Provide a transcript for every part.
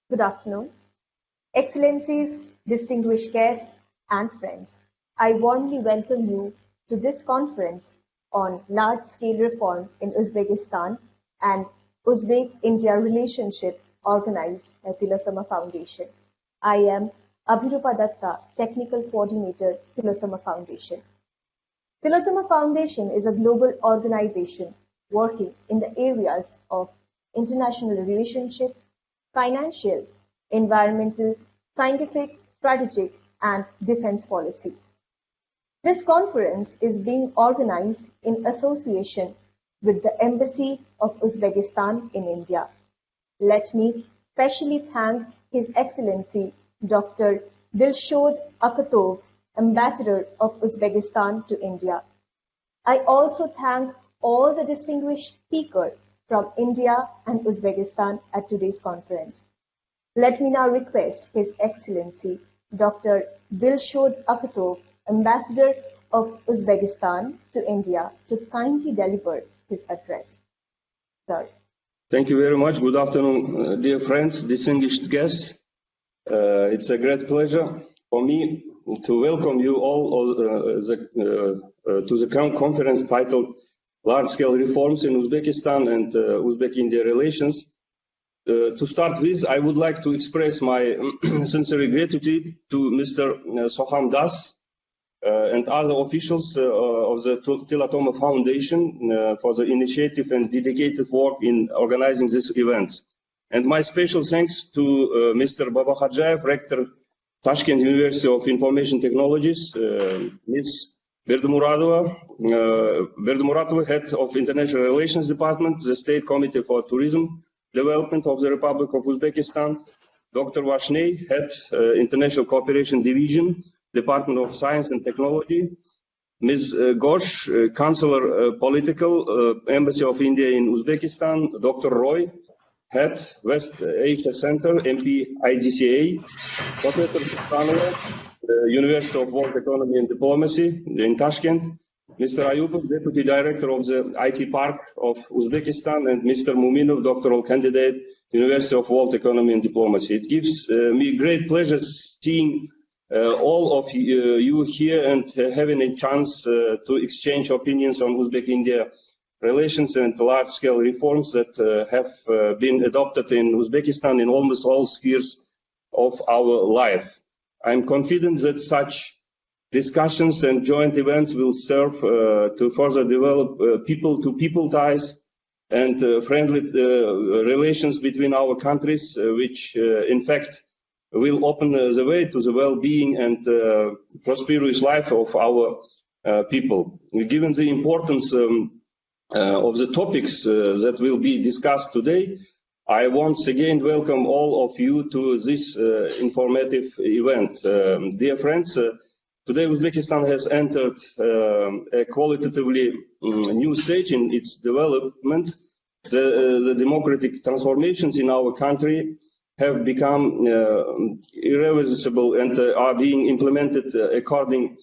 Good afternoon. Excellencies, distinguished guests, and friends, I warmly welcome you to this conference on large-scale reform in Uzbekistan and Uzbek-India relationship organized by Tillotoma Foundation. I am Abhirupa Datta, Technical Coordinator, Tillotoma Foundation. Tillotoma Foundation is a global organization working in the areas of international relationship, financial, environmental, scientific, strategic, and defense policy. This conference is being organized in association with the Embassy of Uzbekistan in India. Let me specially thank His Excellency Dr. Dilshod Akhatov, Ambassador of Uzbekistan to India. I also thank all the distinguished speakers from India and Uzbekistan at today's conference. Let me now request His Excellency Dr. Dilshod Akhatov, Ambassador of Uzbekistan to India, to kindly deliver his address. Sir. Thank you very much. Good afternoon, dear friends, distinguished guests. It's a great pleasure for me to welcome you all to the conference titled Large-Scale Reforms in Uzbekistan and Uzbek-India Relations. To start with, I would like to express my sincere gratitude to Mr. Soham and other officials of the Tillotoma Foundation for the initiative and dedicated work in organizing this event. And my special thanks to Mr. Babakhodjaev, Rector, Tashkent University of Information Technologies, Ms. Berdimuratova, Head of International Relations Department, the State Committee for Tourism Development of the Republic of Uzbekistan, Dr. Varshney, Head International Cooperation Division, Department of Science and Technology, Ms. Ghosh, Counsellor Political, Embassy of India in Uzbekistan, Dr. Roy, Head West Asia Center, MP-IDSA, Professor Sultanova, University of World Economy and Diplomacy in Tashkent, Mr. Ayupov, Deputy Director of the IT Park of Uzbekistan, and Mr. Muminov, doctoral candidate, University of World Economy and Diplomacy. It gives me great pleasure seeing all of you here and having a chance to exchange opinions on Uzbek-India relations and large-scale reforms that have been adopted in Uzbekistan in almost all spheres of our life. I'm confident that such discussions and joint events will serve to further develop people-to-people ties and friendly relations between our countries, which in fact will open the way to the well-being and prosperous life of our people. Given the importance of the topics that will be discussed today, I once again welcome all of you to this informative event. Dear friends, today Uzbekistan has entered a qualitatively new stage in its development. The democratic transformations in our country have become irreversible and are being implemented according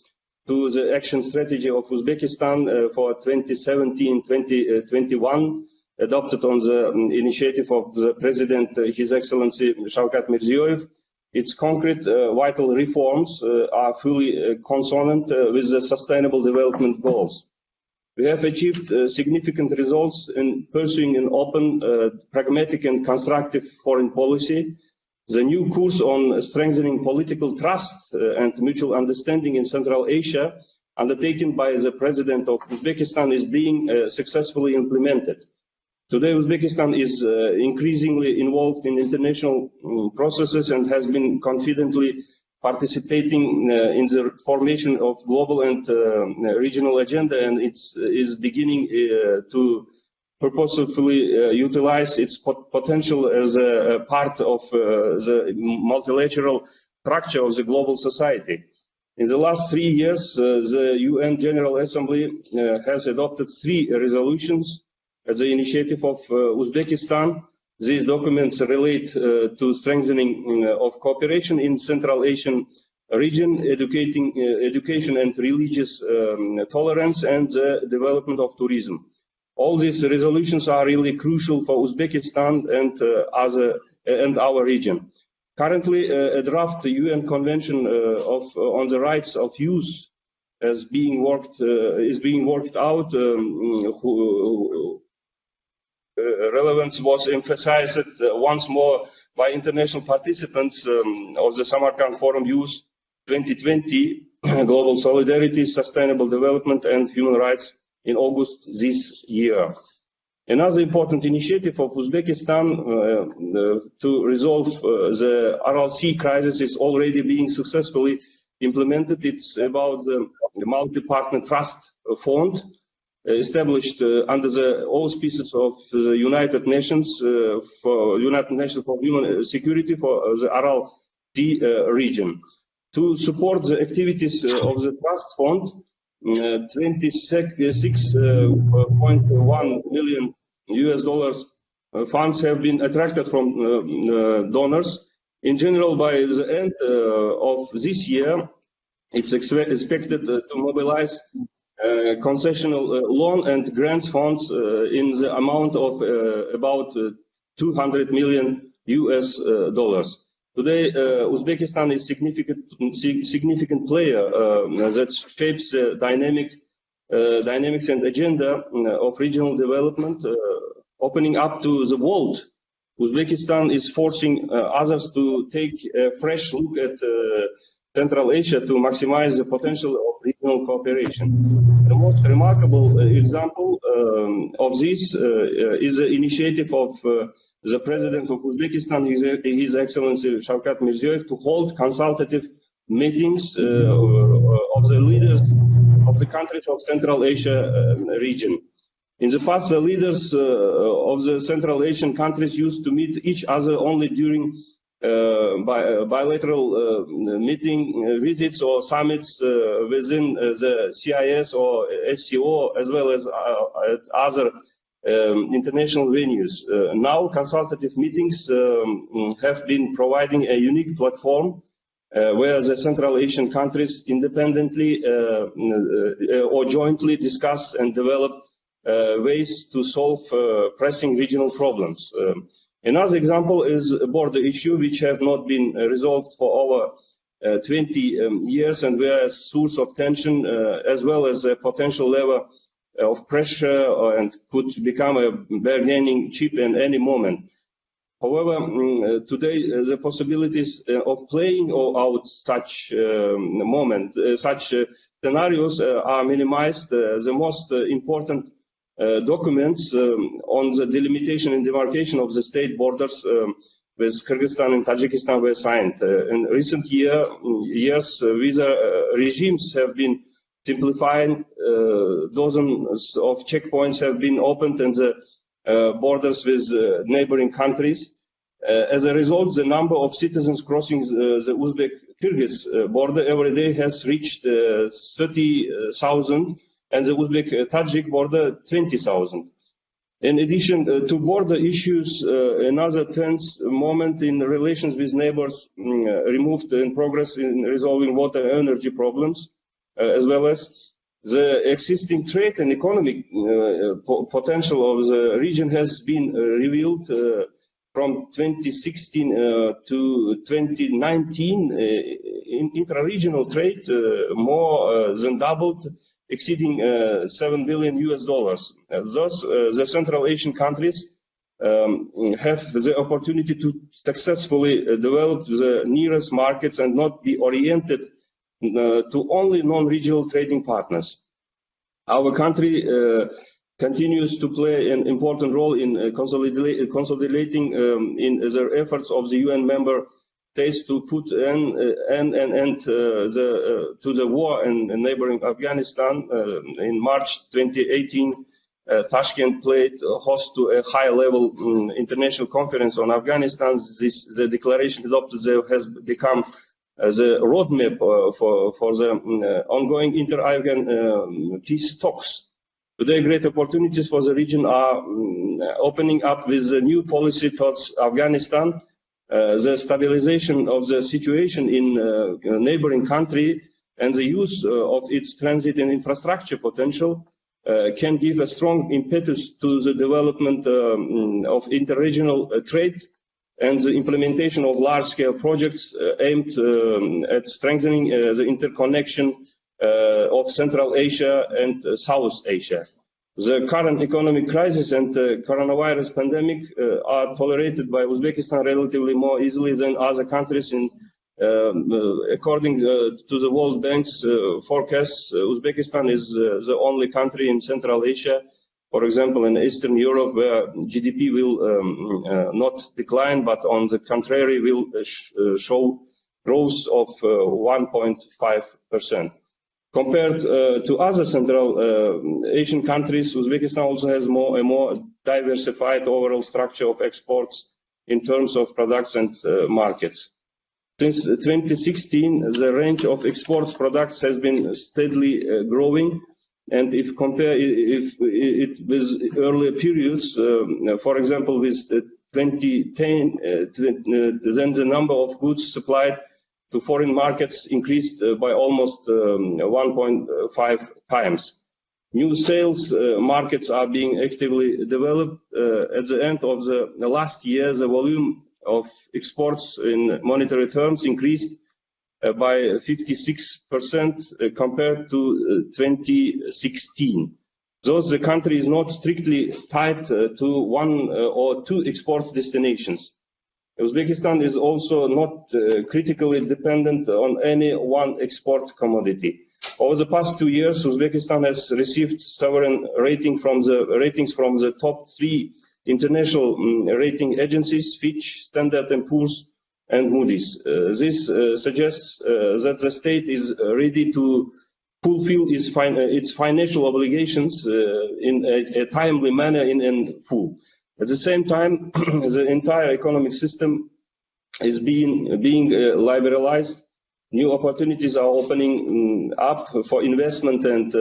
to the action strategy of Uzbekistan for 2017-2021, adopted on the initiative of the President, His Excellency Shavkat Mirziyoyev. Its concrete vital reforms are fully consonant with the Sustainable Development Goals. We have achieved significant results in pursuing an open, pragmatic and constructive foreign policy. The new course on strengthening political trust and mutual understanding in Central Asia, undertaken by the President of Uzbekistan, is being successfully implemented. Today, Uzbekistan is increasingly involved in international processes and has been confidently participating in the formation of global and regional agenda, and it is beginning to purposefully utilize its potential as a part of the multilateral structure of the global society. In the last 3 years, the UN General Assembly has adopted 3 resolutions at the initiative of Uzbekistan. These documents relate to strengthening of cooperation in Central Asian region, education and religious tolerance, and the development of tourism. All these resolutions are really crucial for Uzbekistan and are the and our region. Currently, a draft UN Convention on the Rights of Youth is being worked out. Relevance was emphasized once more by international participants of the Samarkand Forum Youth 2020, Global Solidarity, Sustainable Development and Human Rights in August this year. Another important initiative of Uzbekistan to resolve the Aral Sea crisis is already being successfully implemented. It's about the Multi-Partner Trust Fund, established under the auspices of the United Nations for Human Security for the Aral Sea region. To support the activities of the trust fund, $26.1 million funds have been attracted from donors. In general, by the end of this year, it's expected to mobilize concessional loan and grants funds in the amount of about $200 million. Today, Uzbekistan is significant player that shapes the dynamics and agenda of regional development, opening up to the world. Uzbekistan is forcing others to take a fresh look at Central Asia to maximize the potential of regional cooperation. The most remarkable example of this is the initiative of the President of Uzbekistan, His Excellency Shavkat Mirziyoyev, to hold consultative meetings of the leaders of the countries of Central Asia region. In the past, the leaders of the Central Asian countries used to meet each other only during bilateral meeting visits or summits within the CIS or SCO, as well as at other international venues. Now, consultative meetings have been providing a unique platform where the Central Asian countries independently or jointly discuss and develop ways to solve pressing regional problems. Another example is a border issue which have not been resolved for over 20 years and were a source of tension as well as a potential level of pressure and could become a bargaining chip in any moment. However, today the possibilities of playing out such such scenarios are minimized. The most important documents on the delimitation and demarcation of the state borders with Kyrgyzstan and Tajikistan were signed. In recent years, visa regimes have been simplifying, dozens of checkpoints have been opened and the borders with neighboring countries. As a result, the number of citizens crossing the Uzbek-Kyrgyz border every day has reached 30,000 and the Uzbek-Tajik border 20,000. In addition to border issues, another tense moment in relations with neighbors removed in progress in resolving water and energy problems, as well as the existing trade and economic potential of the region has been revealed from 2016 to 2019. Intra-regional trade more than doubled, exceeding $7 billion. Thus, the Central Asian countries have the opportunity to successfully develop the nearest markets and not be oriented to only non-regional trading partners. Our country continues to play an important role in consolidating in the efforts of the UN member states to put an end to the war in neighboring Afghanistan. In March 2018, Tashkent played host to a high-level international conference on Afghanistan. The declaration adopted there has become the roadmap for the ongoing inter-Afghan peace talks. Today, great opportunities for the region are opening up with the new policy towards Afghanistan. The stabilization of the situation in a neighboring country and the use of its transit and infrastructure potential can give a strong impetus to the development of interregional trade and the implementation of large-scale projects aimed at strengthening the interconnection of Central Asia and South Asia. The current economic crisis and the coronavirus pandemic are tolerated by Uzbekistan relatively more easily than other countries. According to the World Bank's forecasts, Uzbekistan is the only country in Central Asia, for example, in Eastern Europe, where GDP will not decline, but on the contrary will show growth of 1.5%. Compared to other Central Asian countries, Uzbekistan also has a more diversified overall structure of exports in terms of products and markets. Since 2016, the range of exports products has been steadily growing, and if compare it with earlier periods, for example, with 2010, then the number of goods supplied to foreign markets increased by almost 1.5 times. New sales markets are being actively developed. At the end of the last year, the volume of exports in monetary terms increased by 56% compared to 2016. Thus, the country is not strictly tied to one or two export destinations. Uzbekistan is also not critically dependent on any one export commodity. Over the past 2 years, Uzbekistan has received sovereign ratings from the top 3 international rating agencies, Fitch, Standard & Poor's, and Moody's. This suggests that the state is ready to fulfill its financial obligations in a timely manner in full. At the same time, the entire economic system is being liberalized. New opportunities are opening up for investment and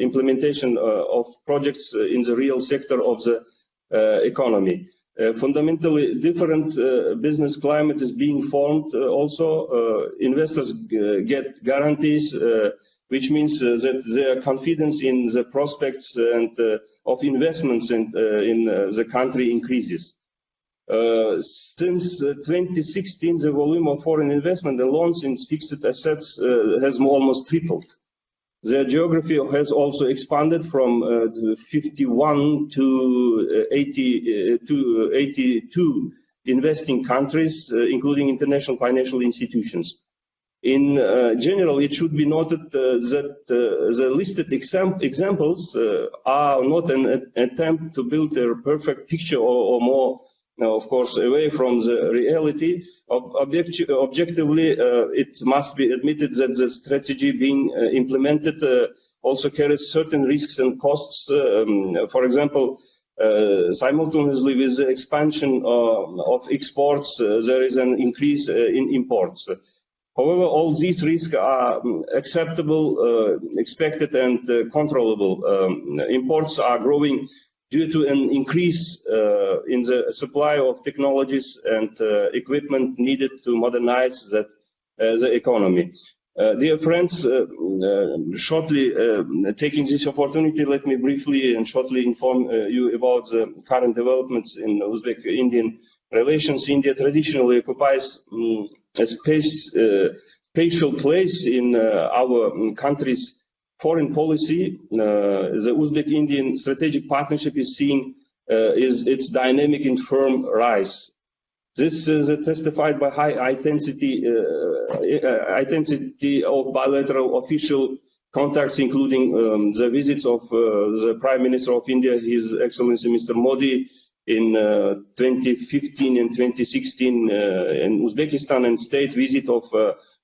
implementation of projects in the real sector of the economy. Fundamentally different business climate is being formed. Also, investors get guarantees, which means that their confidence in the prospects and of investments in the country increases. Since 2016, the volume of foreign investment and loans in fixed assets has almost tripled. Their geography has also expanded from 51 to 82 investing countries, including international financial institutions. In general, it should be noted that the listed examples are not an attempt to build a perfect picture or more, of course, away from the reality. Objectively, it must be admitted that the strategy being implemented also carries certain risks and costs. For example, simultaneously with the expansion of exports, there is an increase in imports. However, all these risks are acceptable, expected, and controllable. Imports are growing due to an increase in the supply of technologies and equipment needed to modernize the economy. Dear friends, shortly taking this opportunity, let me briefly and shortly inform you about the current developments in Uzbek-Indian relations. India traditionally occupies a special place in our country's foreign policy. The Uzbek-Indian strategic partnership is seeing its dynamic and firm rise. This is testified by high intensity of bilateral official contacts, including the visits of the Prime Minister of India, His Excellency Mr. Modi, in 2015 and 2016 in Uzbekistan, and state visit of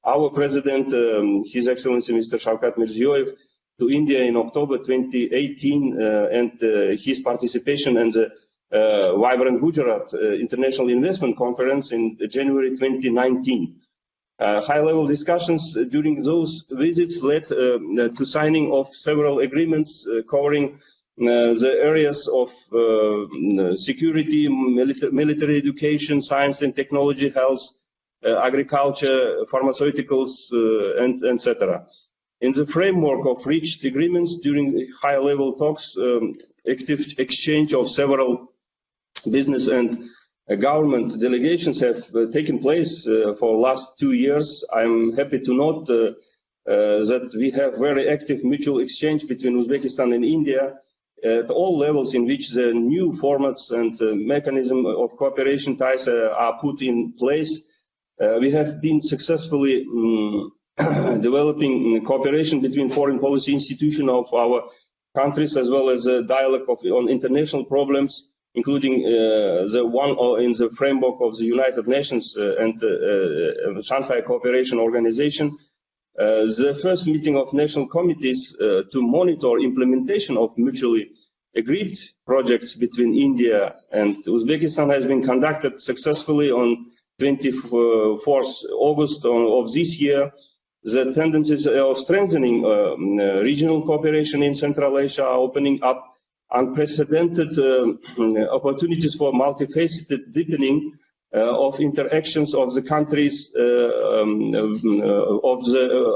our President, His Excellency Mr. Shavkat Mirziyoyev, to India in October 2018, and his participation in the Vibrant Gujarat International Investment Conference in January 2019. High-level discussions during those visits led to signing of several agreements covering the areas of security, military education, science and technology, health, agriculture, pharmaceuticals, and etc. In the framework of reached agreements during the high-level talks, active exchange of several business and government delegations have taken place for the last 2 years. I'm happy to note that we have very active mutual exchange between Uzbekistan and India at all levels in which the new formats and mechanism of cooperation ties are put in place. We have been successfully developing cooperation between foreign policy institutions of our countries, as well as a dialogue on international problems, including the one in the framework of the United Nations and the Shanghai Cooperation Organization. The first meeting of national committees to monitor implementation of mutually agreed projects between India and Uzbekistan has been conducted successfully on 24th August of this year. The tendencies of strengthening regional cooperation in Central Asia are opening up unprecedented opportunities for multifaceted deepening of interactions of the countries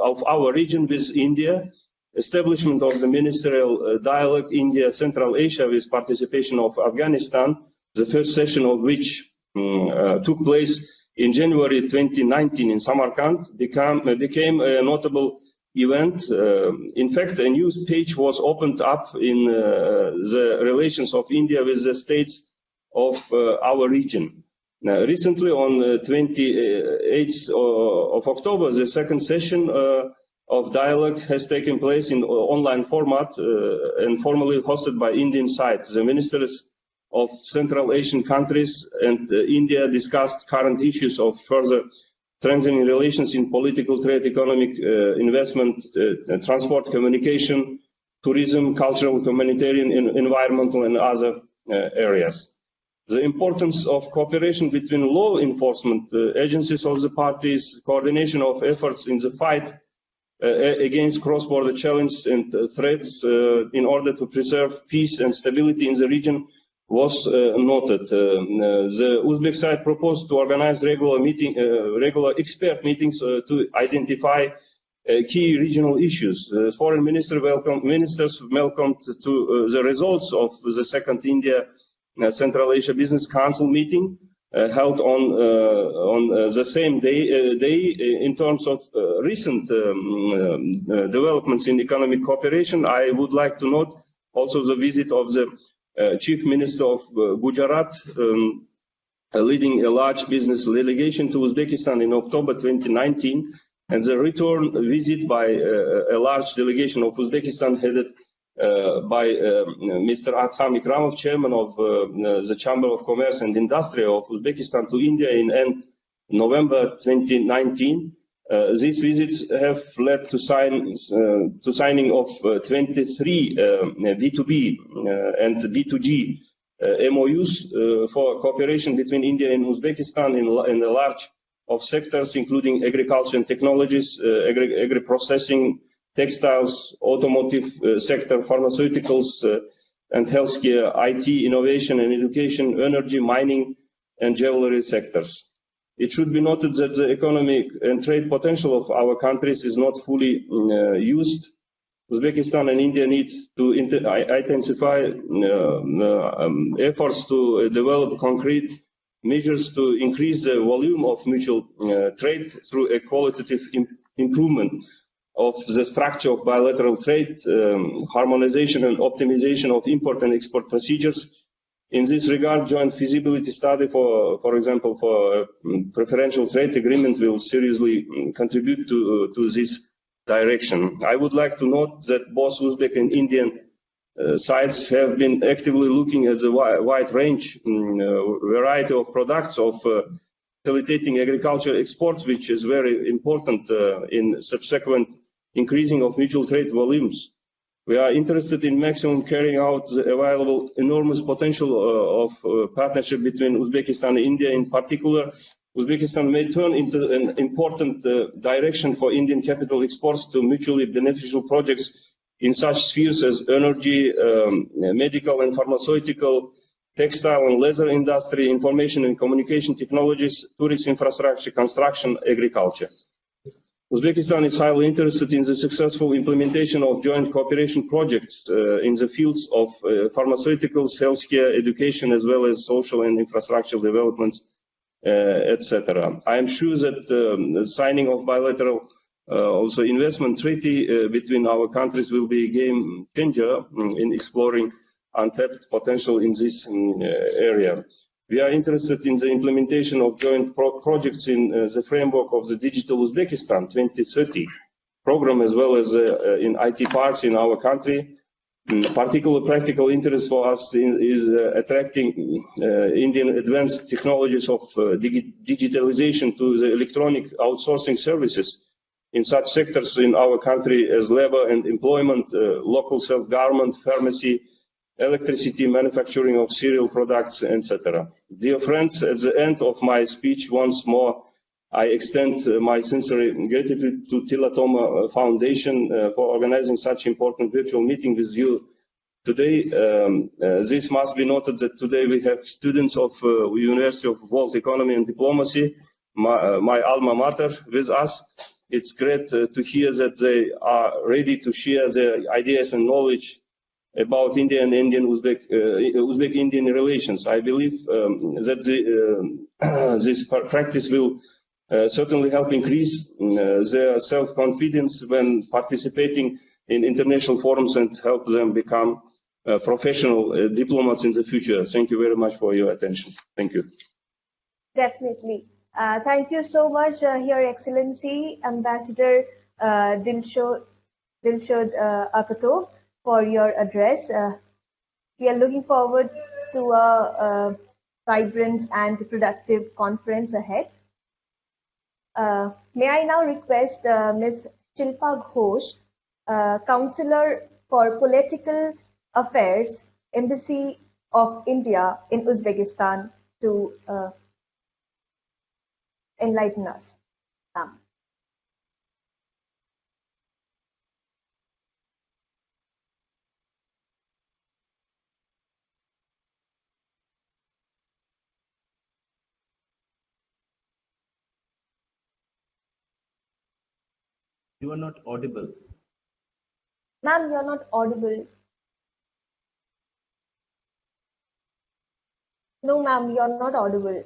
of our region with India, establishment of the ministerial dialogue India-Central Asia with participation of Afghanistan, the first session of which took place in January 2019 in Samarkand, became a notable event. In fact, a news page was opened up in the relations of India with the states of our region. Now, recently, on 28th of October, the second session of dialogue has taken place in online format and formally hosted by Indian side. The ministers of Central Asian countries and India discussed current issues of further strengthening relations in political, trade, economic, investment, transport, communication, tourism, cultural, humanitarian, environmental, and other areas. The importance of cooperation between law enforcement agencies of the parties, coordination of efforts in the fight against cross-border challenges and threats in order to preserve peace and stability in the region was noted. The Uzbek side proposed to organize regular expert meetings to identify key regional issues. Foreign ministers welcomed to the results of the second India Central Asia Business Council meeting held on the same day. In terms of recent developments in economic cooperation, I would like to note also the visit of the Chief Minister of Gujarat, leading a large business delegation to Uzbekistan in October 2019, and the return visit by a large delegation of Uzbekistan headed by Mr. Akhatov Ikramov, chairman of the Chamber of Commerce and Industry of Uzbekistan, to India in end November 2019. These visits have led to signing of 23 B2B and B2G MOUs for cooperation between India and Uzbekistan in a large of sectors, including agriculture and technologies, agri-processing, textiles, automotive sector, pharmaceuticals and healthcare, IT, innovation and education, energy, mining and jewelry sectors. It should be noted that the economic and trade potential of our countries is not fully used. Uzbekistan and India need to intensify efforts to develop concrete measures to increase the volume of mutual trade through a qualitative improvement of the structure of bilateral trade, harmonization and optimization of import and export procedures. In this regard, joint feasibility study, for example, for a preferential trade agreement will seriously contribute to this direction. I would like to note that both Uzbek and Indian sides have been actively looking at the wide range, variety of products of facilitating agricultural exports, which is very important in subsequent increasing of mutual trade volumes. We are interested in maximum carrying out the available enormous potential of partnership between Uzbekistan and India. In particular, Uzbekistan may turn into an important direction for Indian capital exports to mutually beneficial projects in such spheres as energy, medical and pharmaceutical, textile and leather industry, information and communication technologies, tourist infrastructure, construction, agriculture. Uzbekistan is highly interested in the successful implementation of joint cooperation projects in the fields of pharmaceuticals, healthcare, education, as well as social and infrastructural developments, etc. I am sure that the signing of bilateral also investment treaty between our countries will be a game changer in exploring untapped potential in this area. We are interested in the implementation of joint projects in the framework of the Digital Uzbekistan 2030 program, as well as in IT parks in our country. Particular practical interest for us is attracting Indian advanced technologies of digitalization to the electronic outsourcing services in such sectors in our country as labor and employment, local self-government, pharmacy, electricity, manufacturing of cereal products, etc. Dear friends, at the end of my speech, once more, I extend my sincere gratitude to Tillotoma Foundation for organizing such important virtual meeting with you today. This must be noted that today we have students of University of World Economy and Diplomacy, my alma mater, with us. It's great to hear that they are ready to share their ideas and knowledge about India and Uzbek-Indian relations. I believe that this practice will certainly help increase their self-confidence when participating in international forums and help them become professional diplomats in the future. Thank you very much for your attention. Thank you. Definitely. Thank you so much, Your Excellency, Ambassador Dilshod Akhatov, for your address. We are looking forward to a vibrant and productive conference ahead. May I now request Ms. Shilpa Ghosh, Counsellor for Political Affairs, Embassy of India in Uzbekistan, to enlighten us. You are not audible. Ma'am, you're not audible. No, ma'am, you're not audible.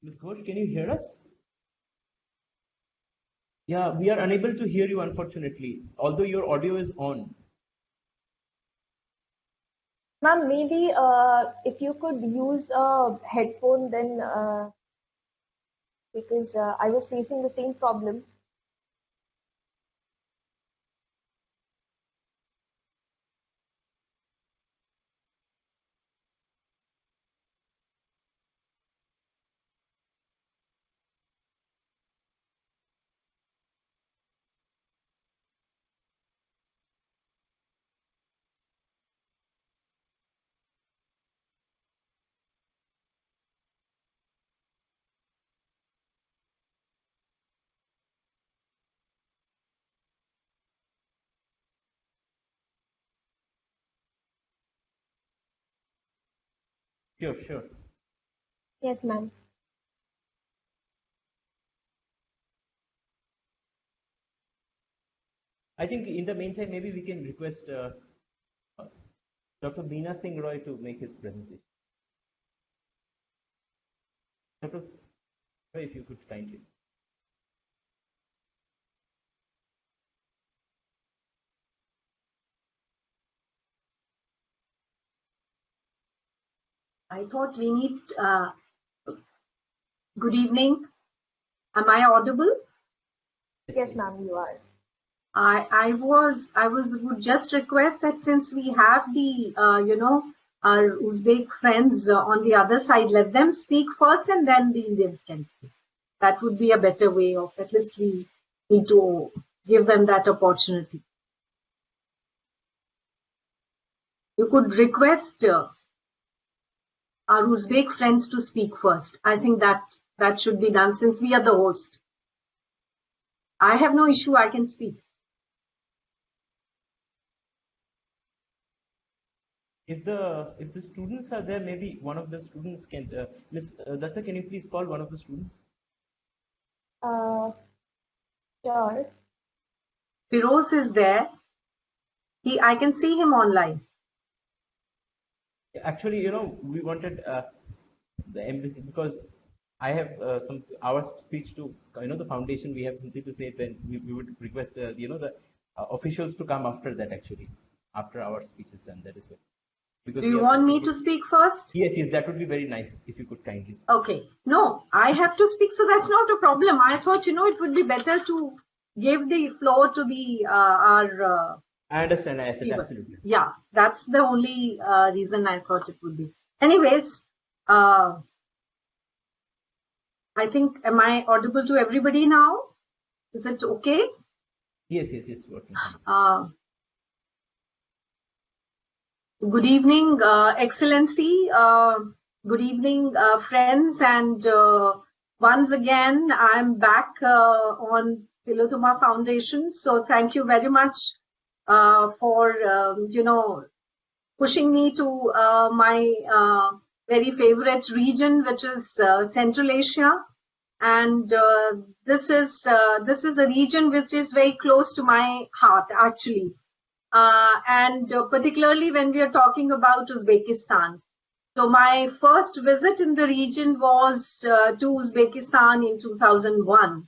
Ms. Ghosh, can you hear us? Yeah, we are unable to hear you, unfortunately, although your audio is on. Ma'am, maybe if you could use a headphone, then because I was facing the same problem. Sure, sure. Yes, ma'am. I think in the meantime, maybe we can request Dr. Meena Singh Roy to make his presentation. Dr. Roy, if you could kindly. I thought we need. Good evening. Am I audible? Yes, ma'am, you are. I would just request that since we have the our Uzbek friends on the other side, let them speak first and then the Indians can speak. That would be a better way of, at least we need to give them that opportunity. You could request our Uzbek friends to speak first. I think that should be done since we are the host. I have no issue, I can speak. If the students are there, maybe one of the students can. Miss Datta, can you please call one of the students? Sure. Firoz is there. I can see him online. Actually, you know, we wanted the embassy because I have our speech to the foundation. We have something to say. Then we would request the officials to come after that. Actually, after our speech is done, that is what. Because do you want me to speak first? Yes, that would be very nice if you could kindly speak. Okay. No, I have to speak, so that's not a problem. I thought, it would be better to give the floor to the our. I understand. I said absolutely. Yeah, that's the only reason I thought it would be. Anyways, I think, am I audible to everybody now? Is it okay? Yes, it's working. Good evening, Excellency. Good evening, friends. And once again, I'm back on Tillotoma Foundation. So thank you very much for, pushing me to my very favorite region, which is Central Asia. And this is a region which is very close to my heart, actually. And particularly when we are talking about Uzbekistan. So my first visit in the region was to Uzbekistan in 2001.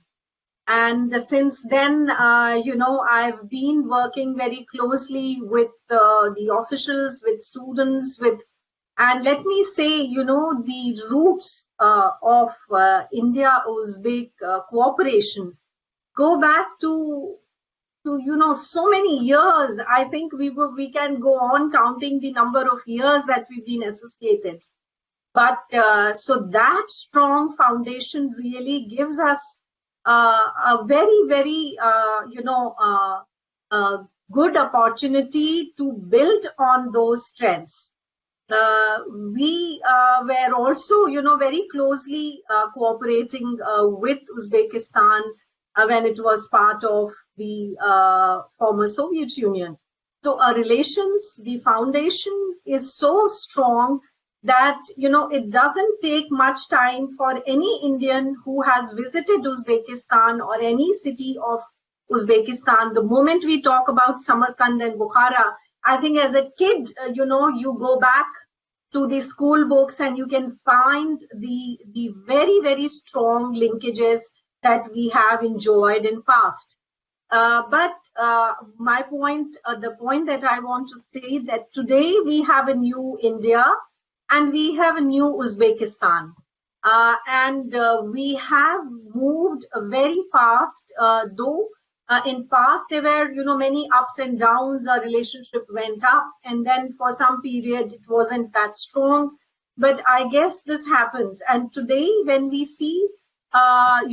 And since then, I've been working very closely with the officials, with students, and let me say, the roots of India-Uzbek cooperation go back to so many years. I think we can go on counting the number of years that we've been associated. But so that strong foundation really gives us a very, very, good opportunity to build on those strengths. We were also, very closely cooperating with Uzbekistan when it was part of the former Soviet Union. So our relations, the foundation is so strong that, it doesn't take much time for any Indian who has visited Uzbekistan or any city of Uzbekistan. The moment we talk about Samarkand and Bukhara, I think as a kid, you go back to the school books and you can find the very, very strong linkages that we have enjoyed in past. But my point, the point that I want to say that today we have a new India and we have a new Uzbekistan. And we have moved very fast, though in past there were, many ups and downs. Our relationship went up and then for some period it wasn't that strong. But I guess this happens. And today when we see the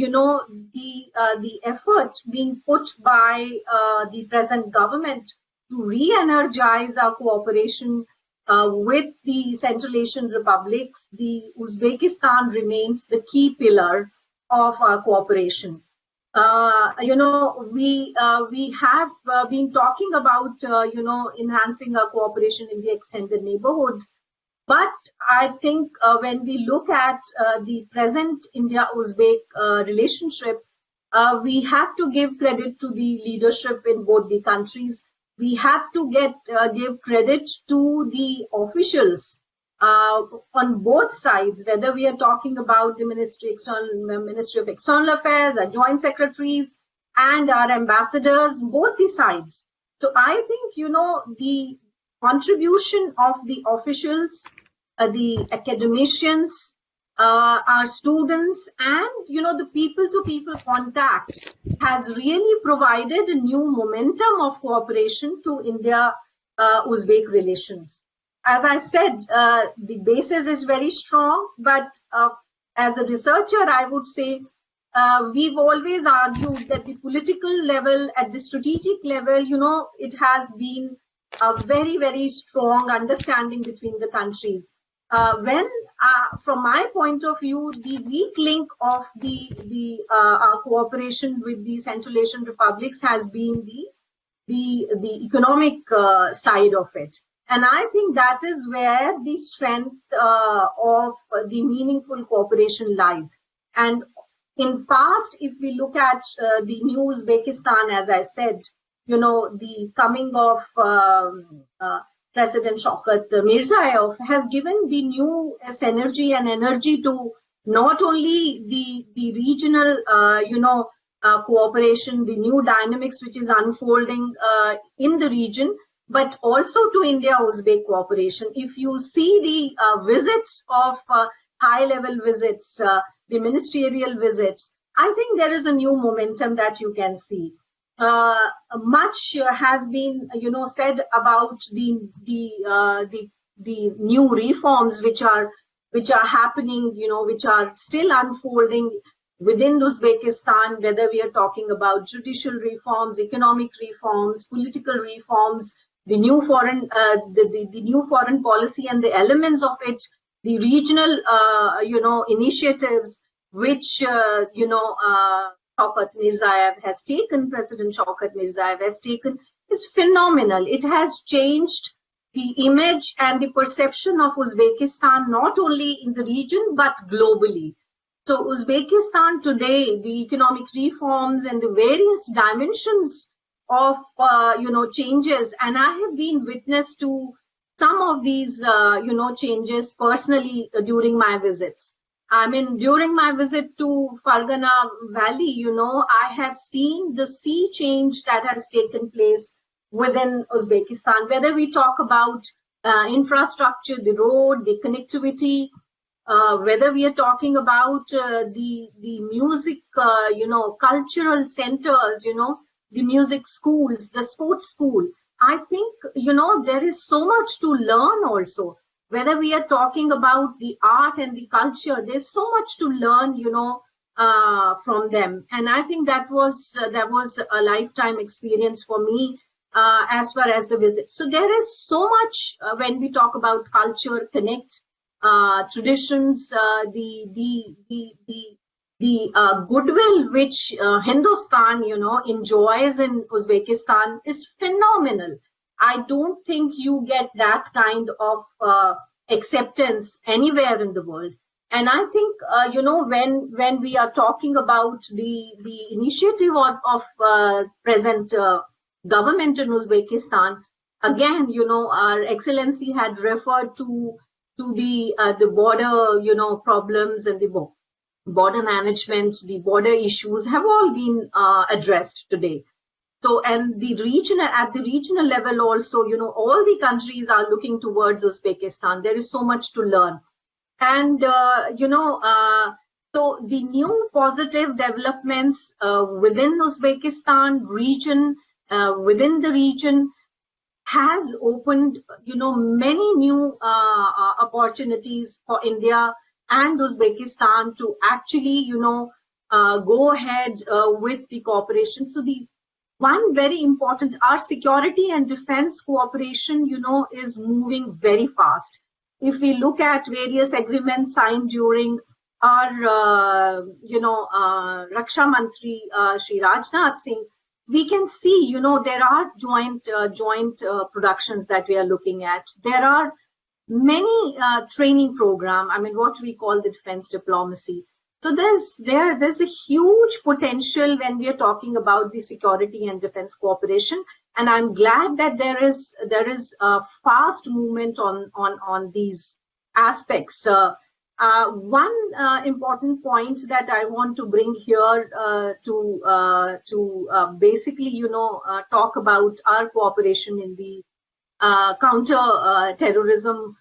effort being put by the present government to re-energize our cooperation with the Central Asian republics, the Uzbekistan remains the key pillar of our cooperation. We have been talking about enhancing our cooperation in the extended neighborhood. But I think when we look at the present India-Uzbek relationship, we have to give credit to the leadership in both the countries. We have to give credit to the officials on both sides, whether we are talking about the Ministry of External Affairs, our joint secretaries, and our ambassadors, both the sides. So I think, the contribution of the officials, the academicians, our students, and, the people-to-people contact has really provided a new momentum of cooperation to India-Uzbek relations. As I said, the basis is very strong, but as a researcher, I would say we've always argued that the political level, at the strategic level, it has been a very, very strong understanding between the countries. From my point of view, the weak link of the cooperation with the Central Asian republics has been the economic side of it. And I think that is where the strength of the meaningful cooperation lies. And in past, if we look at the new Uzbekistan, as I said, the coming of President Shavkat Mirziyoyev has given the new energy to not only the regional, cooperation, the new dynamics which is unfolding in the region, but also to India-Uzbek cooperation. If you see the visits of high-level visits, the ministerial visits, I think there is a new momentum that you can see. Much has been, said about the new reforms which are happening, which are still unfolding within Uzbekistan, whether we are talking about judicial reforms, economic reforms, political reforms, the new foreign, the new foreign policy and the elements of it, the regional, initiatives which, President Shavkat Mirziyoyev has taken, is phenomenal. It has changed the image and the perception of Uzbekistan, not only in the region, but globally. So Uzbekistan today, the economic reforms and the various dimensions of, changes, and I have been witness to some of these, changes personally during my visits. I mean, during my visit to Fargana Valley, I have seen the sea change that has taken place within Uzbekistan, whether we talk about infrastructure, the road, the connectivity, whether we are talking about the music, cultural centers, the music schools, the sports school. I think, there is so much to learn also. Whether we are talking about the art and the culture, there's so much to learn, from them. And I think that was a lifetime experience for me as far as the visit. So there is so much when we talk about culture, connect, traditions, the goodwill which Hindustan, enjoys in Uzbekistan is phenomenal. I don't think you get that kind of acceptance anywhere in the world. And I think, when we are talking about the initiative of present government in Uzbekistan, again, our Excellency had referred to the border, problems and the border management, the border issues have all been addressed today. So, and at the regional level also, all the countries are looking towards Uzbekistan. There is so much to learn. And, so the new positive developments within Uzbekistan region, within the region has opened, many new opportunities for India and Uzbekistan to actually, go ahead with the cooperation. So the one very important, our security and defense cooperation, is moving very fast. If we look at various agreements signed during our, Raksha Mantri, Shri Rajnath Singh, we can see, there are joint productions that we are looking at. There are many training programs, I mean, what we call the defense diplomacy. So there's a huge potential when we are talking about the security and defense cooperation, and I'm glad that there is a fast movement on these aspects. One important point that I want to bring here to basically talk about our cooperation in the counter terrorism,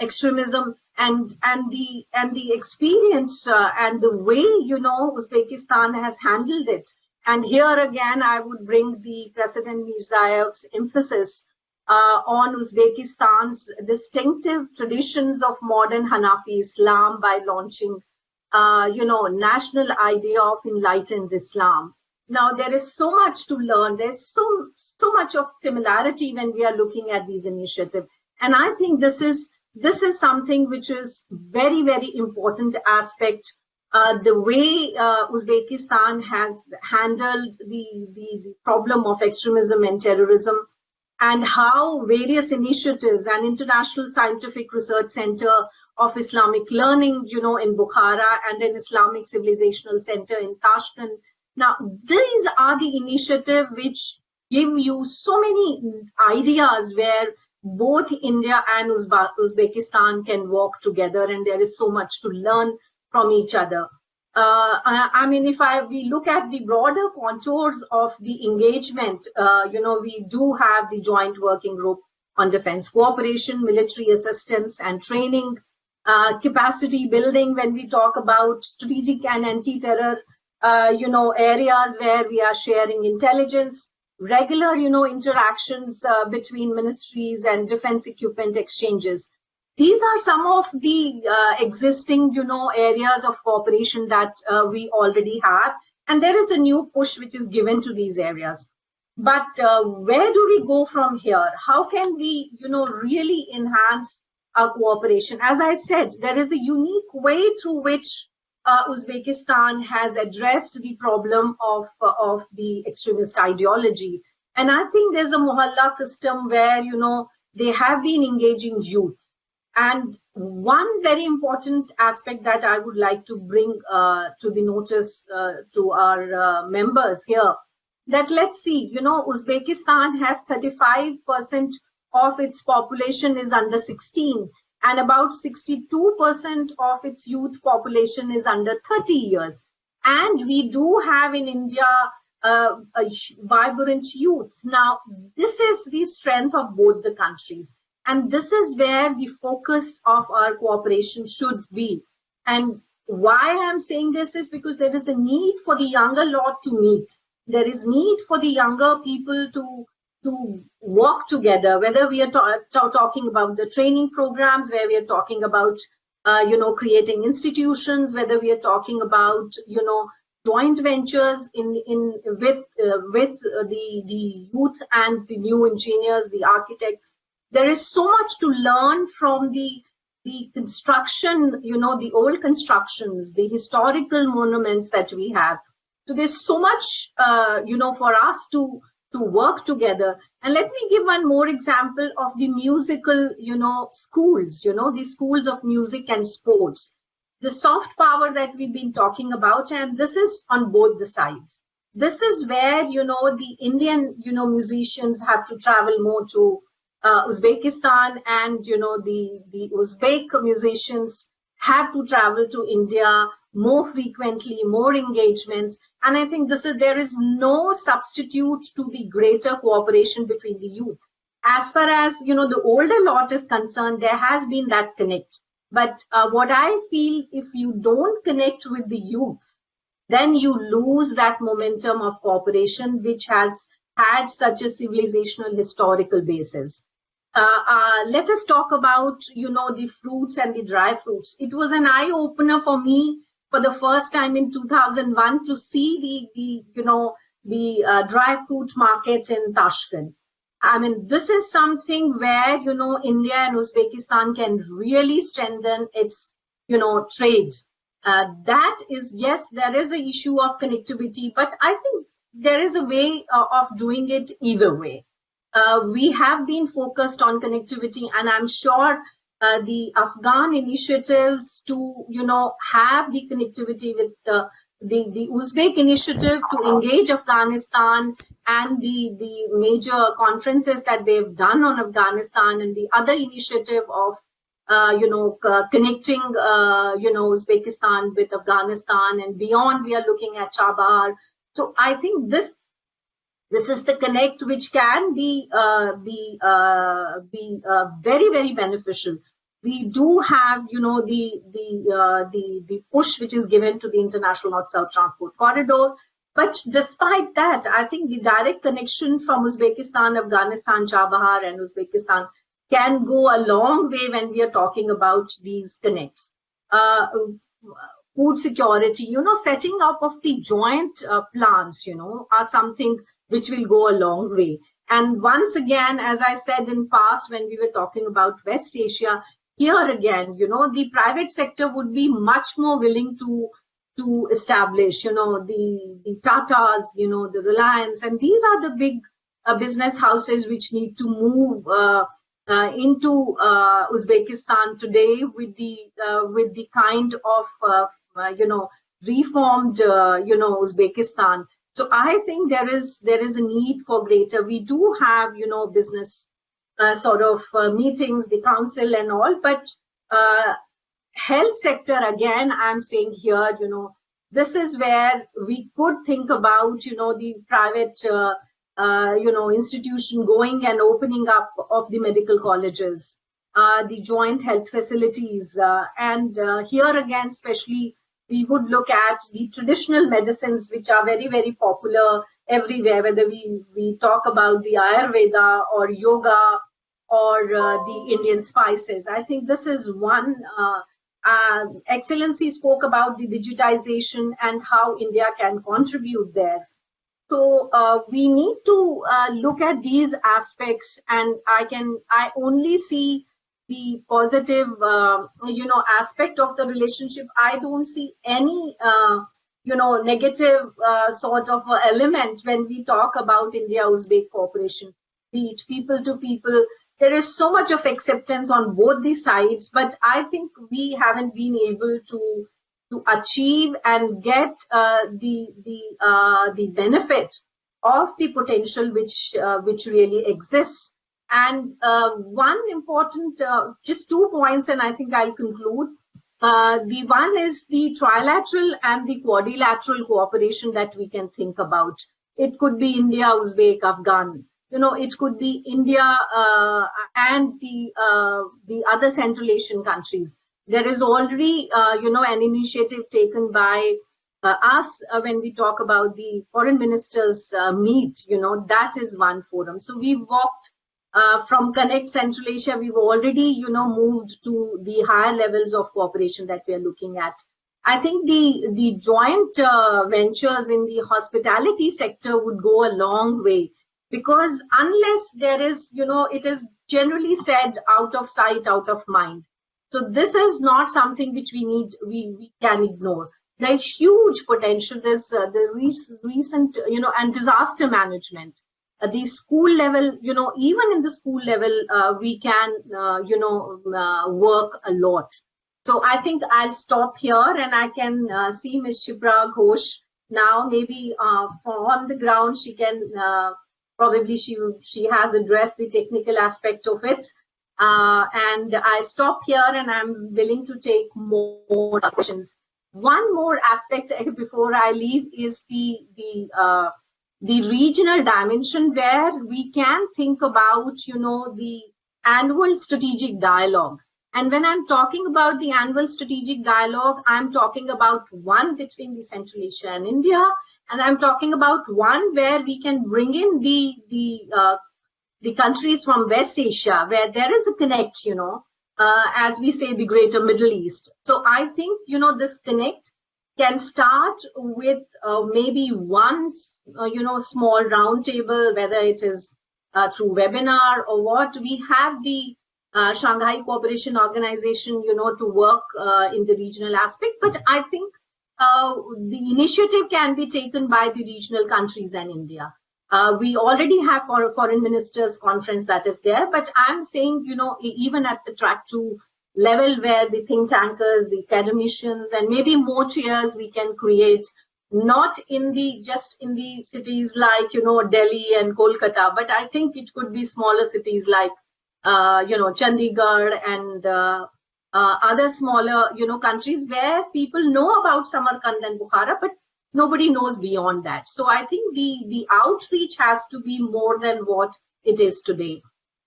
extremism, and the experience and the way Uzbekistan has handled it. And here again, I would bring the President Mirzayev's emphasis on Uzbekistan's distinctive traditions of modern Hanafi Islam by launching, national idea of enlightened Islam. Now, there is so much to learn. There's so much of similarity when we are looking at these initiatives. And I think this is something which is very, very important aspect. The way Uzbekistan has handled the problem of extremism and terrorism, and how various initiatives and International Scientific Research Center of Islamic Learning, in Bukhara, and an Islamic Civilizational Center in Tashkent. Now, these are the initiatives which give you so many ideas where both India and Uzbekistan can work together, and there is so much to learn from each other. I mean, if we look at the broader contours of the engagement, we do have the Joint Working Group on Defense Cooperation, Military Assistance and Training, capacity building when we talk about strategic and anti-terror, areas where we are sharing intelligence, regular, interactions between ministries and defense equipment exchanges. These are some of the existing, areas of cooperation that we already have, and there is a new push which is given to these areas. But where do we go from here? How can we, really enhance our cooperation? As I said, there is a unique way through which Uzbekistan has addressed the problem of the extremist ideology. And I think there's a mohalla system where, they have been engaging youth. And one very important aspect that I would like to bring to the notice to our members here, that let's see, Uzbekistan has 35% of its population is under 16, and about 62% of its youth population is under 30 years. And we do have in India a vibrant youth. Now, this is the strength of both the countries. And this is where the focus of our cooperation should be. And why I'm saying this is because there is a need for the younger lot to meet. There is need for the younger people to work together, whether we are talking about the training programs, where we are talking about, creating institutions, whether we are talking about, joint ventures with the youth and the new engineers, the architects. There is so much to learn from the construction, the old constructions, the historical monuments that we have. So there's so much, for us to work together. And let me give one more example of the musical, schools, the schools of music and sports. The soft power that we've been talking about, and this is on both the sides. This is where, the Indian, musicians have to travel more to Uzbekistan, and the Uzbek musicians have to travel to India more frequently, more engagements, and I think there is no substitute to the greater cooperation between the youth. As far as the older lot is concerned, there has been that connect. But what I feel, if you don't connect with the youth, then you lose that momentum of cooperation, which has had such a civilizational historical basis. Let us talk about, the fruits and the dry fruits. It was an eye-opener for me for the first time in 2001 to see the dry fruit market in Tashkent. I mean, this is something where, India and Uzbekistan can really strengthen its, trade. That is, yes, there is an issue of connectivity, but I think there is a way of doing it either way. We have been focused on connectivity, and I'm sure the Afghan initiatives to, have the connectivity with the Uzbek initiative to engage Afghanistan, and the major conferences that they've done on Afghanistan, and the other initiative of connecting Uzbekistan with Afghanistan and beyond. We are looking at Chabahar. So I think this is the connect which can be very, very beneficial. We do have, the push which is given to the International North-South Transport Corridor. But despite that, I think the direct connection from Uzbekistan, Afghanistan, Chabahar, and Uzbekistan can go a long way when we are talking about these connects. Food security, setting up of the joint plants, are something which will go a long way. And once again, as I said in past when we were talking about West Asia, here again, the private sector would be much more willing to establish, the Tatas, the Reliance, and these are the big business houses which need to move into Uzbekistan today with the kind of reformed Uzbekistan. So I think there is a need for greater. We do have business meetings, the council and all, but health sector, again, I'm saying here, this is where we could think about, the private, institution going and opening up of the medical colleges, the joint health facilities. And here again, especially, we would look at the traditional medicines, which are very, very popular everywhere, whether we talk about the Ayurveda or yoga or the Indian spices. I think this is one. Excellency spoke about the digitization and how India can contribute there. So we need to look at these aspects, and I only see the positive, aspect of the relationship. I don't see any, negative sort of element when we talk about India-Uzbek cooperation, be it people to people. There is so much of acceptance on both the sides, but I think we haven't been able to achieve and get the benefit of the potential which really exists. And one important, just 2 points, and I think I'll conclude. The one is the trilateral and the quadrilateral cooperation that we can think about. It could be India, Uzbek, Afghan. It could be India and the other Central Asian countries. There is already, an initiative taken by us when we talk about the foreign ministers meet. That is one forum. So we've walked from Connect Central Asia. We've already, moved to the higher levels of cooperation that we are looking at. I think the joint ventures in the hospitality sector would go a long way. Because unless there is, it is generally said out of sight, out of mind. So this is not something which we can ignore. There's huge potential. There's the recent, and disaster management. The school level, even in the school level, we can, work a lot. So I think I'll stop here, and I can see Ms. Sipra Ghosh now. Maybe on the ground she can. Probably she has addressed the technical aspect of it. And I stop here, and I'm willing to take more questions. One more aspect before I leave is the regional dimension, where we can think about, the annual strategic dialogue. And when I'm talking about the annual strategic dialogue, I'm talking about one between the Central Asia and India. And I'm talking about one where we can bring in the countries from West Asia, where there is a connect, as we say, the greater Middle East. So I think, this connect can start with maybe one, small roundtable, whether it is through webinar or what. We have the Shanghai Cooperation Organization, to work in the regional aspect. But I think the initiative can be taken by the regional countries and India. We already have a foreign ministers conference that is there, but I'm saying, even at the track 2 level where the think tankers, the academicians, and maybe more chairs we can create, not in the just in the cities like Delhi and Kolkata, but I think it could be smaller cities like Chandigarh and other smaller countries where people know about Samarkand and Bukhara, but nobody knows beyond that. So I think the outreach has to be more than what it is today.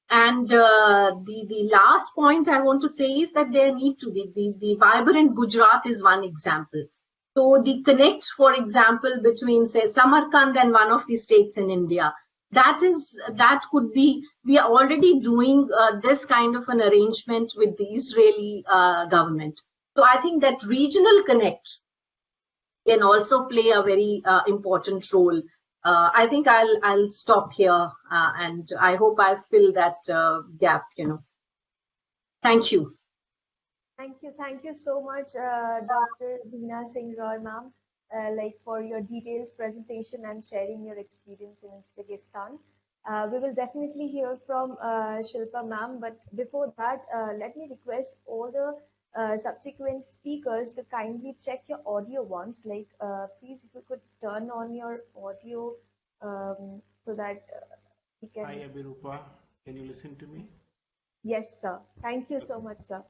And the last point I want to say is that there need to be the vibrant Gujarat is one example. So the connect, for example, between say Samarkand and one of the states in India, that could be, we are already doing this kind of an arrangement with the Israeli government. So I think that regional connect can also play a very important role. I think I'll stop here, and I hope I fill that gap. Thank you. Thank you so much, Dr. Meena Singh Roy, ma'am, for your detailed presentation and sharing your experience in Uzbekistan. We will definitely hear from Shilpa ma'am, but before that, let me request all the subsequent speakers to kindly check your audio once. Please, if you could turn on your audio so that we can. Hi, Abhirupa. Can you listen to me? Yes, sir. Thank you so much, sir.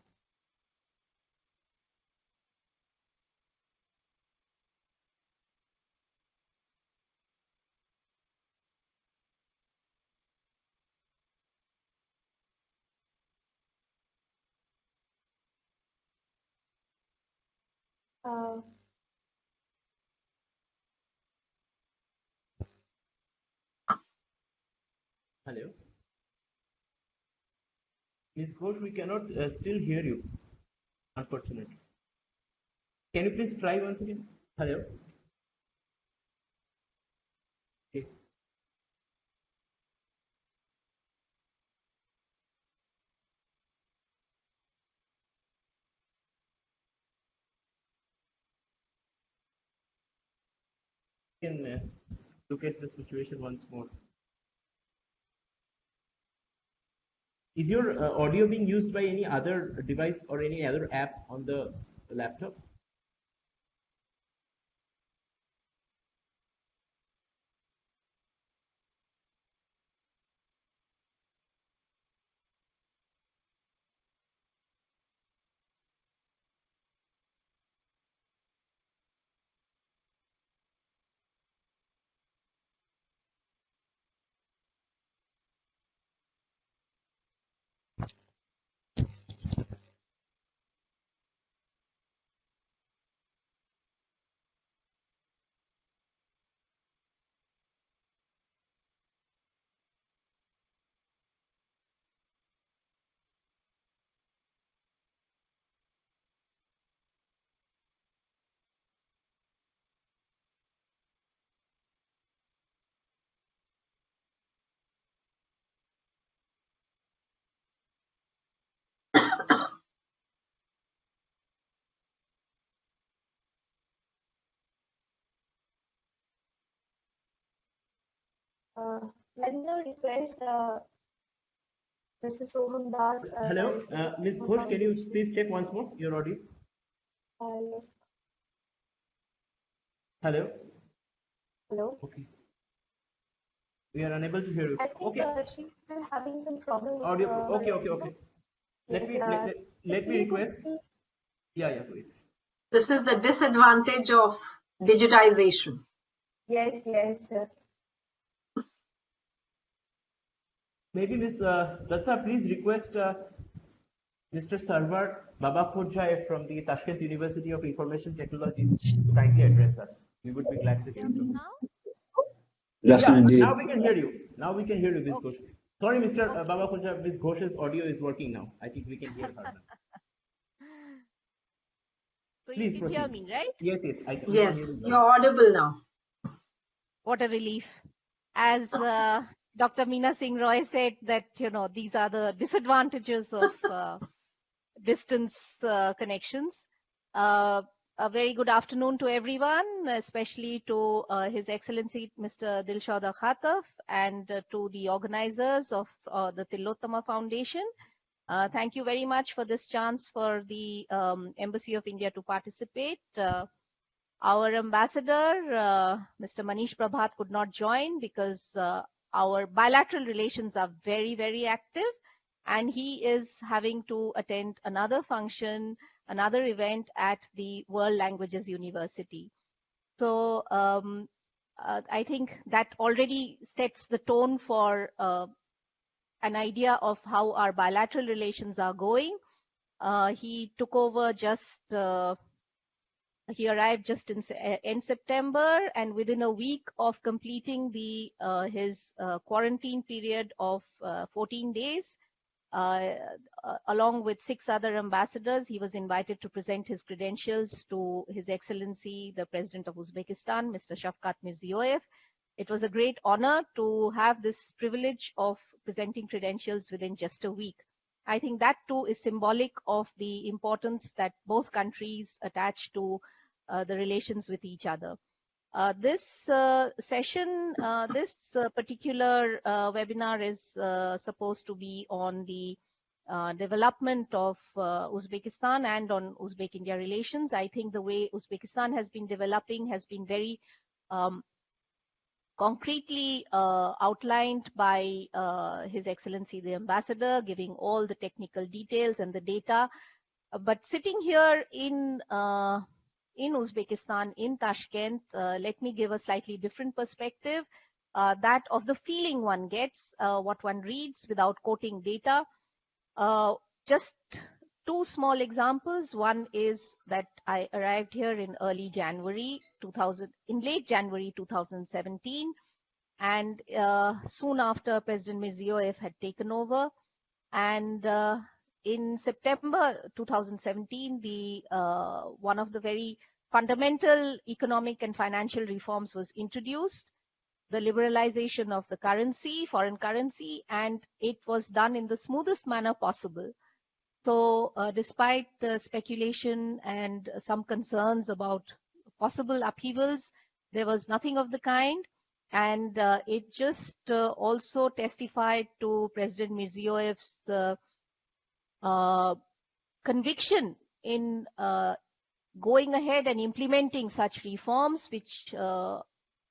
Hello. Ms. Ghosh, we cannot still hear you, unfortunately. Can you please try once again? Hello. Okay. You can look at the situation once more. Is your audio being used by any other device or any other app on the laptop? Let me request Mr. Soham Das. Hello, Ms. Ghosh, can you please check once more your audio? Yes. Hello. Hello. Okay. We are unable to hear you. I think she's still having some problem with audio. Okay. Yes, Let me request. Yeah, please. This is the disadvantage of digitization. Yes, sir. Maybe Ms. Datta, please request Mr. Sarvar Babakhodjaev from the Tashkent University of Information Technologies to kindly address us. We would be glad to hear you. Now we can hear you. Ms. Ghosh. Sorry, Mr. Babakhodjaev, Ms. Ghosh's audio is working now. I think we can hear her now. So please you can hear me, right? Yes, I can. Yes, you're audible now. What a relief. As Dr. Meena Singh Roy said that, these are the disadvantages of distance connections. A very good afternoon to everyone, especially to His Excellency Mr. Dilshod Akhatov and to the organizers of the Tillotoma Foundation Thank you very much for this chance for the Embassy of India to participate. Our ambassador, Mr. Manish Prabhat, could not join because our bilateral relations are very, very active, and he is having to attend another function, another event at the World Languages University. So I think that already sets the tone for an idea of how our bilateral relations are going. He took over he arrived just in September, and within a week of completing his quarantine period of 14 days, along with 6 other ambassadors, he was invited to present his credentials to His Excellency, the President of Uzbekistan, Mr. Shavkat Mirziyoyev. It was a great honor to have this privilege of presenting credentials within just a week. I think that too is symbolic of the importance that both countries attach to the relations with each other. This session, this particular webinar is supposed to be on the development of Uzbekistan and on Uzbek-India relations. I think the way Uzbekistan has been developing has been very concretely outlined by His Excellency the Ambassador, giving all the technical details and the data. But sitting here in Uzbekistan, in Tashkent, let me give a slightly different perspective, that of the feeling one gets, what one reads without quoting data. Just 2 small examples. One is that I arrived here in late January 2017, and soon after President Mirziyoyev had taken over, and in September 2017, one of the very fundamental economic and financial reforms was introduced, the liberalization of the currency, foreign currency, and it was done in the smoothest manner possible. So despite speculation and some concerns about possible upheavals, there was nothing of the kind. And it just also testified to President Mirziyoyev's conviction in going ahead and implementing such reforms, which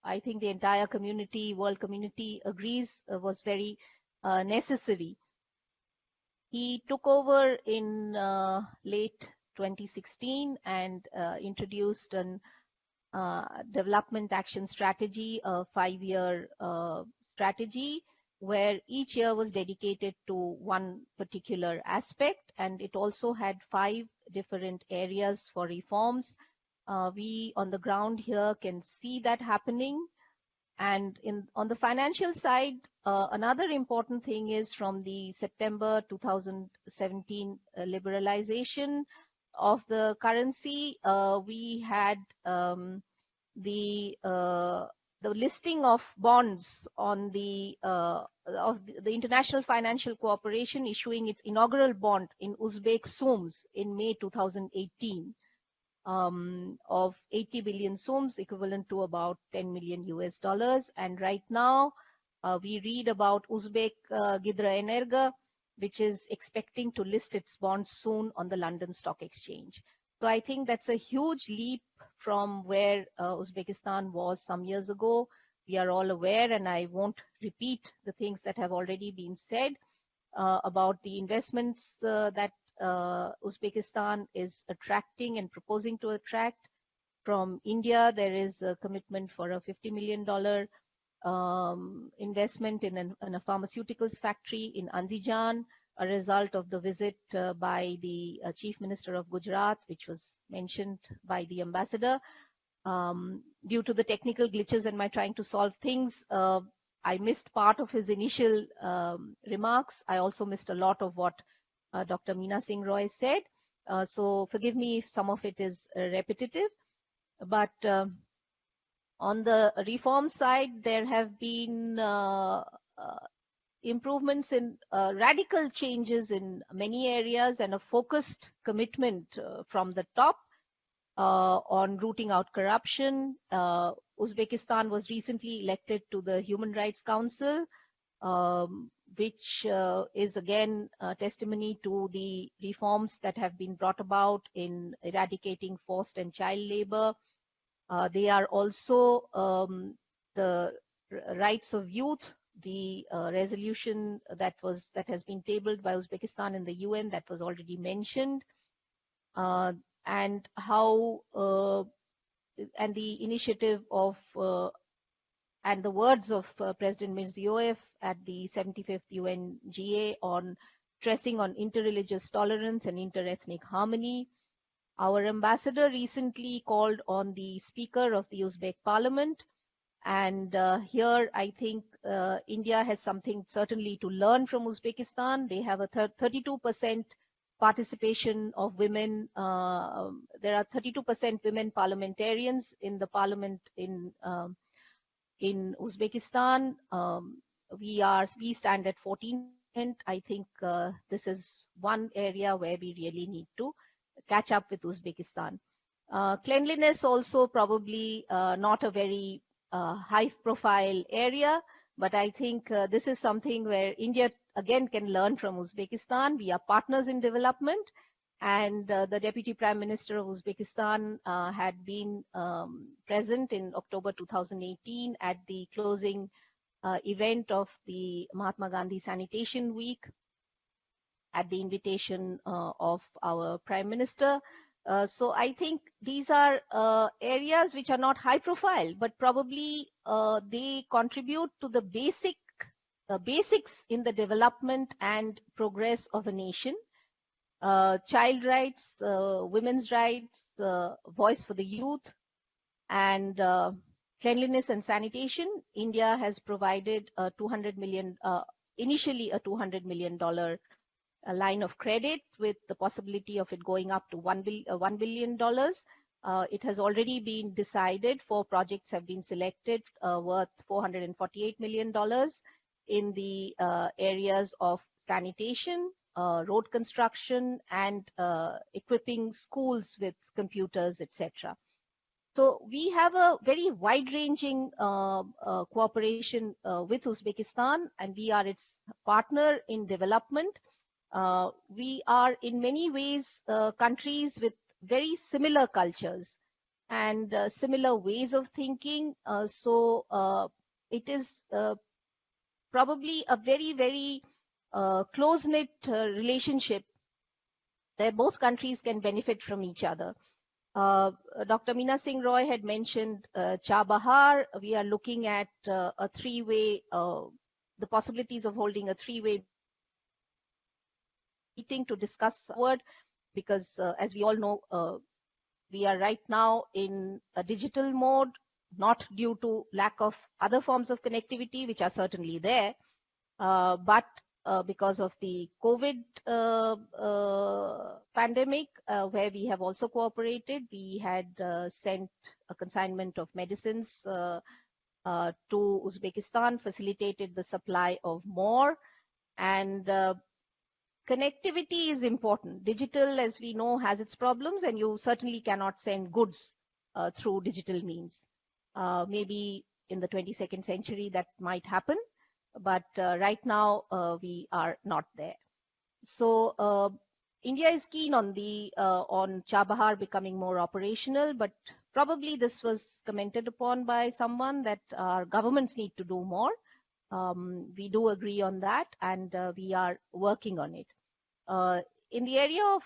I think the entire community, world community agrees was very necessary. He took over in late 2016 and introduced an development action strategy, a 5-year strategy, where each year was dedicated to one particular aspect, and it also had 5 different areas for reforms. We on the ground here can see that happening. And on the financial side, another important thing is from the September 2017 liberalization of the currency, we had the listing of bonds on of the International Financial Cooperation issuing its inaugural bond in Uzbek soms in May 2018. Of 80 billion soms, equivalent to about $10 million US. And right now, we read about Uzbek Gidroenergo, which is expecting to list its bonds soon on the London Stock Exchange. So I think that's a huge leap from where Uzbekistan was some years ago. We are all aware, and I won't repeat the things that have already been said about the investments that Uzbekistan is attracting and proposing to attract. From India, there is a commitment for a $50 million investment in a pharmaceuticals factory in Anzijan, a result of the visit by the Chief Minister of Gujarat, which was mentioned by the ambassador. Due to the technical glitches and my trying to solve things, I missed part of his initial remarks. I also missed a lot of what Dr. Meena Singh Roy said. So forgive me if some of it is repetitive. But on the reform side, there have been improvements in radical changes in many areas and a focused commitment from the top on rooting out corruption. Uzbekistan was recently elected to the Human Rights Council, which is again testimony to the reforms that have been brought about in eradicating forced and child labor. They are also the rights of youth, the resolution that has been tabled by Uzbekistan in the UN that was already mentioned, and how and the initiative of and the words of President Mirziyoyev at the 75th UNGA on stressing on interreligious tolerance and interethnic harmony. Our ambassador recently called on the Speaker of the Uzbek Parliament, and here I think India has something certainly to learn from Uzbekistan. They have a 32% participation of women. There are 32% women parliamentarians in the parliament in Uzbekistan. We stand at 14%. I think this is one area where we really need to catch up with Uzbekistan. Cleanliness also probably not a very high profile area, but I think this is something where India again can learn from Uzbekistan. We are partners in development, and the Deputy Prime Minister of Uzbekistan had been present in October 2018 at the closing event of the Mahatma Gandhi Sanitation Week at the invitation of our Prime Minister. So I think these are areas which are not high profile, but probably they contribute to the basics in the development and progress of a nation. Child rights, women's rights, voice for the youth, and cleanliness and sanitation. India has provided a initially a $200 million line of credit with the possibility of it going up to $1 billion. It has already been decided. 4 projects have been selected worth $448 million in the areas of sanitation, road construction, and equipping schools with computers, etc. So we have a very wide-ranging cooperation with Uzbekistan, and we are its partner in development. We are in many ways countries with very similar cultures and similar ways of thinking. So it is probably a very, very close-knit relationship where both countries can benefit from each other. Dr. Meena Singh Roy had mentioned Chabahar. We are looking at a 3-way, the possibilities of holding a 3-way meeting to discuss forward, because as we all know, we are right now in a digital mode, not due to lack of other forms of connectivity, which are certainly there, but because of the COVID pandemic, where we have also cooperated. We had sent a consignment of medicines to Uzbekistan, facilitated the supply of more, and connectivity is important. Digital, as we know, has its problems, and you certainly cannot send goods through digital means. Maybe in the 22nd century that might happen, but right now we are not there. So India is keen on Chabahar becoming more operational, but probably this was commented upon by someone that our governments need to do more. We do agree on that, and we are working on it. In the area of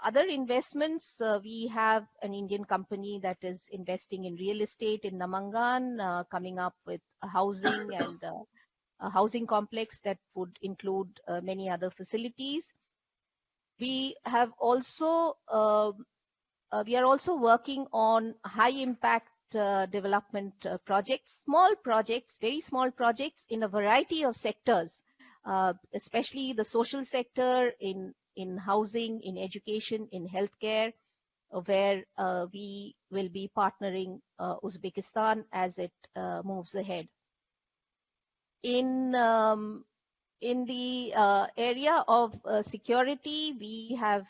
other investments, we have an Indian company that is investing in real estate in Namangan, coming up with a housing and a housing complex that would include many other facilities. We have also we are also working on high impact development projects, small projects, very small projects in a variety of sectors, especially the social sector, in housing, in education, in healthcare, where we will be partnering Uzbekistan as it moves ahead. In the area of security, we have,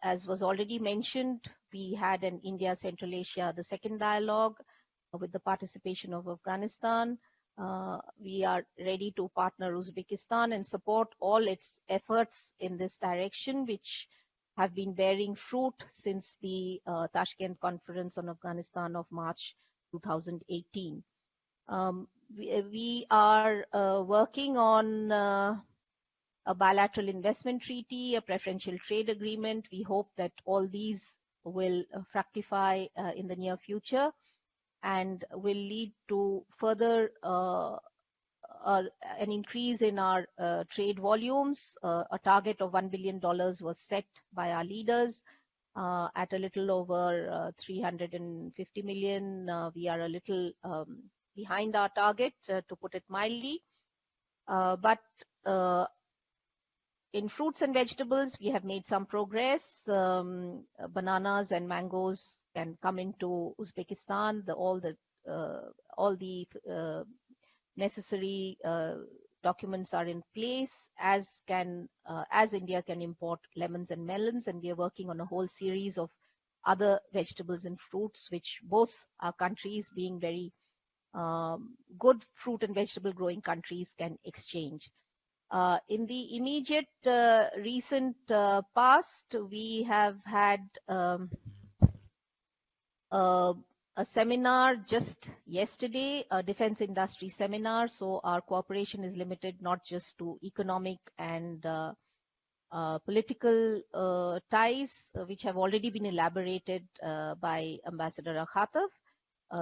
as was already mentioned, we had an India Central Asia, the second dialogue, with the participation of Afghanistan. We are ready to partner Uzbekistan and support all its efforts in this direction, which have been bearing fruit since the Tashkent Conference on Afghanistan of March 2018. We are working on a bilateral investment treaty, a preferential trade agreement. We hope that all these will fructify in the near future and will lead to further an increase in our trade volumes. A target of $1 billion was set by our leaders at a little over 350 million. We are a little behind our target, to put it mildly. But in fruits and vegetables, we have made some progress. Bananas and mangoes can come into Uzbekistan. All the necessary documents are in place, as India can import lemons and melons, and we are working on a whole series of other vegetables and fruits, which both our countries, being very good fruit and vegetable growing countries, can exchange. In the immediate recent past, we have had a seminar just yesterday, a defense industry seminar. So our cooperation is limited not just to economic and political ties, which have already been elaborated by Ambassador Akhatov.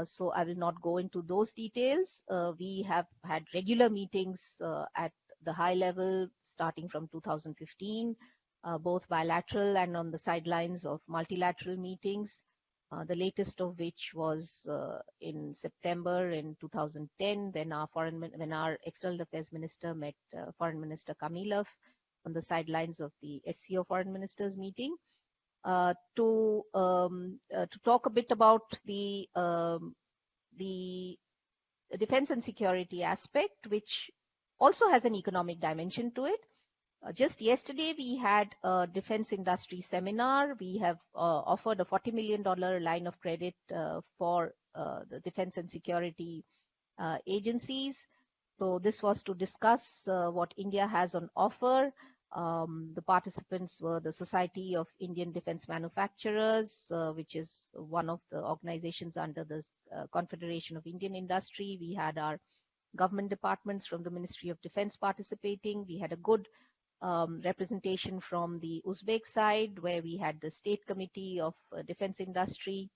So I will not go into those details. We have had regular meetings at the high level starting from 2015, both bilateral and on the sidelines of multilateral meetings. The latest of which was in September in 2010, when our External Affairs Minister met Foreign Minister Kamilov on the sidelines of the SCO Foreign Ministers meeting, to talk a bit about the defense and security aspect, which also has an economic dimension to it. Just yesterday, we had a defense industry seminar. We have offered a $40 million line of credit for the defense and security agencies. So this was to discuss what India has on offer. The participants were the Society of Indian Defense Manufacturers, which is one of the organizations under the Confederation of Indian Industry. We had our government departments from the Ministry of Defense participating. We had a good representation from the Uzbek side, where we had the State Committee of Defense Industry,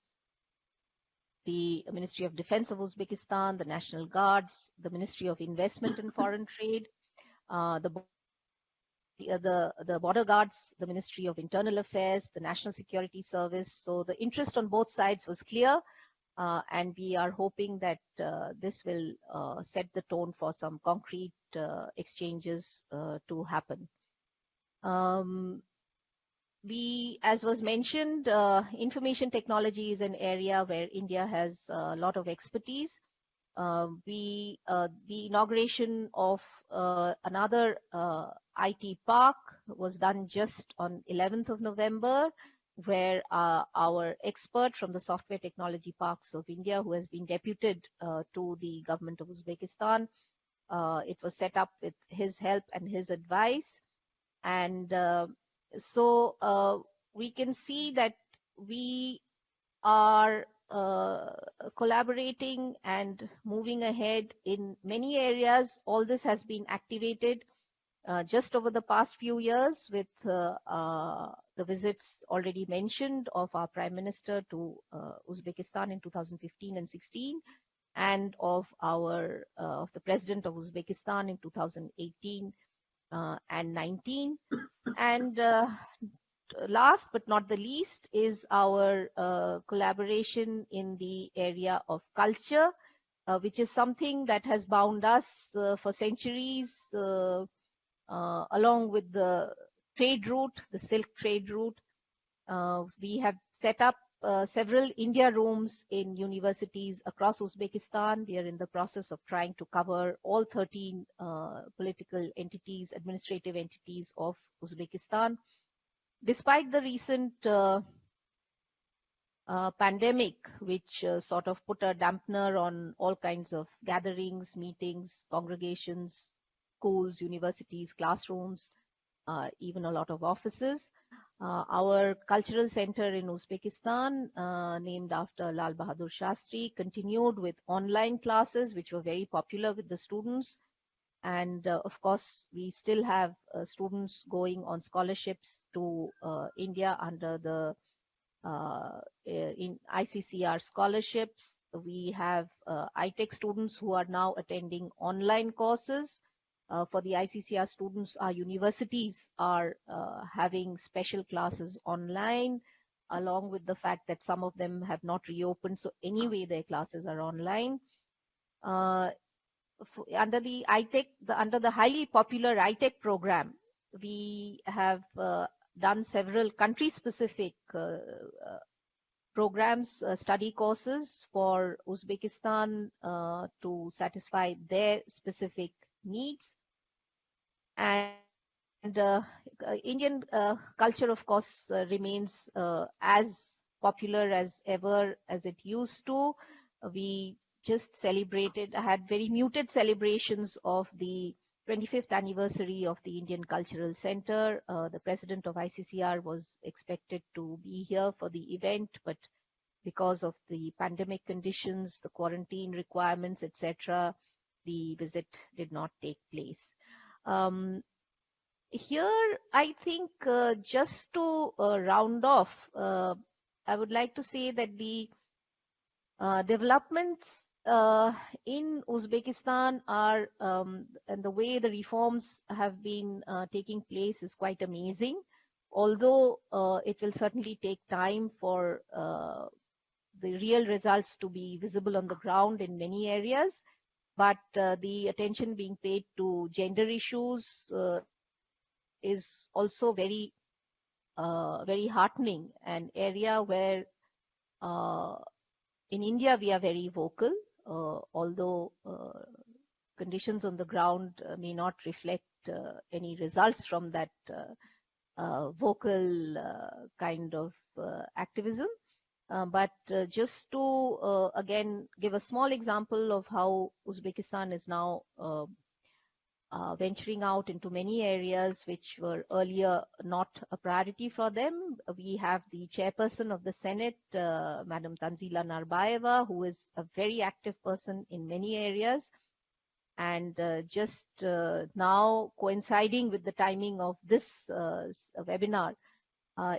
the Ministry of Defense of Uzbekistan, the National Guards, the Ministry of Investment and Foreign Trade, the Border Guards, the Ministry of Internal Affairs, the National Security Service. So the interest on both sides was clear, and we are hoping that this will set the tone for some concrete exchanges to happen. As was mentioned, information technology is an area where India has a lot of expertise. The inauguration of another IT park was done just on 11th of November, where our expert from the Software Technology Parks of India, who has been deputed to the government of Uzbekistan, it was set up with his help and his advice. And so we can see that we are collaborating and moving ahead in many areas. All this has been activated just over the past few years with the visits already mentioned of our Prime Minister to Uzbekistan in 2015 and 16, and of the President of Uzbekistan in 2018 and 19. And last but not the least is our collaboration in the area of culture, which is something that has bound us for centuries, along with the trade route, the silk trade route. We have set up several India rooms in universities across Uzbekistan. We are in the process of trying to cover all 13 political entities, administrative entities of Uzbekistan. Despite the recent pandemic, which sort of put a dampener on all kinds of gatherings, meetings, congregations, schools, universities, classrooms, even a lot of offices. Our cultural center in Uzbekistan, named after Lal Bahadur Shastri, continued with online classes, which were very popular with the students. And of course, we still have students going on scholarships to India under the in ICCR scholarships. We have ITech students who are now attending online courses. For the ICCR students, our universities are having special classes online, along with the fact that some of them have not reopened. So anyway, their classes are online. Under the ITech, under the highly popular ITech program, we have done several country-specific programs, study courses for Uzbekistan to satisfy their specific needs. And Indian culture, of course, remains as popular as ever as it used to. We just had very muted celebrations of the 25th anniversary of the Indian Cultural Center. The president of ICCR was expected to be here for the event, but because of the pandemic conditions, the quarantine requirements, etc., the visit did not take place. Here, I think just to round off, I would like to say that the developments in Uzbekistan are, and the way the reforms have been taking place is quite amazing. Although it will certainly take time for the real results to be visible on the ground in many areas, but the attention being paid to gender issues is also very, very heartening, an area where in India we are very vocal, although conditions on the ground may not reflect any results from that vocal kind of activism. But just to again give a small example of how Uzbekistan is now venturing out into many areas which were earlier not a priority for them. We have the chairperson of the Senate, Madam Tanzila Narbayeva, who is a very active person in many areas. And just now coinciding with the timing of this webinar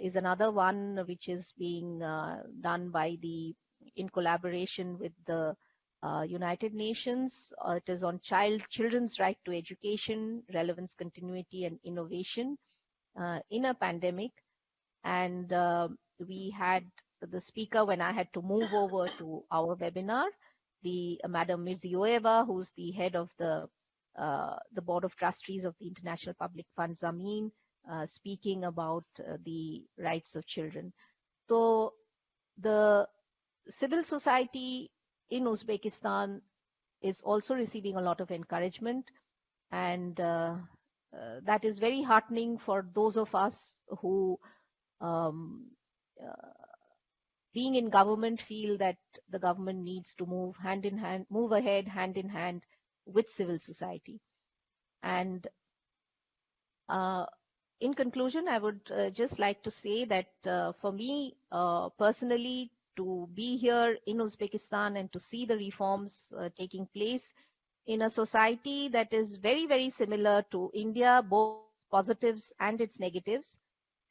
is another one which is being done in collaboration with the United Nations. It is on children's right to education, relevance, continuity, and innovation in a pandemic. And we had the speaker when I had to move over to our webinar, the Madam Mirzioeva, who's the head of the Board of Trustees of the International Public Fund Zamin, speaking about the rights of children. So the civil society in Uzbekistan is also receiving a lot of encouragement, and that is very heartening for those of us who being in government feel that the government needs to move ahead hand in hand with civil society. And in conclusion, I would just like to say that for me personally, to be here in Uzbekistan and to see the reforms taking place in a society that is very, very similar to India, both positives and its negatives.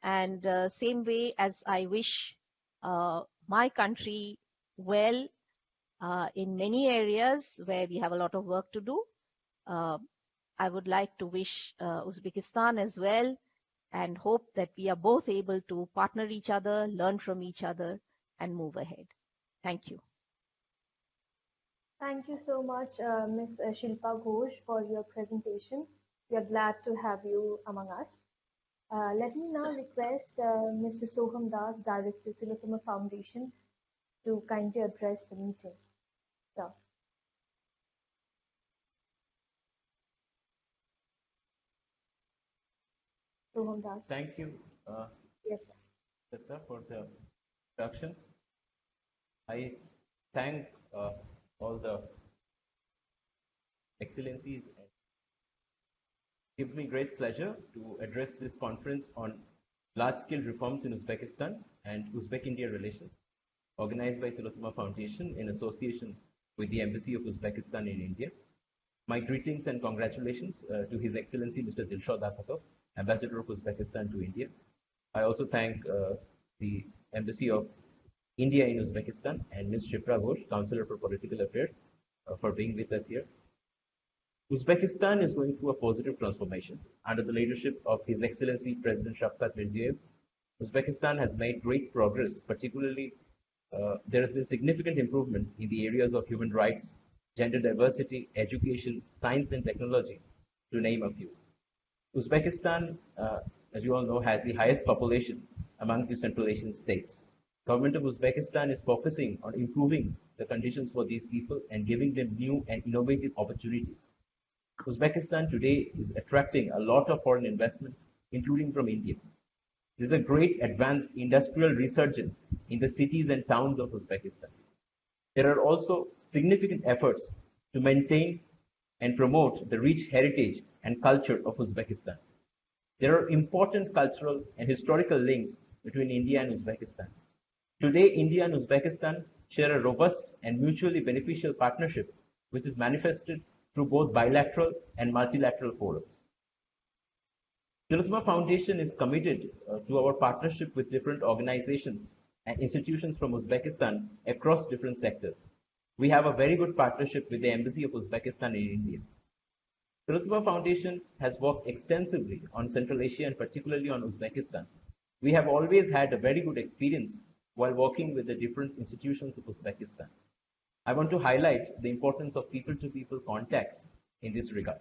And same way as I wish my country well in many areas where we have a lot of work to do, I would like to wish Uzbekistan as well, and hope that we are both able to partner each other, learn from each other, and move ahead. Thank you. Thank you so much, Ms. Shilpa Ghosh, for your presentation. We are glad to have you among us. Let me now request Mr. Soham Das, Director, Tillotoma Foundation, to kindly address the meeting. Sir. Soham Das. Thank you, Yes, sir. Sipra, for the introduction. I thank all the excellencies. It gives me great pleasure to address this conference on large-scale reforms in Uzbekistan and Uzbek-Indian Relations, organized by Tillotoma Foundation in association with the Embassy of Uzbekistan in India. My greetings and congratulations to His Excellency Mr. Dilshod Akhatov, Ambassador of Uzbekistan to India. I also thank the Embassy of India in Uzbekistan and Ms. Sipra Ghosh, Counsellor for Political Affairs, for being with us here. Uzbekistan is going through a positive transformation. Under the leadership of His Excellency President Shavkat Mirziyoyev, Uzbekistan has made great progress, particularly there has been significant improvement in the areas of human rights, gender diversity, education, science and technology, to name a few. Uzbekistan, as you all know, has the highest population among the Central Asian states. Government of Uzbekistan is focusing on improving the conditions for these people and giving them new and innovative opportunities. Uzbekistan today is attracting a lot of foreign investment, including from India. There is a great advanced industrial resurgence in the cities and towns of Uzbekistan. There are also significant efforts to maintain and promote the rich heritage and culture of Uzbekistan. There are important cultural and historical links between India and Uzbekistan. Today, India and Uzbekistan share a robust and mutually beneficial partnership, which is manifested through both bilateral and multilateral forums. Tillotoma Foundation is committed to our partnership with different organizations and institutions from Uzbekistan across different sectors. We have a very good partnership with the Embassy of Uzbekistan in India. Tillotoma Foundation has worked extensively on Central Asia and particularly on Uzbekistan. We have always had a very good experience while working with the different institutions of Uzbekistan. I want to highlight the importance of people-to-people contacts in this regard.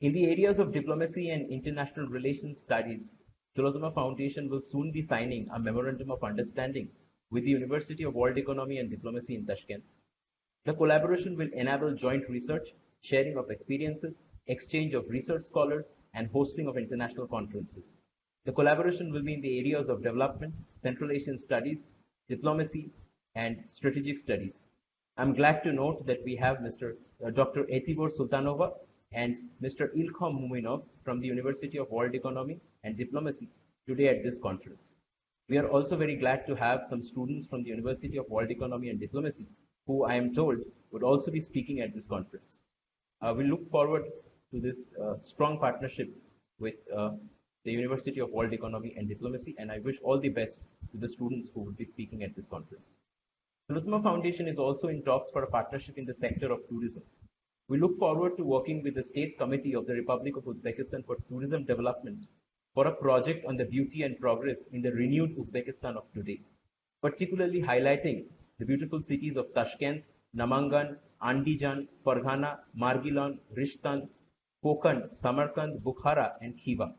In the areas of diplomacy and international relations studies, Tillotoma Foundation will soon be signing a memorandum of understanding with the University of World Economy and Diplomacy in Tashkent. The collaboration will enable joint research, sharing of experiences, exchange of research scholars, and hosting of international conferences. The collaboration will be in the areas of development, Central Asian studies, diplomacy, and strategic studies. I'm glad to note that we have Dr. Etibor Sultanova and Mr. Ilkhom Muminov from the University of World Economy and Diplomacy today at this conference. We are also very glad to have some students from the University of World Economy and Diplomacy, who I am told would also be speaking at this conference. We look forward to this strong partnership with the University of World Economy and Diplomacy, and I wish all the best to the students who will be speaking at this conference. Tillotoma Foundation is also in talks for a partnership in the sector of tourism. We look forward to working with the State Committee of the Republic of Uzbekistan for Tourism Development for a project on the beauty and progress in the renewed Uzbekistan of today, particularly highlighting the beautiful cities of Tashkent, Namangan, Andijan, Farghana, Margilan, Rishtan, Kokand, Samarkand, Bukhara, and Khiva.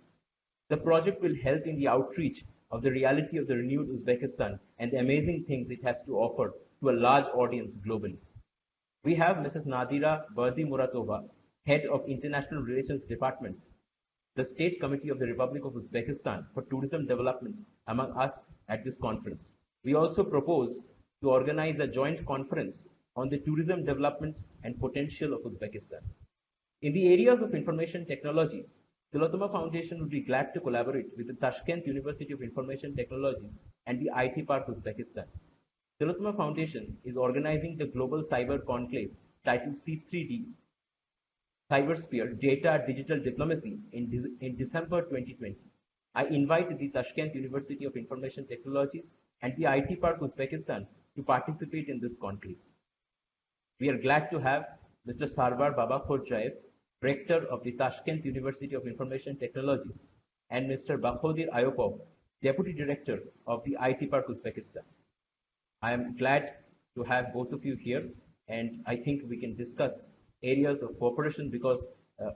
The project will help in the outreach of the reality of the renewed Uzbekistan and the amazing things it has to offer to a large audience globally. We have Mrs. Nadira Berdimuratova, Head of International Relations Department, the State Committee of the Republic of Uzbekistan for Tourism Development, among us at this conference. We also propose to organize a joint conference on the tourism development and potential of Uzbekistan. In the areas of information technology, Tillotoma Foundation would be glad to collaborate with the Tashkent University of Information Technology and the IT Park Uzbekistan. Tillotoma Foundation is organizing the Global Cyber Conclave titled C3D Cybersphere Data Digital Diplomacy in December 2020. I invite the Tashkent University of Information Technologies and the IT Park Uzbekistan to participate in this conclave. We are glad to have Mr. Sarvar Babakhodjaev, Rector of the Tashkent University of Information Technologies, and Mr. Bakhodir Ayupov, Deputy Director of the IT Park Uzbekistan. I am glad to have both of you here, and I think we can discuss areas of cooperation because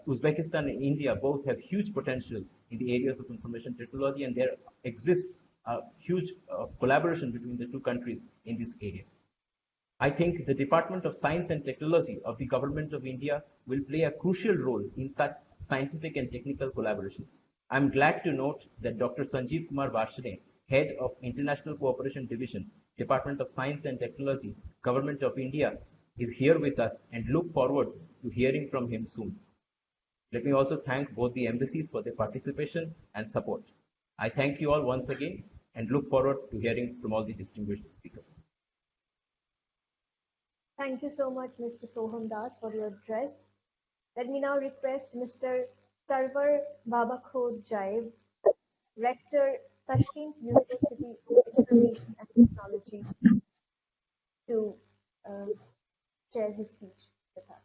Uzbekistan and India both have huge potential in the areas of information technology, and there exists a huge collaboration between the two countries in this area. I think the Department of Science and Technology of the Government of India will play a crucial role in such scientific and technical collaborations. I am glad to note that Dr. Sanjeev Kumar Varshney, Head of International Cooperation Division, Department of Science and Technology, Government of India, is here with us and look forward to hearing from him soon. Let me also thank both the embassies for their participation and support. I thank you all once again and look forward to hearing from all the distinguished speakers. Thank you so much, Mr. Soham Das, for your address. Let me now request Mr. Sarvar Babakhodjaev, Rector, Tashkent University of Information and Technology, to share his speech with us.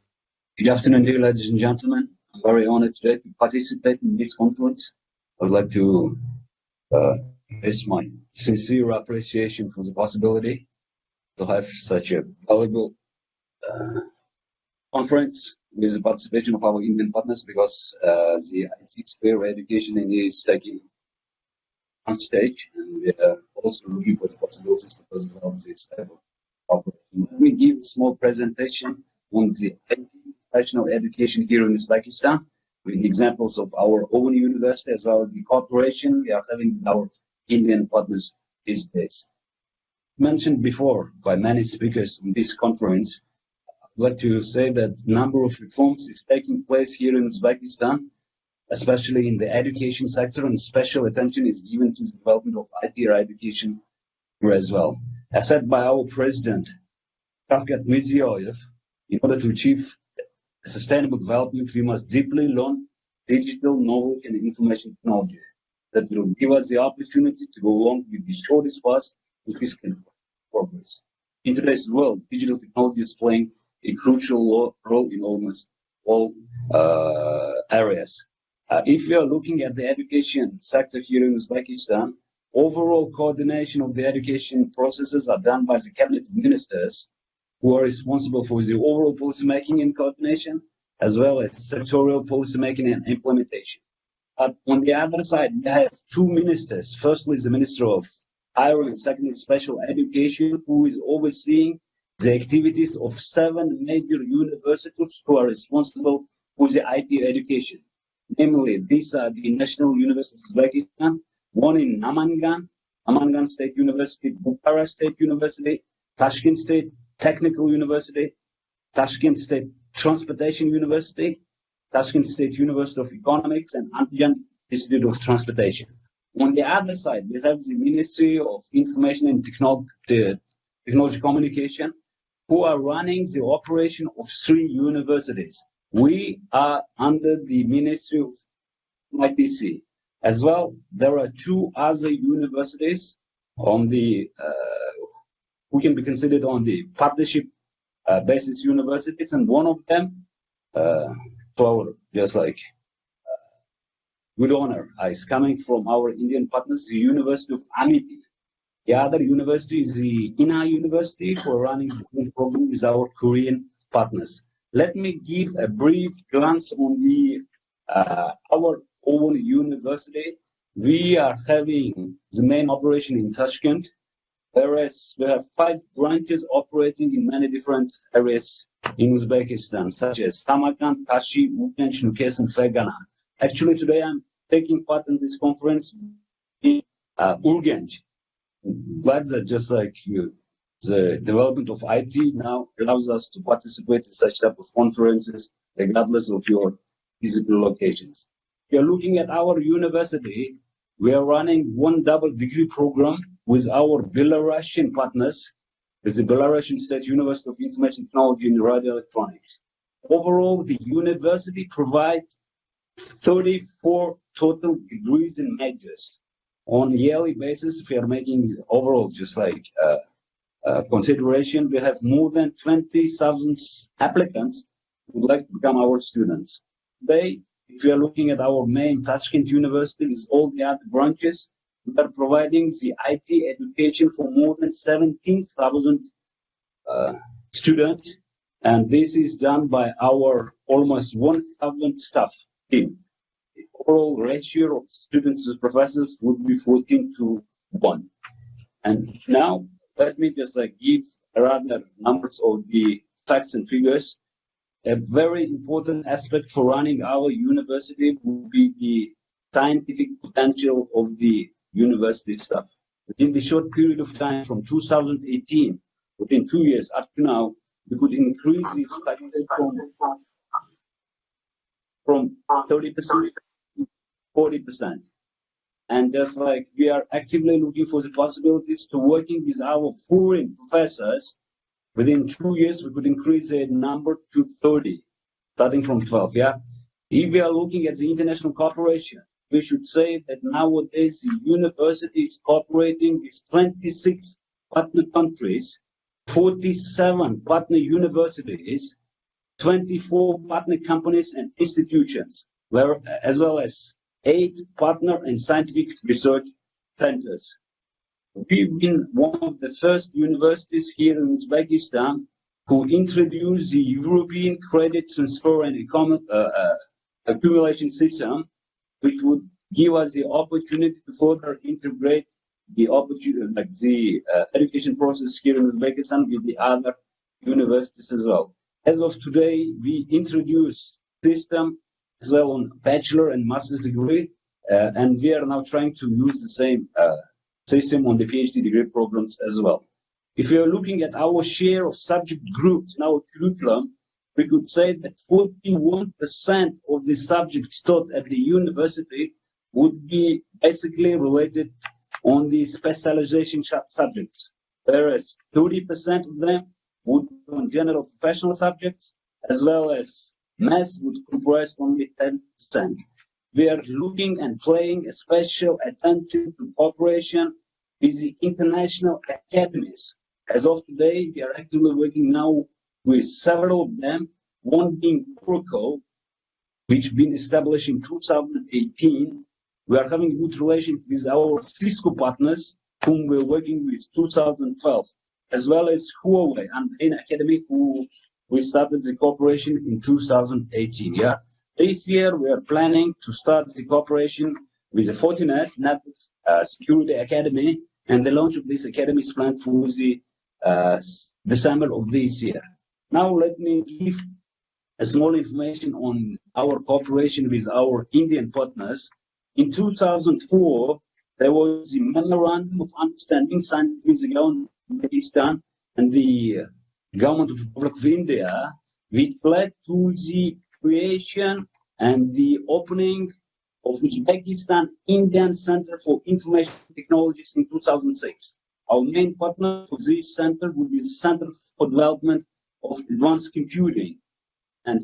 Good afternoon, dear ladies and gentlemen. I'm very honored today to participate in this conference. I would like to express my sincere appreciation for the possibility to have such a valuable conference with the participation of our Indian partners, because the IT sphere education is taking on stage, and we are also looking for the possibilities to further develop this type of cooperation. Let me give a small presentation on the professional education here in Uzbekistan, with examples of our own university as well as the cooperation we are having with our Indian partners these days. Mentioned before by many speakers in this conference, I'd like to say that a number of reforms is taking place here in Uzbekistan, especially in the education sector, and special attention is given to the development of IT education here as well. As said by our president, Shavkat Mirziyoyev, in order to achieve sustainable development, we must deeply learn digital knowledge and information technology that will give us the opportunity to go along with the shortest path to fiscal progress. In today's world, digital technology is playing a crucial role in almost all areas. If we are looking at the education sector here in Uzbekistan, overall coordination of the education processes are done by the cabinet of ministers, who are responsible for the overall policymaking and coordination, as well as sectorial policymaking and implementation. On the other side, we have two ministers. Firstly, the Minister of Higher and secondly, Special Education, who is overseeing the activities of 7 major universities who are responsible for the IT education. Namely, these are the National University of Uzbekistan, one in Namangan State University, Bukhara State University, Tashkent State Technical University, Tashkent State Transportation University, Tashkent State University of Economics, and Antijan Institute of Transportation. On the other side, we have the Ministry of Information and Technology Communication, who are running the operation of 3 universities. We are under the Ministry of IDSA. As well, there are 2 other universities on the who can be considered on the partnership basis universities, and one of them, just like good honor, is coming from our Indian partners, the University of Amity. The other university is the Ina University, who are running the program with our Korean partners. Let me give a brief glance on the our own university. We are having the main operation in Tashkent, whereas we have 5 branches operating in many different areas in Uzbekistan, such as Samarkand, Kashi, Urgench, Nuques, and Fergana. Actually, today I'm taking part in this conference in Urgench. Glad that just like you, the development of IT now allows us to participate in such type of conferences, regardless of your physical locations. If you're looking at our university, we are running 1 double degree program with our Belarusian partners, with the Belarusian State University of Information Technology and Radio Electronics. Overall, the university provides 34 total degrees and majors. On a yearly basis, if we are making overall just like consideration, we have more than 20,000 applicants who would like to become our students. Today, if we are looking at our main Tashkent University with all the other branches, we are providing the IT education for more than 17,000 students, and this is done by our almost 1,000 staff team. The overall ratio of students to professors would be 14:1. And now, let me just like give rather numbers of the facts and figures. A very important aspect for running our university would be the scientific potential of the university staff. within the short period of time from 2018, within 2 years up to now, we could increase its budget from 30% to 40%. And just like we are actively looking for the possibilities to working with our foreign professors, within 2 years we could increase the number to 30, starting from 12. Yeah. If we are looking at the international cooperation, we should say that nowadays the university is cooperating with 26 partner countries, 47 partner universities, 24 partner companies and institutions, as well as 8 partner and scientific research centers. We've been one of the first universities here in Uzbekistan who introduced the European Credit Transfer and Accumulation System, which would give us the opportunity to further integrate the education process here in Uzbekistan with the other universities as well. As of today, we introduced system as well on bachelor and master's degree, and we are now trying to use the same system on the PhD degree programs as well. If we are looking at our share of subject groups in our curriculum, we could say that 41% of the subjects taught at the university would be basically related on the specialization subjects, whereas 30% of them would be on general professional subjects, as well as maths would comprise only 10%. We are looking and paying a special attention to cooperation with the international academies. As of today, we are actively working now with several of them, one being Oracle, which been established in 2018. We are having good relations with our Cisco partners, whom we're working with 2012, as well as Huawei and Bain Academy, who we started the cooperation in 2018. Yeah, this year we are planning to start the cooperation with the Fortinet Network Security Academy, and the launch of this academy is planned for the December of this year. Now let me give a small information on our cooperation with our Indian partners. In 2004, there was a memorandum of understanding signed with the government of Pakistan and the government of the Republic of India, which led to the creation and the opening of Uzbekistan Indian Center for Information Technologies in 2006. Our main partner for this center would be the Center for Development of Advanced Computing. And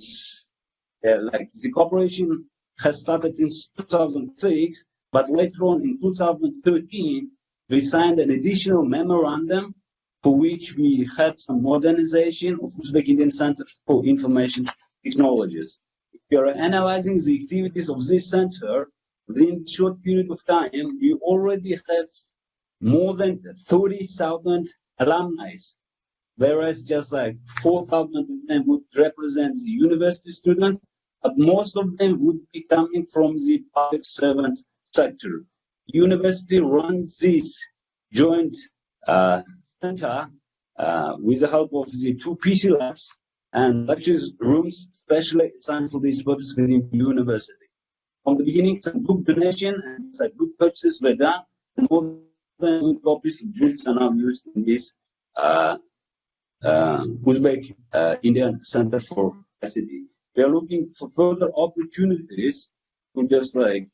the cooperation has started in 2006, but later on in 2013, we signed an additional memorandum for which we had some modernization of Uzbek Indian Center for Information Technologies. If we are analyzing the activities of this center, within a short period of time, we already have more than 30,000 alumni, whereas just like 4,000 of them would represent the university students, but most of them would be coming from the public servant sector. University runs this joint center with the help of the 2 PC labs and lecture rooms specially assigned for this purpose within the university. From the beginning, some book donation and some book purchases were done, and more than copies of books are now used in this Uzbek Indian Center for ICT. We are looking for further opportunities to just like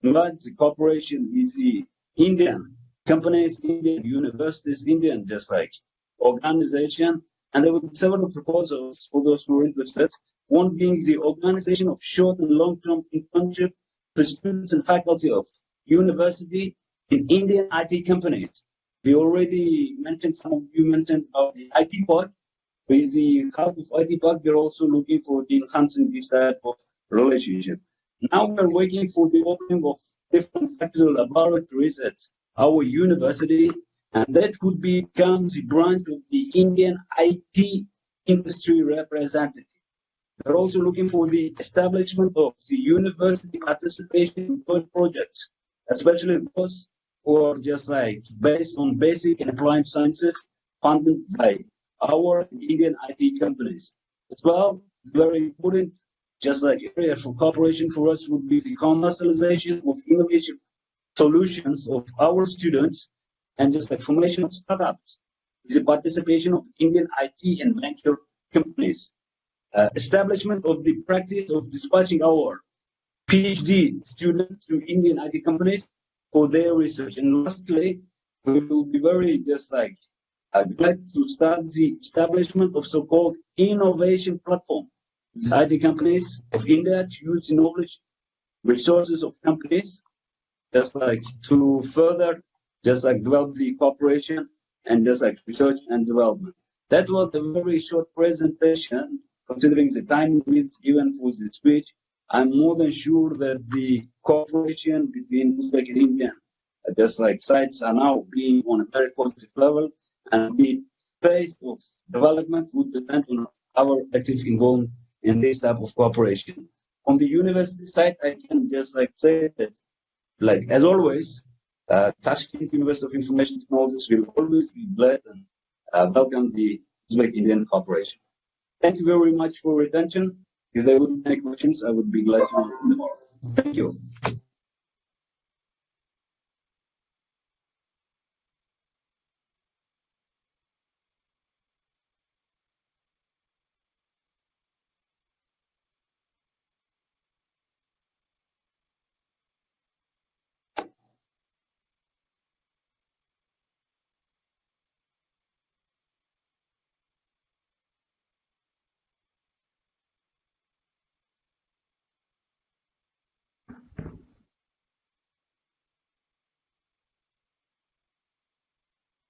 enlarge the cooperation with the Indian companies, Indian universities, Indian just like organization, and there will be several proposals for those who are interested. One being the organization of short and long-term internship for students and faculty of university in Indian IT companies. We already mentioned, some of you mentioned about the IT part. With the help of IT part, we're also looking for the enhancing this type of relationship. Now we're working for the opening of different faculty laboratories at our university, and that could become the branch of the Indian IT industry representative. We're also looking for the establishment of the university participation in projects, especially those who are just like based on basic and applied sciences funded by our Indian IT companies. As well, very important, just like area for cooperation for us would be the commercialization of innovation solutions of our students and just like formation of startups, the participation of Indian IT and venture companies, establishment of the practice of dispatching our PhD students to Indian IT companies for their research. And lastly, we will be very just like glad to start the establishment of so-called innovation platform. The IT companies of India to use the knowledge resources of companies just like to further just like develop the cooperation and just like research and development. That was a very short presentation considering the time limit given for the speech. I'm more than sure that the cooperation between Uzbek and Indian just like sites are now being on a very positive level, and the pace of development would depend on our active involvement in this type of cooperation. On the university side, I can just like say that, like as always, Tashkent University of Information Technologies will always be glad and welcome the Uzbek-Indian cooperation. Thank you very much for your attention. If there would be any questions, I would be glad to answer them all. Thank you.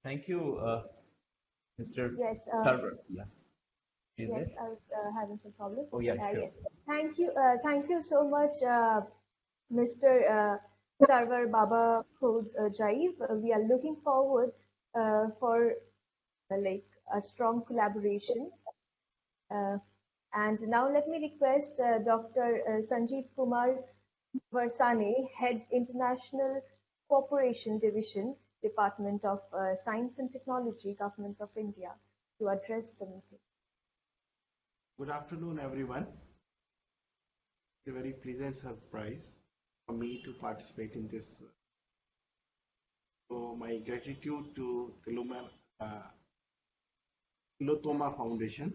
Thank you, Mr. Yes. Sarvar. Yeah. Is Yes, it? I was having some problem. Oh, yeah, sure. Yes. Thank you so much, Mr. Sarvar Babakhodjaev. We are looking forward for like a strong collaboration. And now let me request Dr. Sanjeev Kumar Varshney, Head International Cooperation Division, Department of Science and Technology, Government of India, to address the meeting. Good afternoon, everyone. It's a very pleasant surprise for me to participate in this. So my gratitude to Tillotoma Foundation,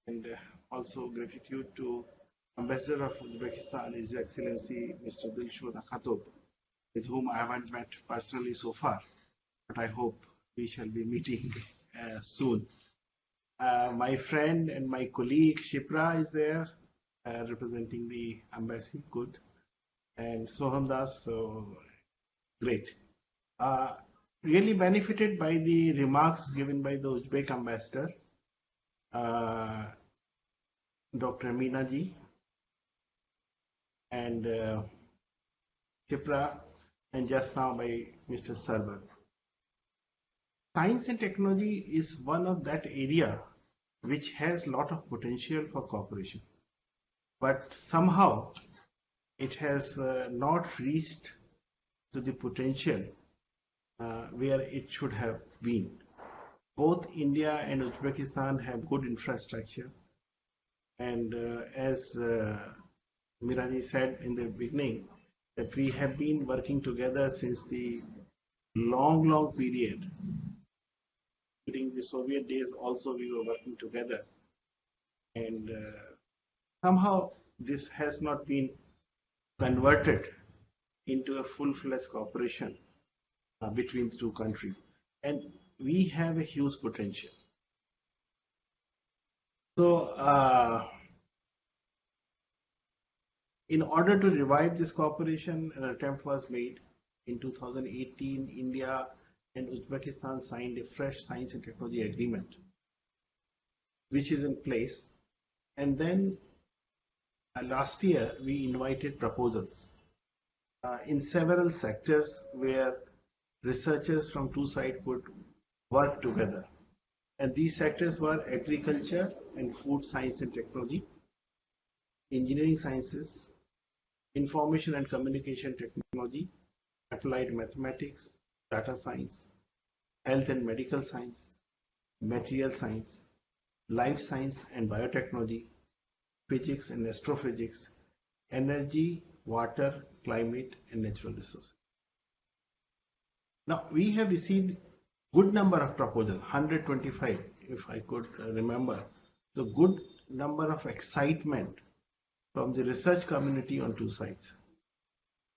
and also gratitude to Ambassador of Uzbekistan, His Excellency Mr. Dilshod Akhatov, with whom I haven't met personally so far, but I hope we shall be meeting soon. My friend and my colleague Sipra is there, representing the embassy. Good. And Soham Das, so great. Really benefited by the remarks given by the Uzbek ambassador, Dr. Meena ji, and Sipra, and just now by Mr. Sarvar. Science and technology is one of that area which has a lot of potential for cooperation, but somehow it has not reached to the potential where it should have been. Both India and Uzbekistan have good infrastructure, and as Mirani said in the beginning, that we have been working together since the long period. During the Soviet days also we were working together, and somehow this has not been converted into a full-fledged cooperation between the two countries, and we have a huge potential. So in order to revive this cooperation, an attempt was made. In 2018, India and Uzbekistan signed a fresh science and technology agreement, which is in place. And then last year, we invited proposals in several sectors where researchers from two sides could work together. And these sectors were agriculture and food science and technology, engineering sciences, information and communication technology, applied mathematics, data science, health and medical science, material science, life science and biotechnology, physics and astrophysics, energy, water, climate, and natural resources. Now, we have received good number of proposals, 125, if I could remember. So good number of excitement from the research community on two sides.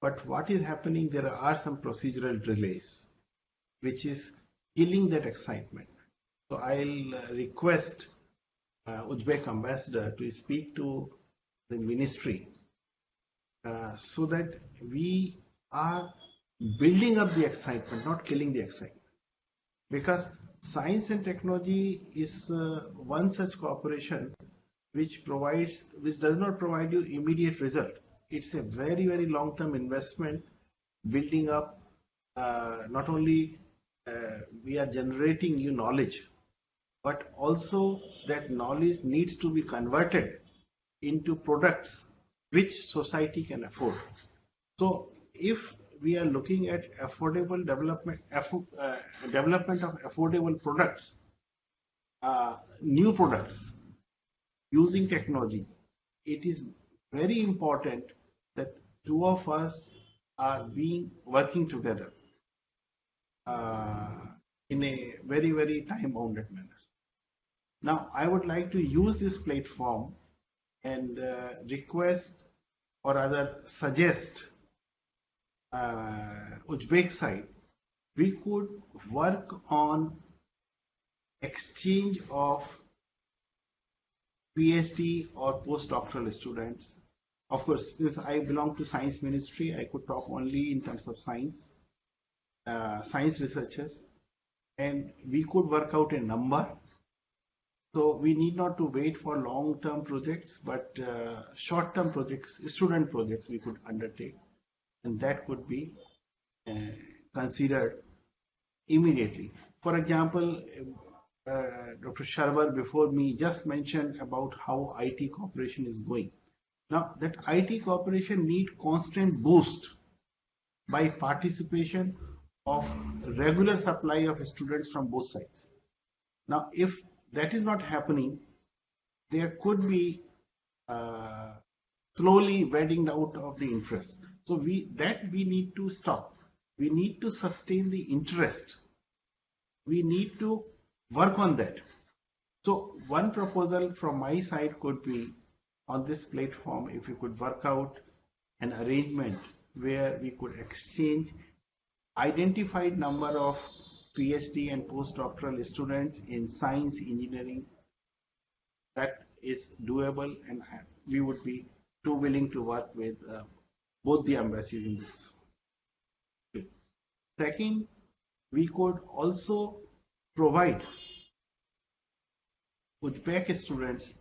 But what is happening, there are some procedural delays, which is killing that excitement. So I'll request Uzbek ambassador to speak to the ministry so that we are building up the excitement, not killing the excitement. Because science and technology is one such cooperation which does not provide you immediate result. It's a very, very long-term investment, building up. Not only we are generating new knowledge, but also that knowledge needs to be converted into products which society can afford. So if we are looking at affordable development of affordable products, new products using technology, it is very important that two of us are working together in a very, very time-bounded manner. Now, I would like to use this platform and request, or rather suggest, Uzbek side, we could work on exchange of PhD or postdoctoral students. Of course, since I belong to Science Ministry, I could talk only in terms of science researchers, and we could work out a number. So we need not to wait for long-term projects, but short-term projects, student projects we could undertake, and that could be considered immediately. For example, Dr. Sarvar before me just mentioned about how IT cooperation is going. Now, that IT cooperation need constant boost by participation of regular supply of students from both sides. Now, if that is not happening, there could be slowly wedding out of the interest. So we need to stop. We need to sustain the interest. We need to work on that. So one proposal from my side could be on this platform, if we could work out an arrangement where we could exchange identified number of PhD and postdoctoral students in science, engineering. That is doable, and we would be too willing to work with both the embassies in this. Second, we could also provide Uzbek students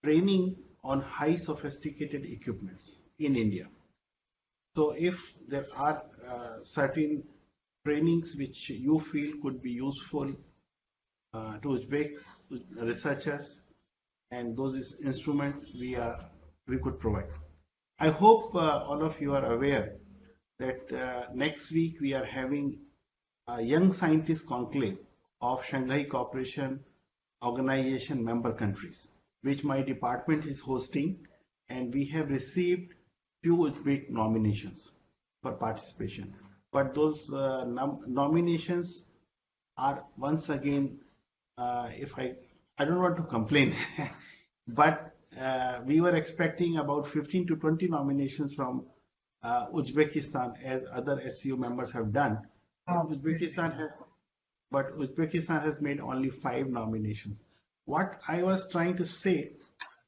training on high sophisticated equipments in India. So if there are certain trainings which you feel could be useful to Uzbek researchers, and those instruments we could provide. I hope all of you are aware that next week we are having a young scientist conclave of Shanghai Cooperation Organization member countries, which my department is hosting, and we have received few Uzbek nominations for participation. But those nominations are once again, if I don't want to complain, but we were expecting about 15 to 20 nominations from Uzbekistan, as other SCO members have done. But Uzbekistan has made only 5 nominations. What I was trying to say,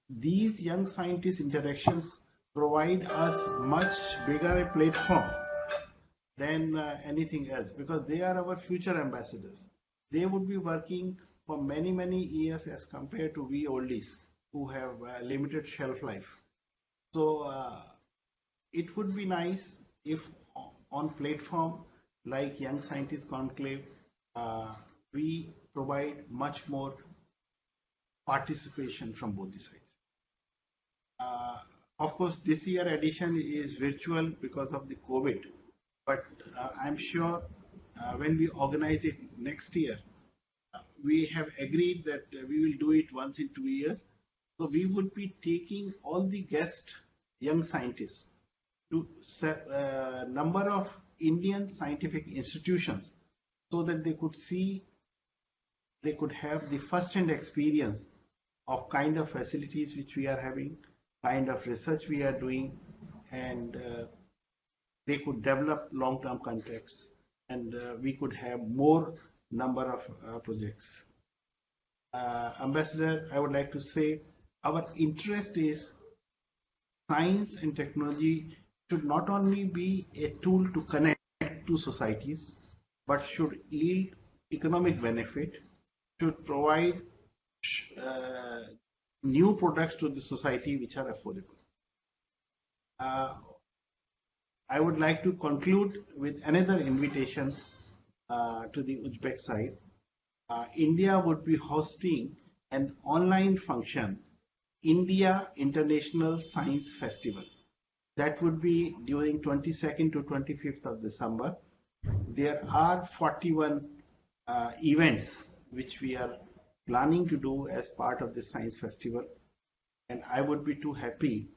these young scientist interactions provide us much bigger a platform than anything else, because they are our future ambassadors. They would be working for many, many years as compared to we oldies who have limited shelf life. So it would be nice if on platform like Young Scientist Conclave, we provide much more participation from both the sides. Of course, this year edition is virtual because of the COVID, but I'm sure when we organize it next year, we have agreed that we will do it once in 2 years. So we would be taking all the guest young scientists to number of Indian scientific institutions so that they could see, they could have the first-hand experience of kind of facilities which we are having, kind of research we are doing, and they could develop long-term contracts, and we could have more number of projects. Ambassador, I would like to say our interest is science and technology should not only be a tool to connect to societies, but should yield economic benefit, should provide new products to the society which are affordable. I would like to conclude with another invitation to the Uzbek side. India would be hosting an online function, India International Science Festival. That would be during 22nd to 25th of December. There are 41 events which we are planning to do as part of the science festival, and I would be too happy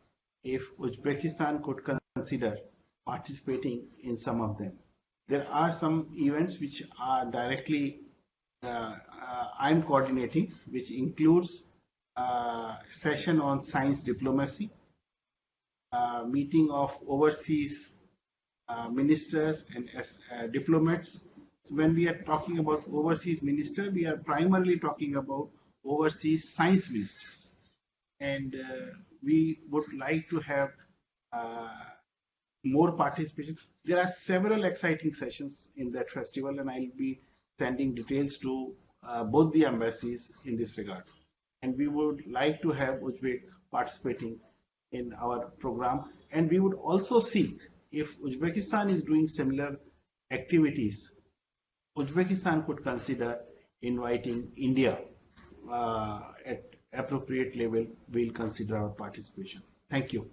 if Uzbekistan could consider participating in some of them. There are some events which are directly I'm coordinating, which includes a session on science diplomacy, meeting of overseas ministers and diplomats. So when we are talking about overseas minister, we are primarily talking about overseas science ministers, and we would like to have more participation. There are several exciting sessions in that festival, and I'll be sending details to both the embassies in this regard. And we would like to have Uzbek participating in our program, and we would also seek, if Uzbekistan is doing similar activities, Uzbekistan could consider inviting India at appropriate level. We'll consider our participation. Thank you.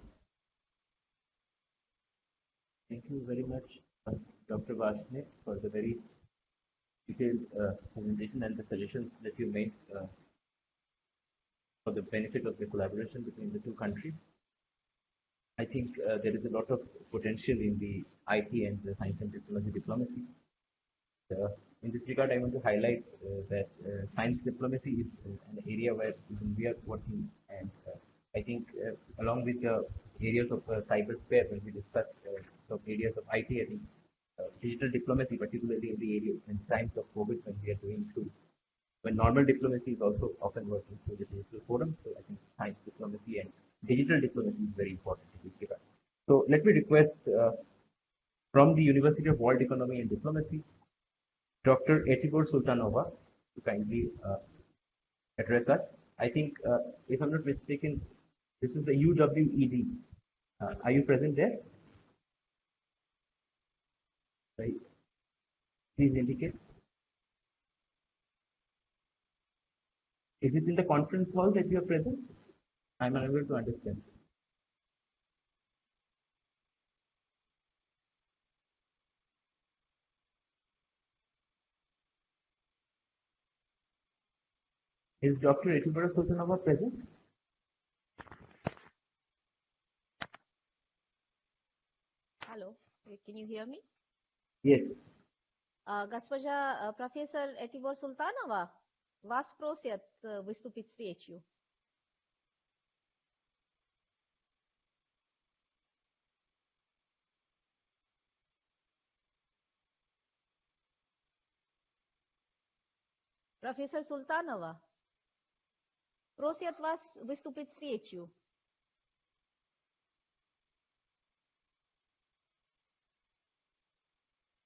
Thank you very much, Dr. Varshney, for the very detailed presentation and the suggestions that you made for the benefit of the collaboration between the two countries. I think there is a lot of potential in the IT and the science and technology diplomacy. In this regard, I want to highlight that science diplomacy is an area where we are working, and I think along with the areas of cyberspace, when we discuss some areas of IT, I think digital diplomacy, particularly in the area in times of COVID, when we are doing through, when normal diplomacy is also often working through the digital forum. So I think science diplomacy and digital diplomacy is very important in this regard. So let me request from the University of World Economy and Diplomacy, Dr. Etibor Sultanova, to kindly address us. I think, if I'm not mistaken, this is the UWED. Are you present there? Right. Please indicate. Is it in the conference hall that you are present? I'm unable to understand. Is Dr. Etibor Sultanova present? Hello, can you hear me? Yes. Госпожа профессор Etibor Sultanova, вас просят выступить с речью. Профессор Султанова, просят вас выступить с речью.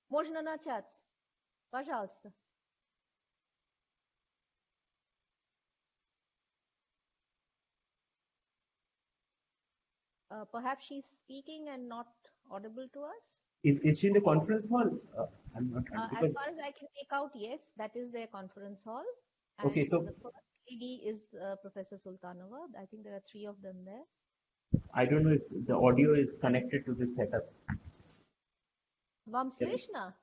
Можно начать. Пожалуйста. Perhaps she's speaking and not audible to us. Is she in the conference hall? I'm not. As far as I can make out, yes, that is their conference hall. And okay, so the first lady is Professor Sultanova. I think there are 3 of them there. I don't know if the audio is connected to this setup. Вам слышно?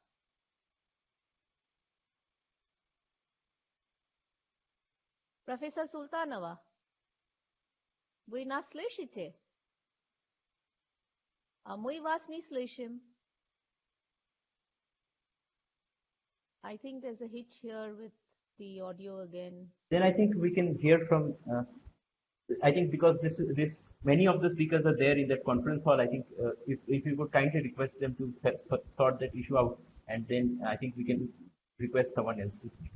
Профессор Султанова, вы нас слышите? А мы вас не слышим. I think there's a hitch here with the audio again. Then I think we can hear from. I think because this many of the speakers are there in that conference hall. I think if you could kindly request them to sort that issue out, and then I think we can request someone else to speak.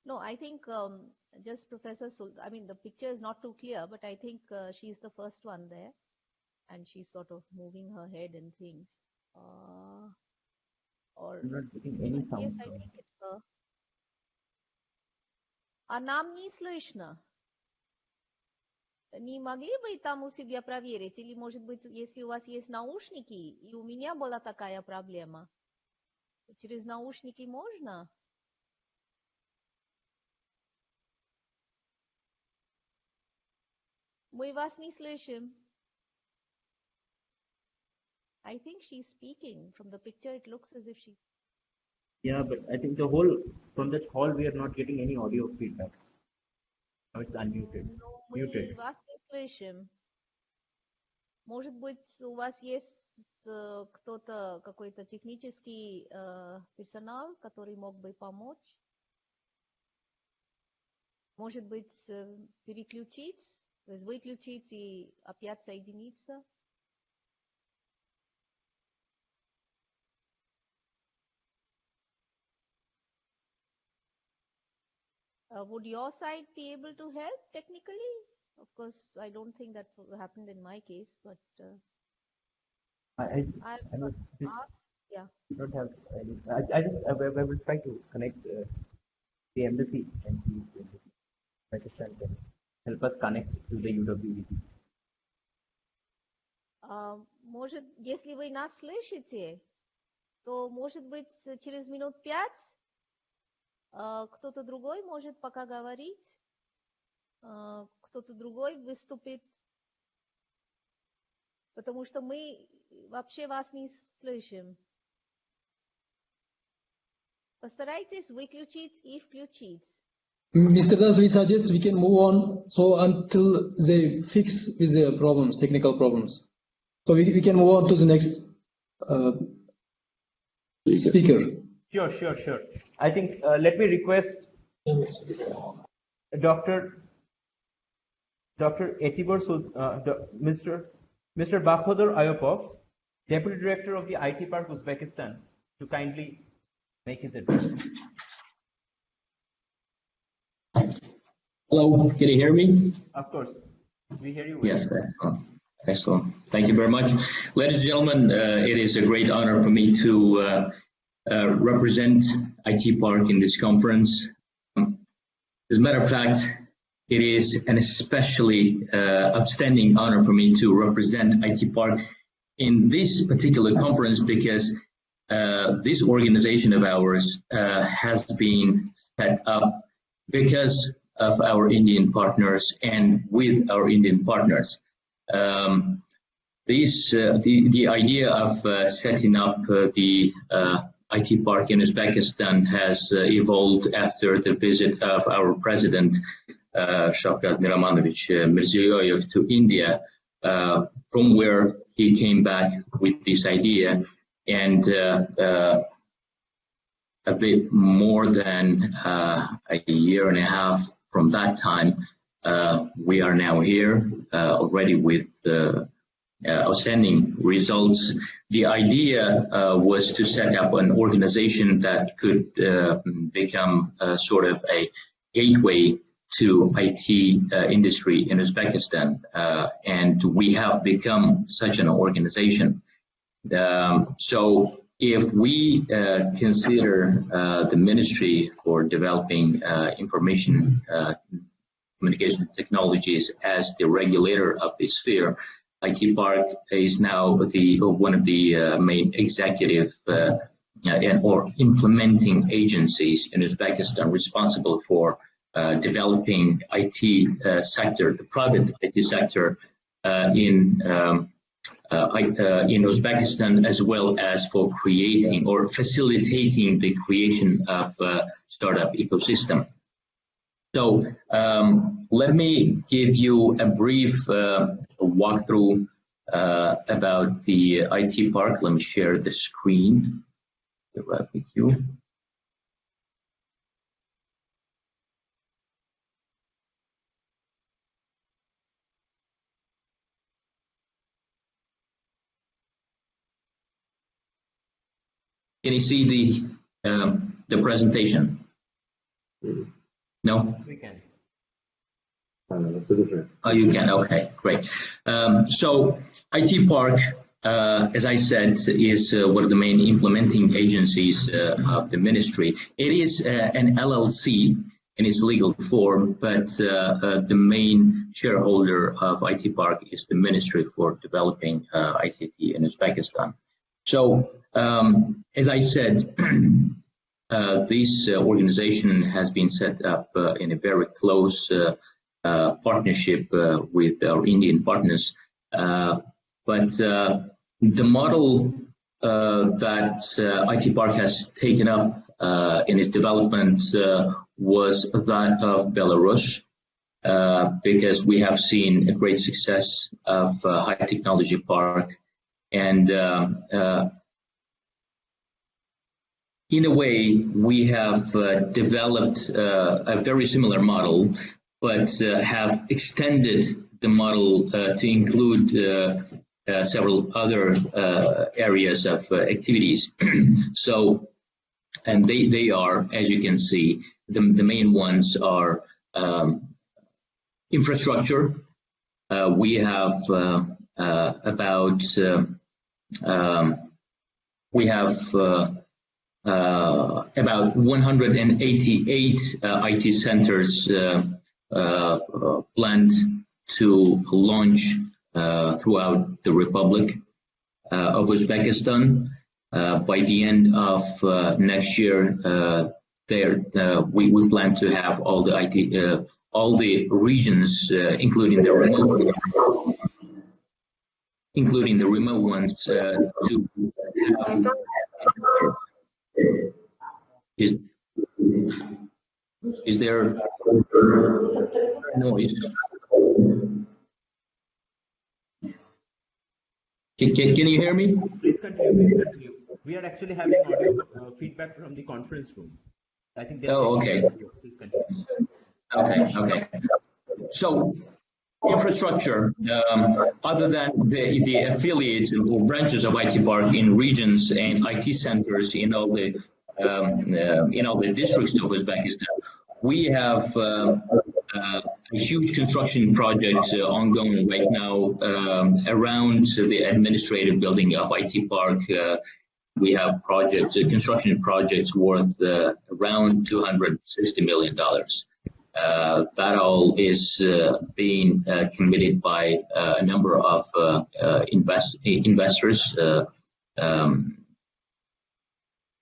No, I think just Professor I mean, the picture is not too clear, but I think she's the first one there, and she's sort of moving her head and things. Or I'm not getting any sound. Yes, I think it's her. А нам не слышно. Не могли бы там у себя проверить? Или, может быть, если у вас есть наушники, и у меня была такая проблема, через наушники можно? Мы вас не слышим. I think she's speaking. From the picture, it looks as if she's... Yeah, but I think from that hall, we are not getting any audio feedback. Now it's unmuted. No, Muted. мы вас не слышим. Может быть, у вас есть кто-то, какой-то технический персонал, который мог бы помочь? Может быть, переключить, то есть выключить и опять соединиться? Would your side be able to help technically? Of course, I don't think that happened in my case, but I I've asked. Yeah. don't have any. I will try to connect the embassy and see if Pakistan can help us connect to the UWED. Может, если вы нас слышите, то, может быть, через минут 5 кто-то другой может пока говорить, кто-то другой выступит, потому что мы вообще вас не слышим. Постарайтесь выключить и включить. Mr. Das, we suggest we can move on so until they fix with their problems, technical problems. So we can move on to the next speaker. Sure. I think let me request Dr. Etibor, Mr. Bakhodir Ayupov, Deputy Director of the IT Park Uzbekistan, to kindly make his address. Hello, can you hear me? Of course, we hear you. Yes, excellent. Thank you very much. Ladies and gentlemen, it is a great honor for me to represent IT Park in this conference. As a matter of fact, it is an especially outstanding honor for me to represent IT Park in this particular conference because this organization of ours has been set up because of our Indian partners and with our Indian partners. The idea of setting up the IT Park in Uzbekistan has evolved after the visit of our president, Shavkat Miramonovich Mirziyoyev, to India, from where he came back with this idea, and a bit more than a year and a half from that time, we are now here already with outstanding results. The idea was to set up an organization that could become sort of a gateway to IT industry in Uzbekistan, and we have become such an organization. So if we consider the Ministry for Developing Information Communication Technologies as the regulator of this sphere, IT Park is now one of the main executive or implementing agencies in Uzbekistan responsible for developing IT sector, the private IT sector in Uzbekistan, as well as for creating or facilitating the creation of startup ecosystem. So let me give you a brief walkthrough about the IT Park. Let me share the screen right with you. Can you see the presentation? No? We can. Oh, you can. Okay, great. So IT Park, as I said, is one of the main implementing agencies of the ministry. It is an LLC in its legal form, but the main shareholder of IT Park is the Ministry for Developing ICT in Uzbekistan. So, as I said, this organization has been set up in a very close partnership with our Indian partners. But the model that IT Park has taken up in its development was that of Belarus, because we have seen a great success of High Technology Park. And in a way, we have developed a very similar model, but have extended the model to include several other areas of activities. So, and they are, as you can see, the main ones are infrastructure. We have about 188 IT centers planned to launch throughout the Republic of Uzbekistan. By the end of next year, we plan to have all the IT, all the regions, including the remote ones, to have. Is there noise? Can you hear me? Please continue. Please continue. We are actually having audio feedback from the conference room. I think. Oh, okay. Please continue. Okay. So, infrastructure, other than the affiliates or branches of IT Park in regions and IT centers in all the districts of Uzbekistan, we have a huge construction project ongoing right now around the administrative building of IT Park. We have construction projects worth around $260 million. That all is being committed by a number of investors,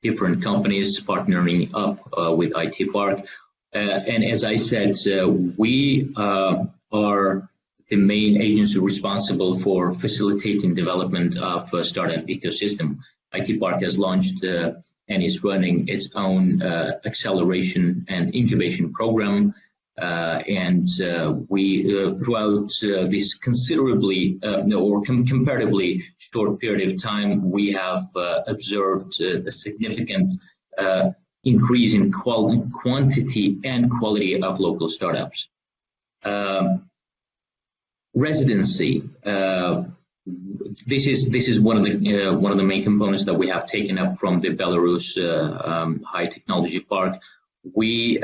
different companies partnering up with IT Park. And as I said, we are the main agency responsible for facilitating development of startup ecosystem. IT Park has launched and is running its own acceleration and incubation program. And we, throughout this considerably or comparatively short period of time, we have observed a significant increase in quantity and quality of local startups. Residency. This is one of the main components that we have taken up from the Belarus High Technology Park. We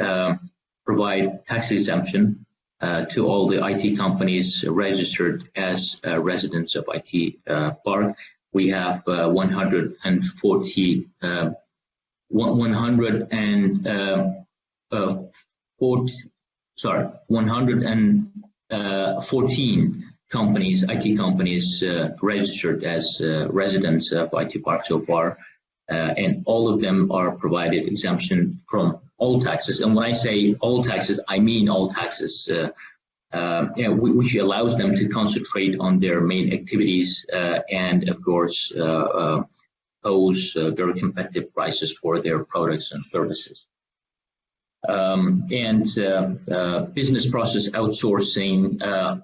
provide tax exemption to all the IT companies registered as residents of IT Park. We have 114 companies, IT companies registered as residents of IT Park so far, and all of them are provided exemption from all taxes. And when I say all taxes, I mean all taxes, which allows them to concentrate on their main activities and, of course, pose very competitive prices for their products and services. Business process outsourcing,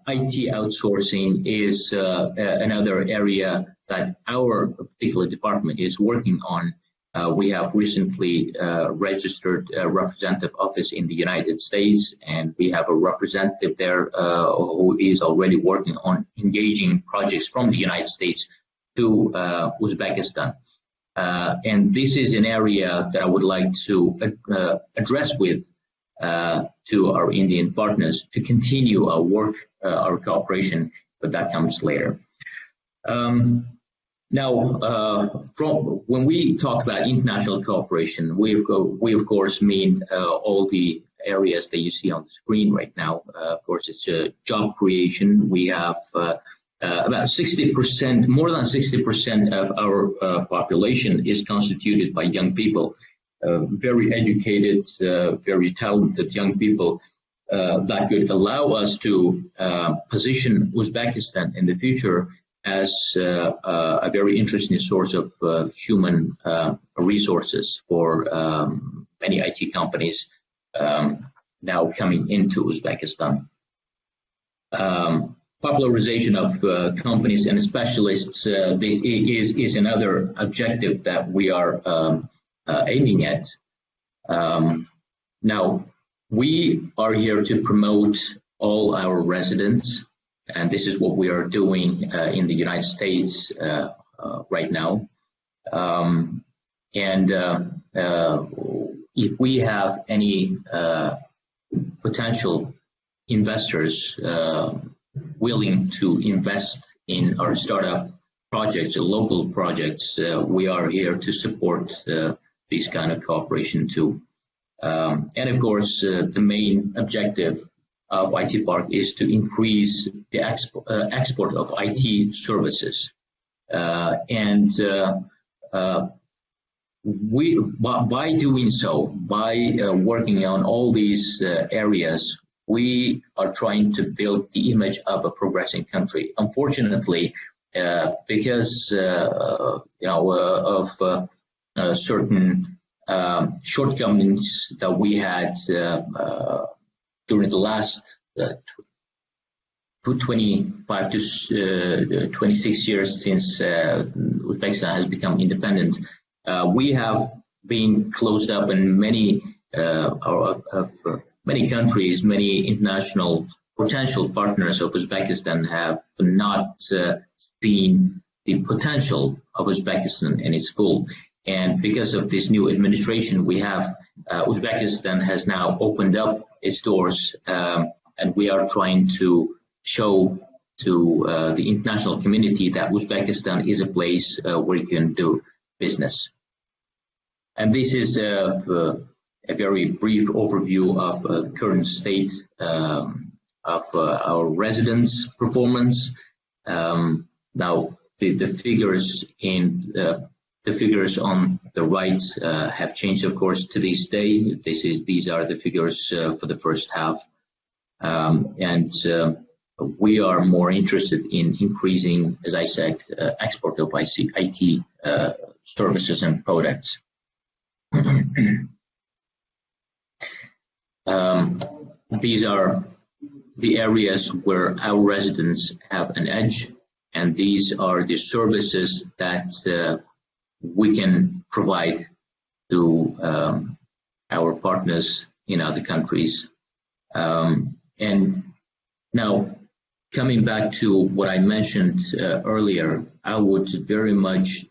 IT outsourcing is another area that our particular department is working on. We have recently registered a representative office in the United States, and we have a representative there who is already working on engaging projects from the United States to Uzbekistan. And this is an area that I would like to address with to our Indian partners to continue our work, our cooperation, but that comes later. When we talk about international cooperation, we of course mean all the areas that you see on the screen right now. Of course, it's job creation. We have about 60%, more than 60% of our population is constituted by young people, very educated, very talented young people that could allow us to position Uzbekistan in the future as a very interesting source of human resources for many IT companies now coming into Uzbekistan. Popularization of companies and specialists is another objective that we are aiming at. Now, we are here to promote all our residents, and this is what we are doing in the United States right now. If we have any potential investors willing to invest in our startup projects, local projects, we are here to support this kind of cooperation too. And of course, the main objective of IT Park is to increase the export of IT services. By doing so, by working on all these areas, we are trying to build the image of a progressing country. Unfortunately, because of certain shortcomings that we had during the last 25 to 26 years since Uzbekistan has become independent, we have been closed up in many many countries. Many international potential partners of Uzbekistan have not seen the potential of Uzbekistan in its full. And because of this new administration we have, Uzbekistan has now opened up its doors, and we are trying to show to the international community that Uzbekistan is a place where you can do business. And this is a very brief overview of the current state of our residents' performance. Now, the figures on the right have changed, of course, to this day. These are the figures for the first half, and we are more interested in increasing, as I said, export of IT services and products. These are the areas where our residents have an edge, and these are the services that we can provide to our partners in other countries. And now, coming back to what I mentioned earlier, I would very much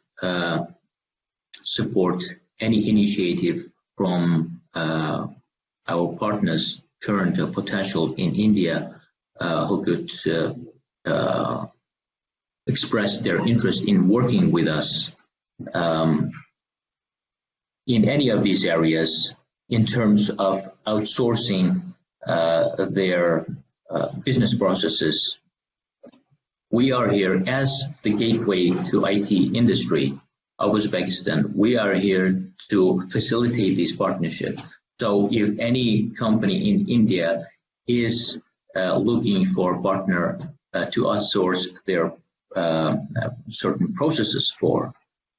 support any initiative from our partners, current or potential in India, who could express their interest in working with us in any of these areas in terms of outsourcing their business processes. We are here as the gateway to IT industry of Uzbekistan. We are here to facilitate this partnership. So if any company in India is looking for a partner to outsource their certain processes for,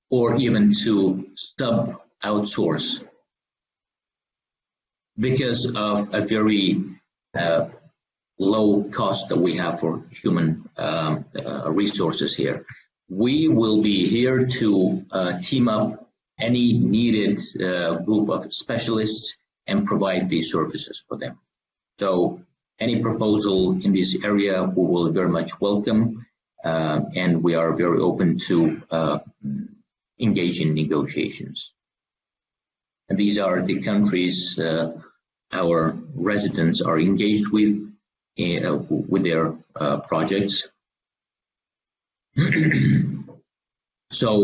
or even to sub-outsource because of a very low cost that we have for human resources here, we will be here to team up any needed group of specialists and provide these services for them. So any proposal in this area we will very much welcome, and we are very open to engage in negotiations. And these are the countries our residents are engaged with their projects. So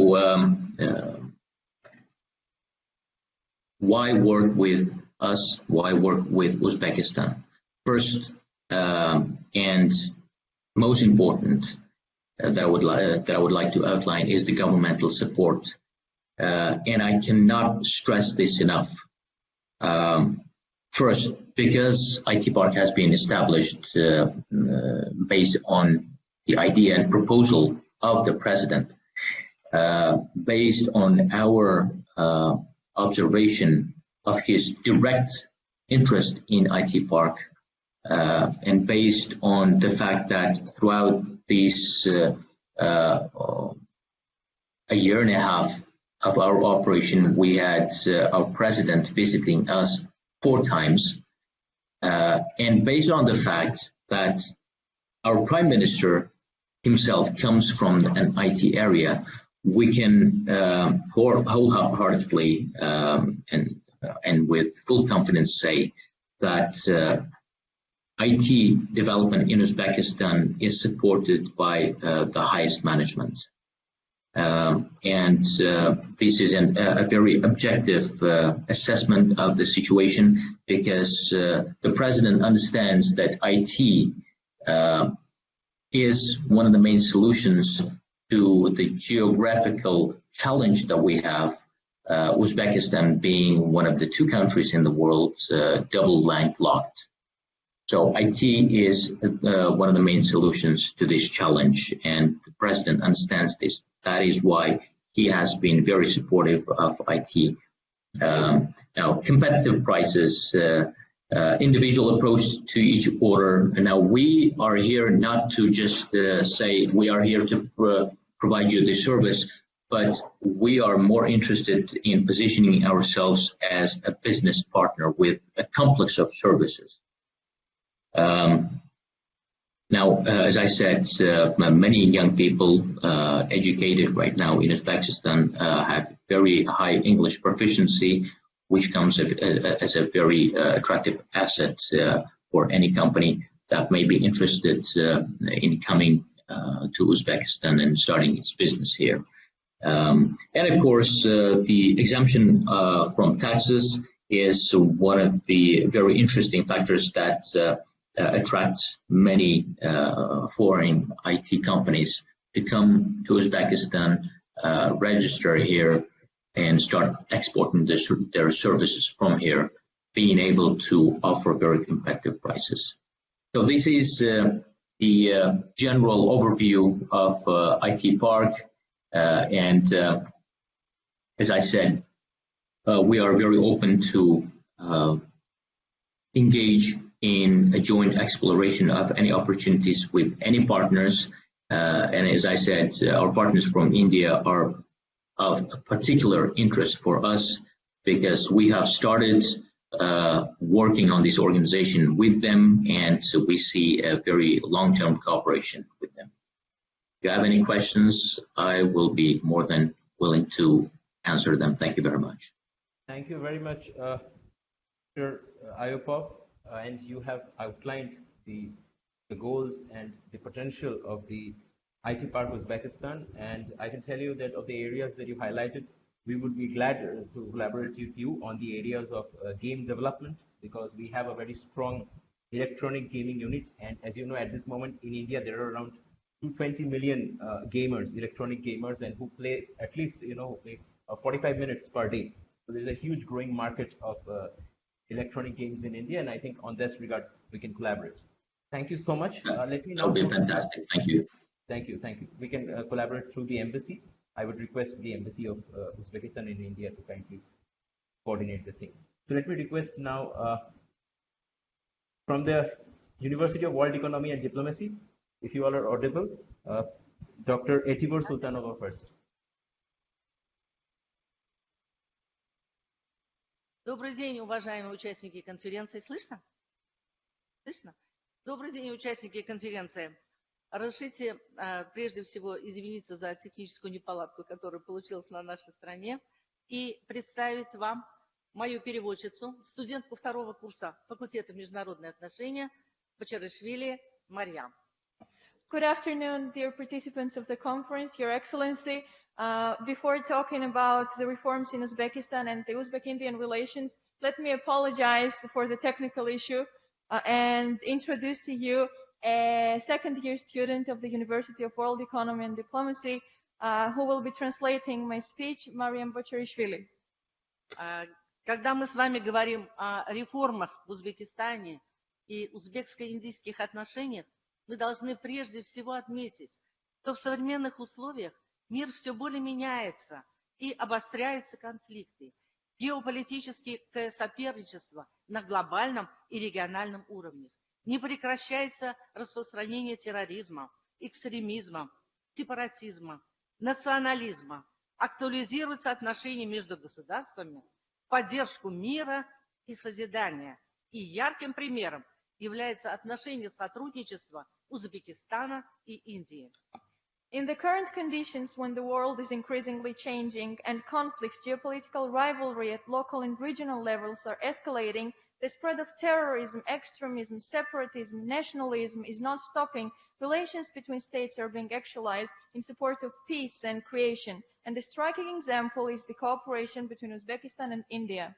why work with us? Why work with Uzbekistan? First and most important that I would like to outline is the governmental support, and I cannot stress this enough. First, because IT Park has been established based on the idea and proposal of the president, based on our observation of his direct interest in IT Park, and based on the fact that throughout these a year and a half of our operation, we had our president visiting us 4 times, and based on the fact that our prime minister himself comes from an IT area, we can wholeheartedly and with full confidence say that IT development in Uzbekistan is supported by the highest management. And this is a very objective assessment of the situation, because the president understands that IT is one of the main solutions to the geographical challenge that we have, Uzbekistan being one of the 2 countries in the world double landlocked. So IT is one of the main solutions to this challenge, and the president understands this. That is why he has been very supportive of IT. Now, competitive prices, individual approach to each order. Now, we are here not to just say we are here to provide you the service, but we are more interested in positioning ourselves as a business partner with a complex of services. Now, as I said, many young people educated right now in Uzbekistan have very high English proficiency, which comes as a very attractive asset for any company that may be interested in coming to Uzbekistan and starting its business here. And of course, the exemption from taxes is one of the very interesting factors that attracts many foreign IT companies to come to Uzbekistan, register here, and start exporting their services from here, being able to offer very competitive prices. So this is the general overview of IT Park, and as I said, we are very open to engage in a joint exploration of any opportunities with any partners. And as I said, our partners from India are of particular interest for us, because we have started working on this organization with them, and so we see a very long-term cooperation with them. If you have any questions, I will be more than willing to answer them. Thank you very much. Thank you very much, Mr. Ayupov. And you have outlined the goals and the potential of the IT Park Uzbekistan. And I can tell you that of the areas that you highlighted, we would be glad to collaborate with you on the areas of game development, because we have a very strong electronic gaming unit. And as you know, at this moment in India, there are around 220 million gamers, electronic gamers, and who play at least 45 minutes per day. So there's a huge growing market of electronic games in India, and I think on this regard we can collaborate. Thank you so much. Let me now. That would be fantastic. Thank you. Thank you. Thank you. We can collaborate through the embassy. I would request the Embassy of Uzbekistan in India to kindly coordinate the thing. So let me request now from the University of World Economy and Diplomacy, if you all are audible, Dr. Etibor Sultanova first. Добрый день, уважаемые участники конференции. Слышно? Слышно? Добрый день, участники конференции. Разрешите прежде всего извиниться за техническую неполадку, которая получилась на нашей стране, и представить вам мою переводчицу, студентку второго курса факультета международные отношения Бочаришвили Марьям. Good afternoon, dear participants of the conference, Your Excellency. Before talking about the reforms in Uzbekistan and the Uzbek-Indian relations, let me apologize for the technical issue and introduce to you a second-year student of the University of World Economy and Diplomacy who will be translating my speech, Mariam Bocharishvili. Когда мы с вами говорим о реформах в Узбекистане и узбекско-индийских отношениях, мы должны прежде всего отметить, что в современных условиях мир все более меняется и обостряются конфликты. Геополитическое соперничество на глобальном и региональном уровнях. Не прекращается распространение терроризма, экстремизма, сепаратизма, национализма. Актуализируются отношения между государствами, поддержку мира и созидания. И ярким примером является отношение сотрудничества Узбекистана и Индии. In the current conditions, when the world is increasingly changing and conflicts, geopolitical rivalry at local and regional levels are escalating, the spread of terrorism, extremism, separatism, nationalism is not stopping. Relations between states are being actualized in support of peace and creation. And the striking example is the cooperation between Uzbekistan and India.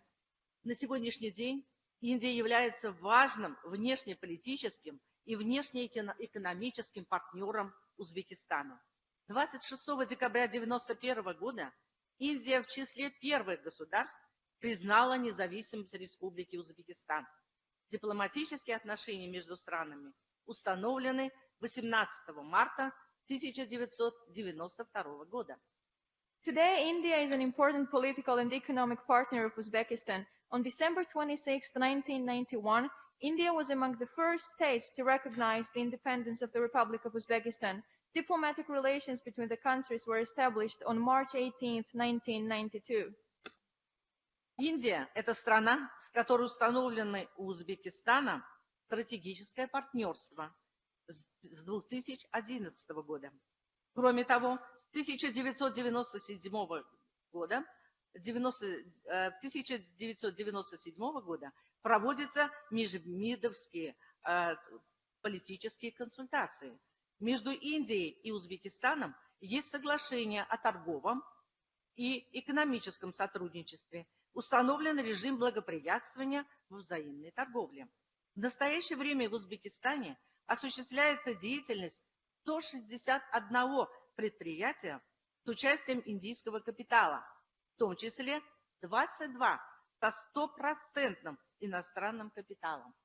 На сегодняшний день Индия является важным внешнеполитическим и внешнеэкономическим партнером Узбекистана. 26 декабря 1991 года Индия в числе первых государств признала независимость Республики Узбекистан. Дипломатические отношения между странами установлены 18 марта 1992 года. Today, India is an important political and economic partner of Uzbekistan. On December 26, 1991, India was among the first states to recognize the independence of the Republic of Uzbekistan. Diplomatic relations between the countries were established on March 18, 1992. Индия – это страна, с которой установлено у Узбекистана стратегическое партнерство с 2011 года. Кроме того, с 1997 года проводятся межвидовские политические консультации. Между Индией и Узбекистаном есть соглашение о торговом и экономическом сотрудничестве. Установлен режим благоприятствования во взаимной торговле. В настоящее время в Узбекистане осуществляется деятельность 161 предприятия с участием индийского капитала, в том числе 22 со 100% иностранным капиталом.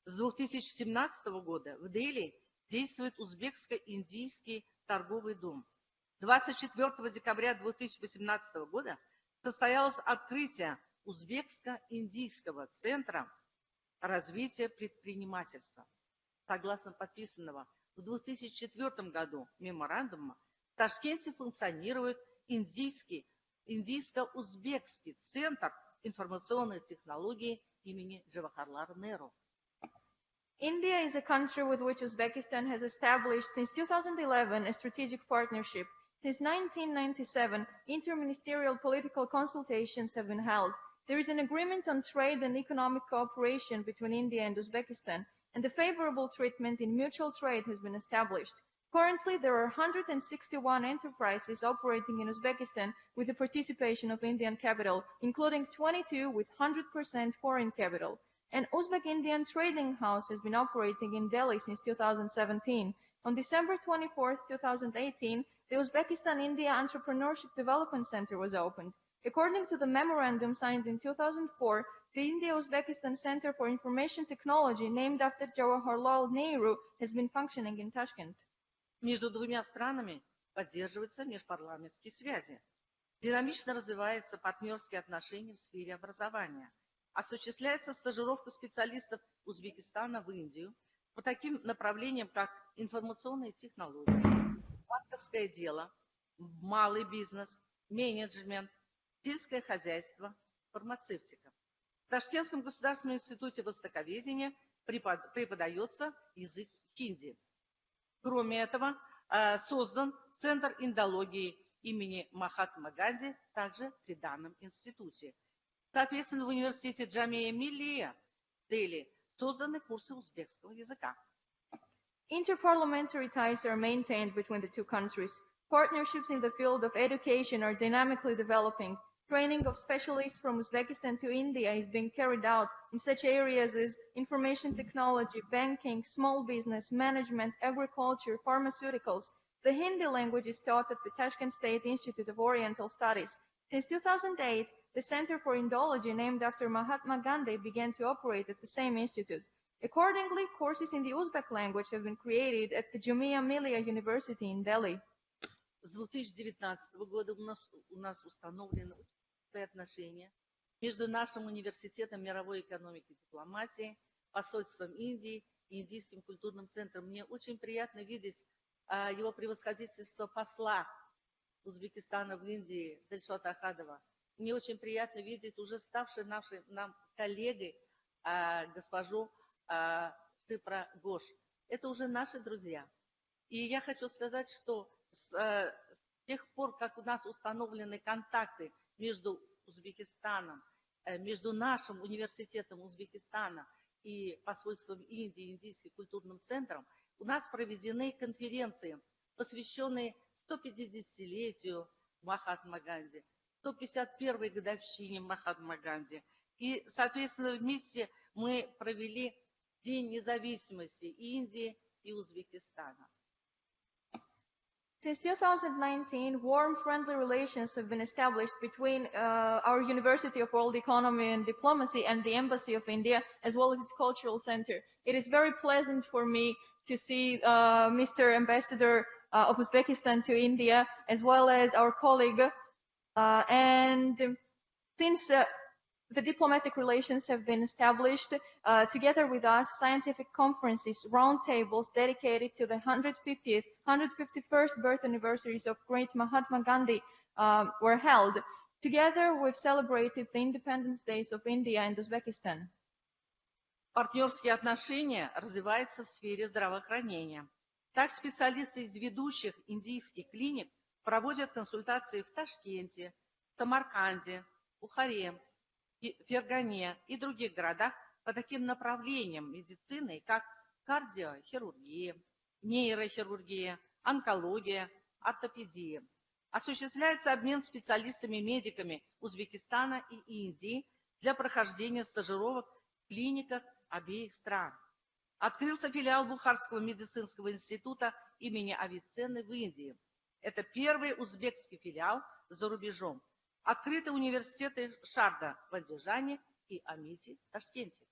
С 2017 года в Дели действует Узбекско-Индийский торговый дом. 24 декабря 2018 года состоялось открытие Узбекско-Индийского центра развития предпринимательства. Согласно подписанного в 2004 году меморандума, в Ташкенте функционирует Индийско-Узбекский центр информационных технологий имени Джавахарлала Неру. India is a country with which Uzbekistan has established since 2011 a strategic partnership. Since 1997, interministerial political consultations have been held. There is an agreement on trade and economic cooperation between India and Uzbekistan, and a favorable treatment in mutual trade has been established. Currently, there are 161 enterprises operating in Uzbekistan with the participation of Indian capital, including 22 with 100% foreign capital. An Uzbek-Indian trading house has been operating in Delhi since 2017. On December 24, 2018, the Uzbekistan-India Entrepreneurship Development Center was opened. According to the memorandum signed in 2004, the India-Uzbekistan Center for Information Technology, named after Jawaharlal Nehru, has been functioning in Tashkent. Между двумя странами поддерживаются межпарламентские связи. Динамично развиваются партнерские отношения в сфере образования. Осуществляется стажировка специалистов Узбекистана в Индию по таким направлениям, как информационные технологии, банковское дело, малый бизнес, менеджмент, сельское хозяйство, фармацевтика. В Ташкентском государственном институте востоковедения преподается язык хинди. Кроме этого, создан Центр индологии имени Махатмы Ганди, также при данном институте. Соответственно, в университете Джамия Миллия в Дели созданы курсы узбекского языка. Interparliamentary ties are maintained between the two countries. Partnerships in the field of education are dynamically developing. Training of specialists from Uzbekistan to India is being carried out in such areas as information technology, banking, small business, management, agriculture, pharmaceuticals. The Hindi language is taught at the Tashkent State Institute of Oriental Studies. Since 2008, the Center for Indology, named after Mahatma Gandhi, began to operate at the same institute. Accordingly, courses in the Uzbek language have been created at the Jamia Millia University in Delhi. С 2019 года у нас установлены отношения между нашим университетом мировой экономики и дипломатии, посольством Индии и Индийским культурным центром. Мне очень приятно видеть его превосходительство посла Узбекистана в Индии Дильшода Акhatova. Мне очень приятно видеть уже ставшей нам коллегой госпожу Sipra Ghosh. Это уже наши друзья. И я хочу сказать, что с тех пор, как у нас установлены контакты между Узбекистаном, между нашим университетом Узбекистана и посольством Индии, Индийским культурным центром, у нас проведены конференции, посвященные 150-летию Махатмы Ганди, 151-й годовщине Махатмы Ганди. И, соответственно, вместе мы провели День независимости Индии и Узбекистана. Since 2019, warm, friendly relations have been established between our University of World Economy and Diplomacy and the Embassy of India, as well as its cultural center. It is very pleasant for me to see Mr. Ambassador of Uzbekistan to India, as well as our colleague. And since the diplomatic relations have been established, together with us, scientific conferences, roundtables dedicated to the 150th, 151st birth anniversaries of great Mahatma Gandhi were held. Together, we've celebrated the Independence Days of India and Uzbekistan. Партнерские отношения развиваются в сфере здравоохранения. Так, специалисты из ведущих индийских клиник проводят консультации в Ташкенте, Самарканде, Бухаре, Фергане и других городах по таким направлениям медицины, как кардиохирургия, нейрохирургия, онкология, ортопедия. Осуществляется обмен специалистами-медиками Узбекистана и Индии для прохождения стажировок в клиниках обеих стран. Открылся филиал Бухарского медицинского института имени Авиценны в Индии. Это первый узбекский филиал за рубежом. Открыты университеты Шарда в Андижане и Амити в Ташкенте.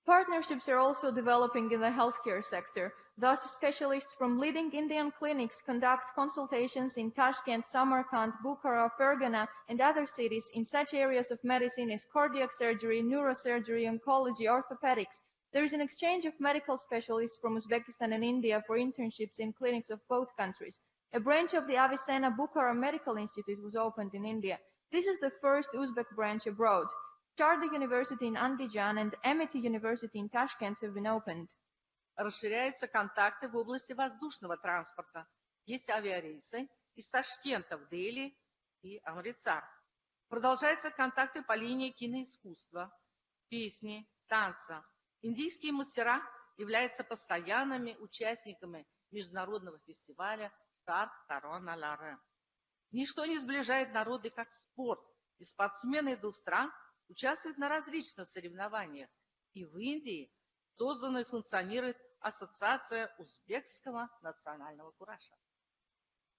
Partnerships are also developing in the healthcare sector. Thus, specialists from leading Indian clinics conduct consultations in Tashkent, Samarkand, Bukhara, Fergana, and other cities in such areas of medicine as cardiac surgery, neurosurgery, oncology, orthopedics. There is an exchange of medical specialists from Uzbekistan and India for internships in clinics of both countries. A branch of the Avicenna Bukhara Medical Institute was opened in India. This is the first Uzbek branch abroad. Sharda University in Andijan and Amity University in Tashkent have been opened. Расширяются контакты в области воздушного транспорта. Есть авиарейсы из Ташкента в Дели и Амритсар. Продолжаются контакты по линии киноискусства, песни, танца. Индийские мастера являются постоянными участниками международного фестиваля Шард Тарона Ларе. Ничто не сближает народы, как спорт, и спортсмены двух стран участвуют на различных соревнованиях. И в Индии создана и функционирует Ассоциация узбекского национального кураша.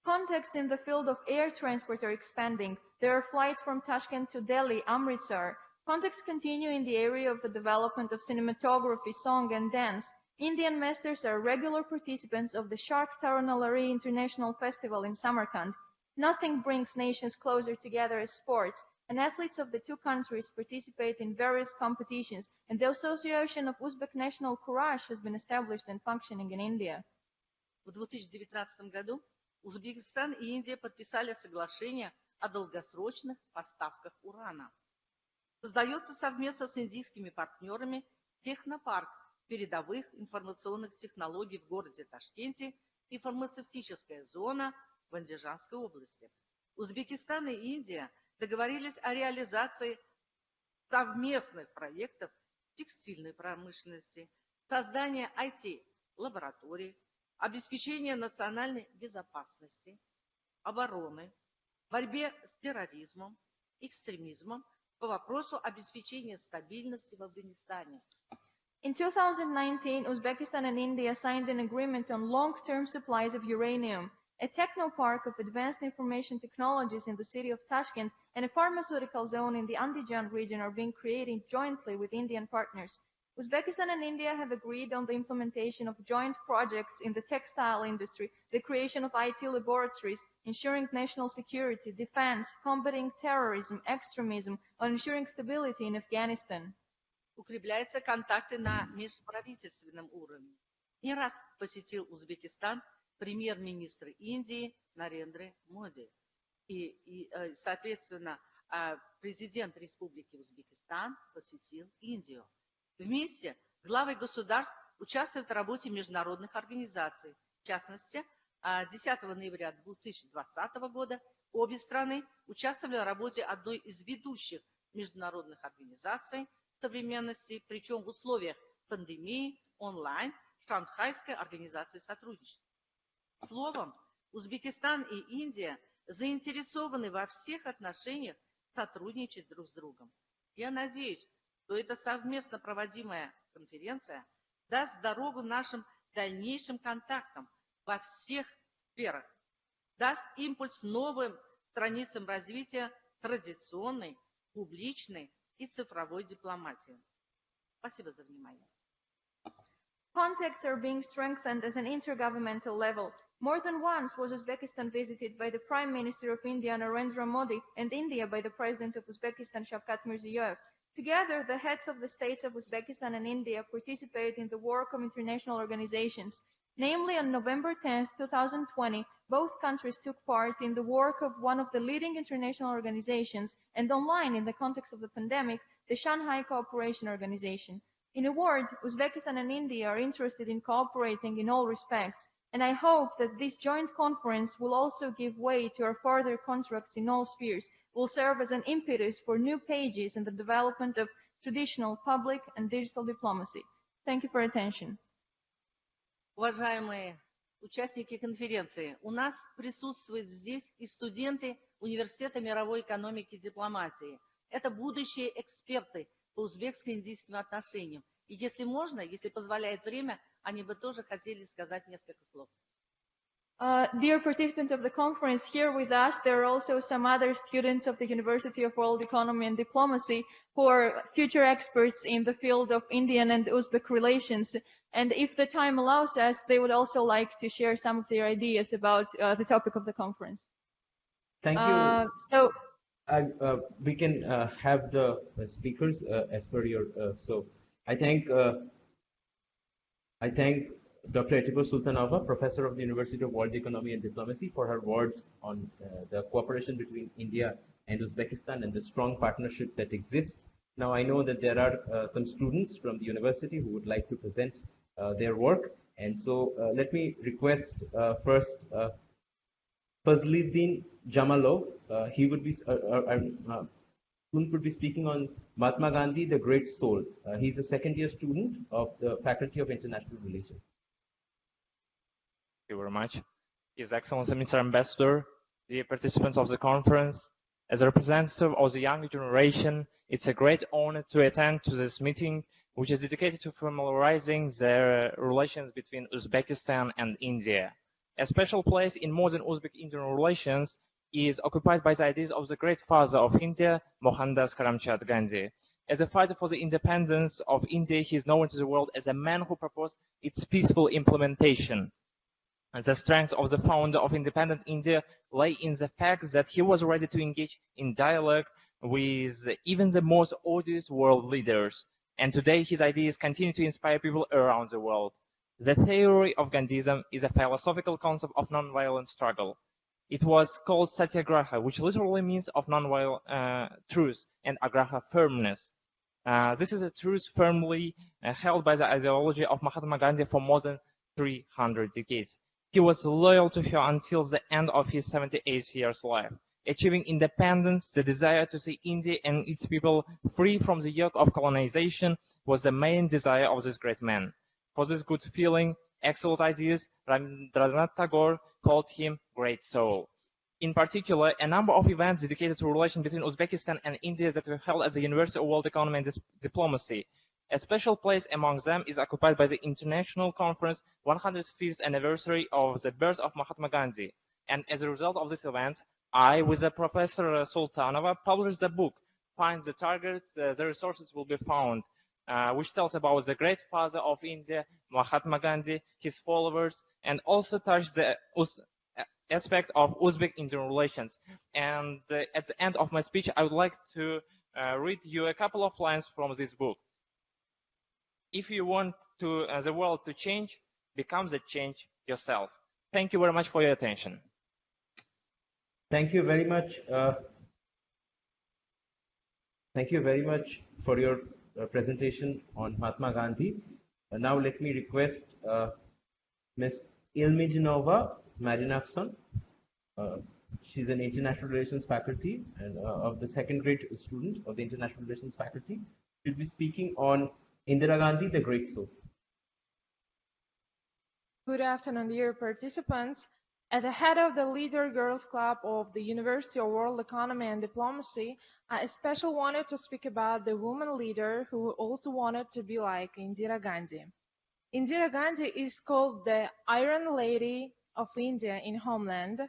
Contacts in the field of air transport are expanding. There are flights from Tashkent to Delhi, Amritsar. Contacts continue in the area of the development of cinematography, song, and dance. Indian masters are regular participants of the Shark Taranalari International Festival in Samarkand. Nothing brings nations closer together as sports, and athletes of the two countries participate in various competitions, and the Association of Uzbek National Courage has been established and functioning in India. В 2019 году Узбекистан и Индия подписали соглашение о долгосрочных поставках урана. Создается совместно с индийскими партнерами технопарк передовых информационных технологий в городе Ташкенте и фармацевтическая зона в Андижанской области. Узбекистан и Индия договорились о реализации совместных проектов текстильной промышленности, создания IT-лабораторий, обеспечения национальной безопасности, обороны, борьбе с терроризмом, экстремизмом по вопросу обеспечения стабильности в Афганистане. In 2019, Uzbekistan and India signed an agreement on long-term supplies of uranium. A technopark of advanced information technologies in the city of Tashkent and a pharmaceutical zone in the Andijan region are being created jointly with Indian partners. Uzbekistan and India have agreed on the implementation of joint projects in the textile industry, the creation of IT laboratories, ensuring national security, defense, combating terrorism, extremism, and ensuring stability in Afghanistan. Укрепляются контакты на межправительственном уровне. Не раз посетил Узбекистан премьер-министр Индии Нарендра Моди и, соответственно, президент Республики Узбекистан посетил Индию. Вместе главы государств участвуют в работе международных организаций. В частности, 10 ноября 2020 года обе страны участвовали в работе одной из ведущих международных организаций современности, причем в условиях пандемии онлайн Шанхайской организации сотрудничества. Словом, Узбекистан и Индия заинтересованы во всех отношениях сотрудничать друг с другом. Я надеюсь, что эта совместно проводимая конференция даст дорогу нашим дальнейшим контактам во всех сферах, даст импульс новым страницам развития традиционной, публичной и цифровой дипломатии. Спасибо за внимание. Contacts are being strengthened at an intergovernmental level. More than once was Uzbekistan visited by the Prime Minister of India, Narendra Modi, and India by the President of Uzbekistan, Shavkat Mirziyoyev. Together, the heads of the states of Uzbekistan and India participate in the work of international organizations. Namely, on November 10, 2020, both countries took part in the work of one of the leading international organizations, and online in the context of the pandemic, the Shanghai Cooperation Organization. In a word, Uzbekistan and India are interested in cooperating in all respects, and I hope that this joint conference will also give way to our further contracts in all spheres, will serve as an impetus for new pages in the development of traditional public and digital diplomacy. Thank you for attention. Уважаемые участники конференции, у нас присутствуют здесь и студенты Университета мировой экономики и дипломатии. Это будущие эксперты по узбекско-индийским отношениям. И если можно, если позволяет время, они бы тоже хотели сказать несколько слов. Dear participants of the conference, here with us, there are also some other students of the University of World Economy and Diplomacy who are future experts in the field of Indian and Uzbek relations. And if the time allows us, they would also like to share some of their ideas about the topic of the conference. Thank you. So we can have the speakers as per your. So I thank Dr. Etibor Sultanova, Professor of the University of World Economy and Diplomacy, for her words on the cooperation between India and Uzbekistan and the strong partnership that exists. Now I know that there are some students from the university who would like to present their work, and so let me request first Fazlidin Jamalov. He would be student would be speaking on Mahatma Gandhi, the Great Soul. He's a second-year student of the Faculty of International Relations. Thank you very much. His Excellency, Mr. Ambassador, dear participants of the conference, as a representative of the younger generation, it's a great honor to attend to this meeting, which is dedicated to familiarizing the relations between Uzbekistan and India. A special place in modern Uzbek-Indian relations is occupied by the ideas of the great father of India, Mohandas Karamchand Gandhi. As a fighter for the independence of India, he is known to the world as a man who proposed its peaceful implementation. And the strength of the founder of independent India lay in the fact that he was ready to engage in dialogue with even the most odious world leaders. And today his ideas continue to inspire people around the world. The theory of Gandhism is a philosophical concept of non-violent struggle. It was called Satyagraha, which literally means of non-violent truth, and agraha, firmness. This is a truth firmly held by the ideology of Mahatma Gandhi for more than 300 decades. He was loyal to her until the end of his 78 years life. Achieving independence, the desire to see India and its people free from the yoke of colonization was the main desire of this great man. For this good feeling, excellent ideas, Rabindranath Tagore called him great soul. In particular, a number of events dedicated to relations between Uzbekistan and India that were held at the University of World Economy and Diplomacy. A special place among them is occupied by the International Conference 105th anniversary of the birth of Mahatma Gandhi. And as a result of this event, I, with the Professor Sultanova, published the book, Find the Targets, the Resources Will Be Found, which tells about the great father of India, Mahatma Gandhi, his followers, and also touched the aspect of Uzbek-Indian relations. And at the end of my speech, I would like to read you a couple of lines from this book. If you want the world to change, become the change yourself. Thank you very much for your attention. Thank you very much. Thank you very much for your presentation on Mahatma Gandhi. Now let me request Ms. Ilmijanova Marinaxon. She's an international relations faculty and of the second grade student of the international relations faculty. She'll be speaking on Indira Gandhi, the Great Soul. Good afternoon, dear participants. At the head of the Leader Girls Club of the University of World Economy and Diplomacy, I especially wanted to speak about the woman leader who also wanted to be like Indira Gandhi. Indira Gandhi is called the Iron Lady of India in homeland.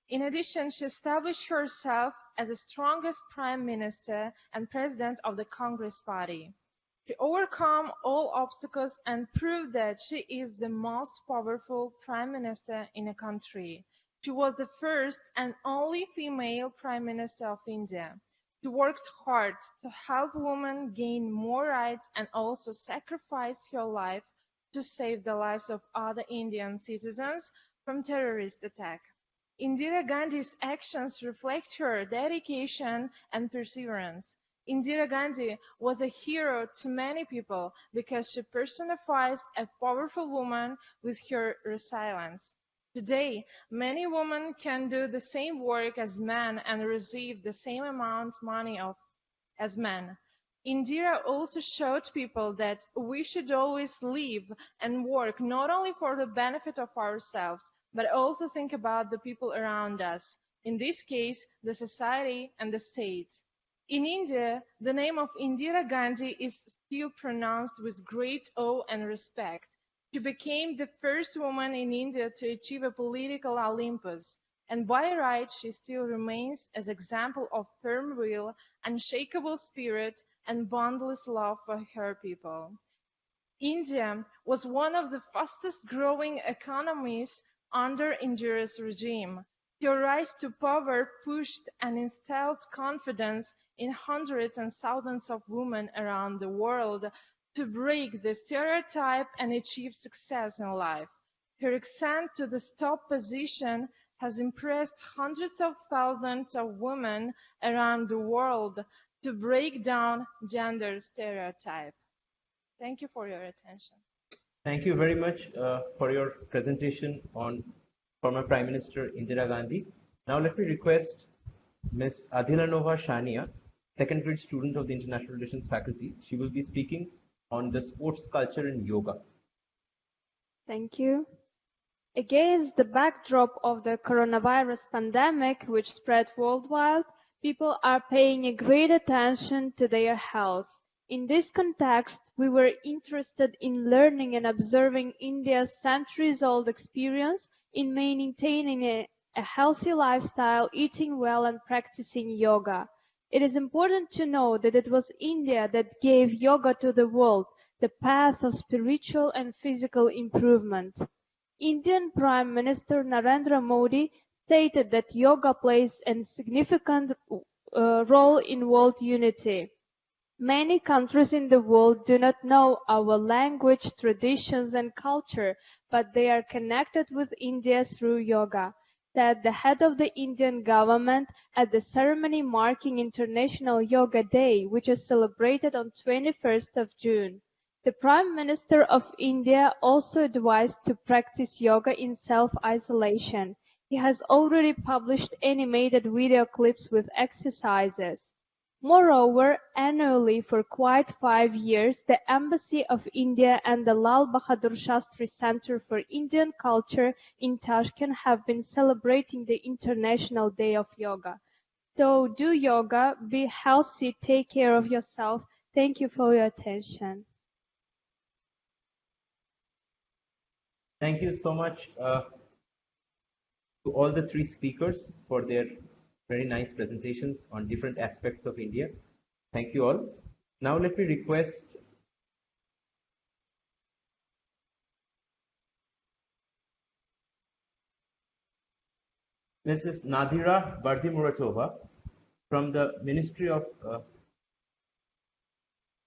In addition, she established herself as the strongest prime minister and president of the Congress party. She overcame all obstacles and proved that she is the most powerful prime minister in a country. She was the first and only female prime minister of India. She worked hard to help women gain more rights and also sacrificed her life to save the lives of other Indian citizens from terrorist attack. Indira Gandhi's actions reflect her dedication and perseverance. Indira Gandhi was a hero to many people because she personifies a powerful woman with her resilience. Today, many women can do the same work as men and receive the same amount of money as men. Indira also showed people that we should always live and work not only for the benefit of ourselves, but also think about the people around us, in this case, the society and the state. In India, the name of Indira Gandhi is still pronounced with great awe and respect. She became the first woman in India to achieve a political Olympus, and by right she still remains as example of firm will, unshakable spirit, and boundless love for her people. India was one of the fastest growing economies under Indira's regime. Her rise to power pushed and instilled confidence in hundreds and thousands of women around the world to break the stereotype and achieve success in life. Her ascent to the top position has impressed hundreds of thousands of women around the world to break down gender stereotype. Thank you for your attention. Thank you very much for your presentation on former Prime Minister Indira Gandhi. Now let me request Ms. Adilanova Shania, second grade student of the International Relations faculty. She will be speaking on the sports culture and yoga. Thank you. Against the backdrop of the coronavirus pandemic, which spread worldwide, people are paying a great attention to their health. In this context, we were interested in learning and observing India's centuries-old experience in maintaining a healthy lifestyle, eating well, and practicing yoga. It is important to know that it was India that gave yoga to the world, the path of spiritual and physical improvement. Indian Prime Minister Narendra Modi stated that yoga plays a significant role in world unity. Many countries in the world do not know our language, traditions, and culture, but they are connected with India through yoga. Instead, the head of the Indian government at the ceremony marking International Yoga Day, which is celebrated on 21st of June. The Prime Minister of India also advised to practice yoga in self-isolation. He has already published animated video clips with exercises. Moreover, annually for quite 5 years, the Embassy of India and the Lal Bahadur Shastri Center for Indian Culture in Tashkent have been celebrating the International Day of Yoga. So do yoga, be healthy, take care of yourself. Thank you for your attention. Thank you so much to all the three speakers for their very nice presentations on different aspects of India. Thank you all. Now let me request Mrs. Nadira Berdimuratova from the Ministry of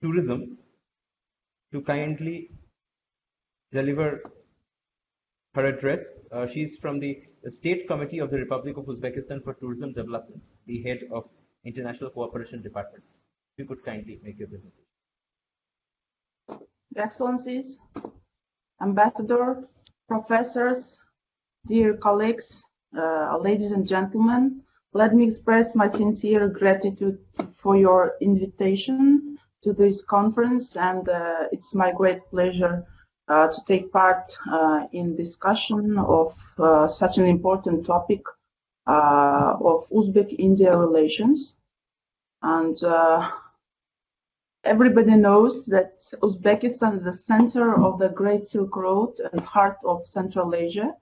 Tourism to kindly deliver her address. She's from the State Committee of the Republic of Uzbekistan for Tourism Development, the head of International Cooperation Department. If you could kindly make your presentation. Excellencies, Ambassador, professors, dear colleagues, ladies and gentlemen, let me express my sincere gratitude for your invitation to this conference, and it's my great pleasure to take part in discussion of such an important topic of Uzbek-India relations. And everybody knows that Uzbekistan is the center of the Great Silk Road and heart of Central Asia.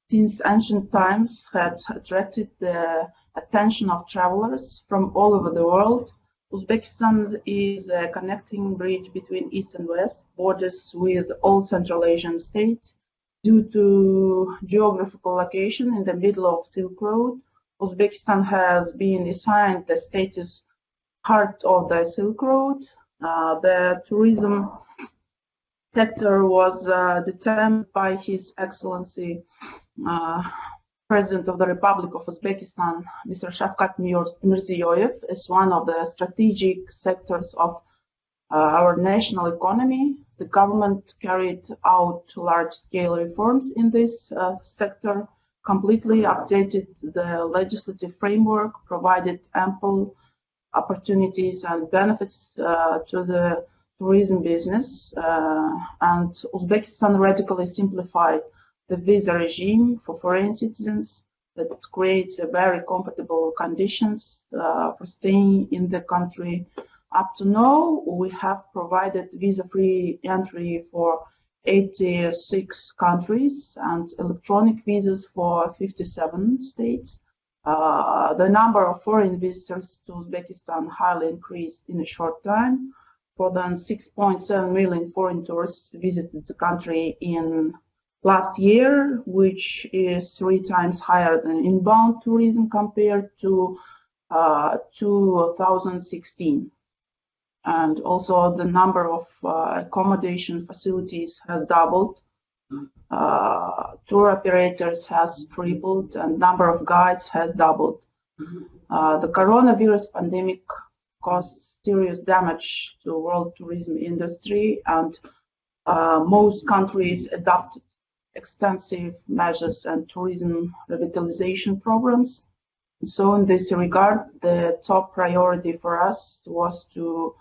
Since ancient times had attracted the attention of travelers from all over the world. Uzbekistan is a connecting bridge between East and West, borders with all Central Asian states. Due to geographical location in the middle of Silk Road, Uzbekistan has been assigned the status heart of the Silk Road. The tourism sector was determined by His Excellency President of the Republic of Uzbekistan, Mr. Shavkat Mirziyoyev, as one of the strategic sectors of our national economy. The government carried out large-scale reforms in this sector, completely updated the legislative framework, provided ample opportunities and benefits to the tourism business, and Uzbekistan radically simplified the visa regime for foreign citizens that creates a very comfortable conditions for staying in the country. Up to now, we have provided visa-free entry for 86 countries and electronic visas for 57 states. The number of foreign visitors to Uzbekistan highly increased in a short time. More than 6.7 million foreign tourists visited the country in last year, which is 3 times higher than inbound tourism compared to 2016. And also the number of accommodation facilities has doubled. Tour operators has tripled and number of guides has doubled. The coronavirus pandemic caused serious damage to the world tourism industry, and most countries adopted extensive measures and tourism revitalization programs. So in this regard, the top priority for us was to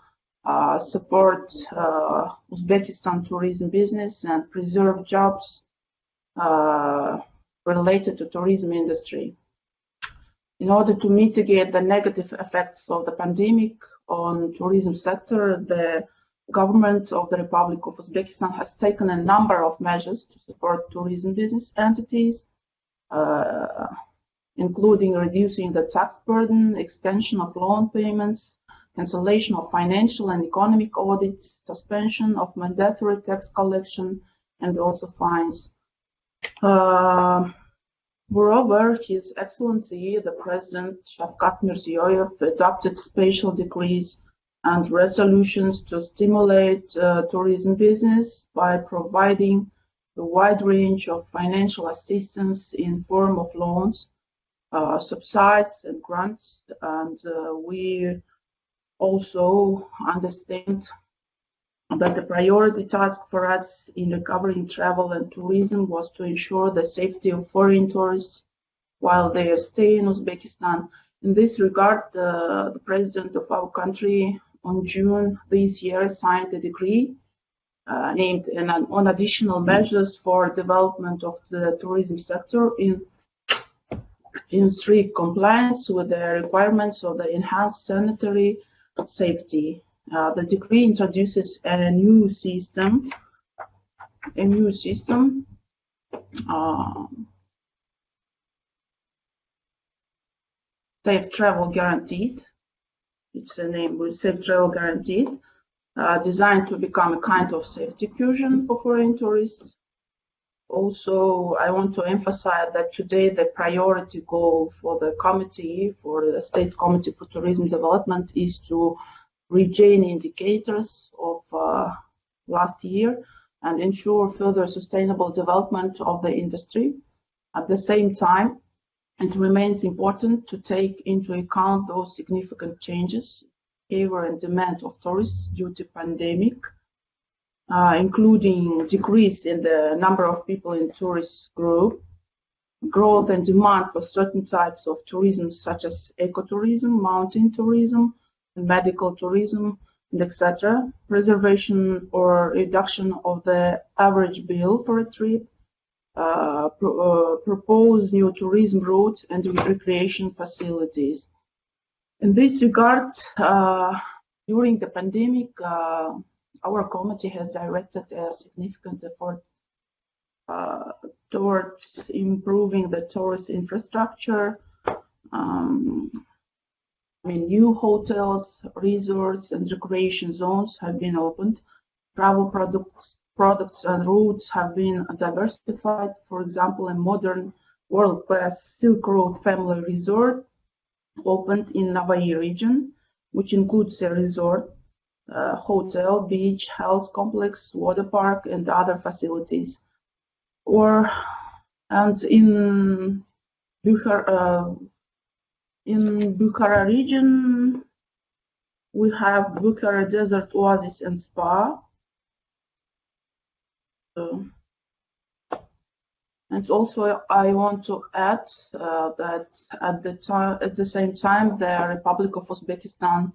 support Uzbekistan tourism business and preserve jobs related to tourism industry. In order to mitigate the negative effects of the pandemic on tourism sector, the government of the Republic of Uzbekistan has taken a number of measures to support tourism business entities, including reducing the tax burden, extension of loan payments, cancellation of financial and economic audits, suspension of mandatory tax collection, and also fines. Moreover, His Excellency, the President Shavkat Mirziyoyev, adopted special decrees and resolutions to stimulate tourism business by providing a wide range of financial assistance in form of loans, subsidies and grants, and we also understand that the priority task for us in recovering travel and tourism was to ensure the safety of foreign tourists while they stay in Uzbekistan. In this regard, the president of our country on June this year signed a decree named on additional measures for development of the tourism sector in strict compliance with the requirements of the enhanced sanitary safety. The decree introduces a new system, Safe Travel Guaranteed. It's a name with Safe Travel Guaranteed, designed to become a kind of safety cushion for foreign tourists. Also, I want to emphasize that today the priority goal for the committee, for the State Committee for Tourism Development, is to regain indicators of last year and ensure further sustainable development of the industry. At the same time, it remains important to take into account those significant changes in behavior and demand of tourists due to pandemic, including decrease in the number of people in tourist group, growth and demand for certain types of tourism such as ecotourism, mountain tourism, and medical tourism, and etc., preservation or reduction of the average bill for a trip, propose new tourism routes and recreation facilities. In this regard, during the pandemic, our committee has directed a significant effort towards improving the tourist infrastructure. New hotels, resorts, and recreation zones have been opened. Travel products and routes have been diversified. For example, a modern world-class Silk Road family resort opened in Navai region, which includes a resort, hotel, beach, health complex, water park, and other facilities. In Bukhara region, we have Bukhara Desert Oasis and Spa. And also, I want to add that at the same time, the Republic of Uzbekistan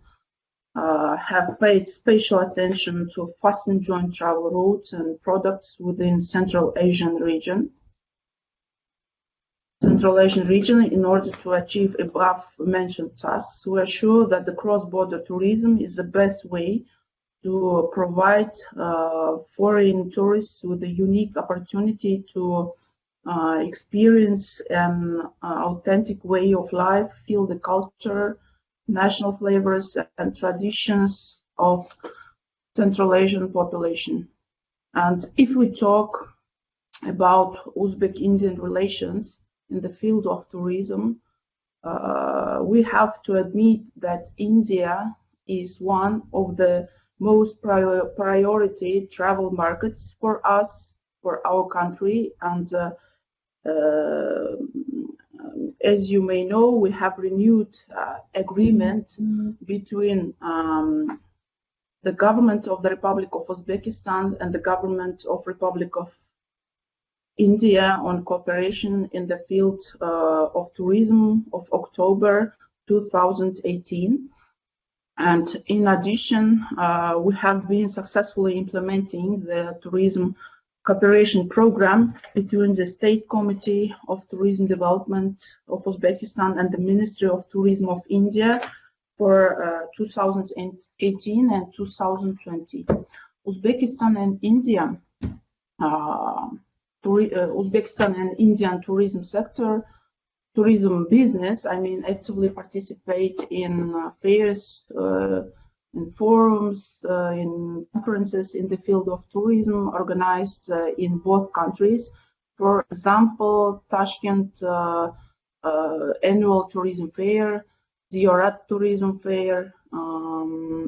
have paid special attention to fasten joint travel routes and products within Central Asian region. In order to achieve above mentioned tasks, we are sure that the cross-border tourism is the best way to provide foreign tourists with a unique opportunity to experience an authentic way of life, feel the culture, national flavors and traditions of Central Asian population. And if we talk about Uzbek-Indian relations in the field of tourism, we have to admit that India is one of the most priority travel markets for us, for our country. And as you may know, we have renewed agreement between the government of the Republic of Uzbekistan and the government of Republic of India on cooperation in the field of tourism of October 2018. And in addition, we have been successfully implementing the tourism cooperation program between the State Committee of Tourism Development of Uzbekistan and the Ministry of Tourism of India for 2018 and 2020. Uzbekistan and Indian tourism sector, tourism business, actively participate in fairs, in forums, in conferences in the field of tourism organized in both countries. For example, Tashkent Annual Tourism Fair, Ziorat Tourism Fair,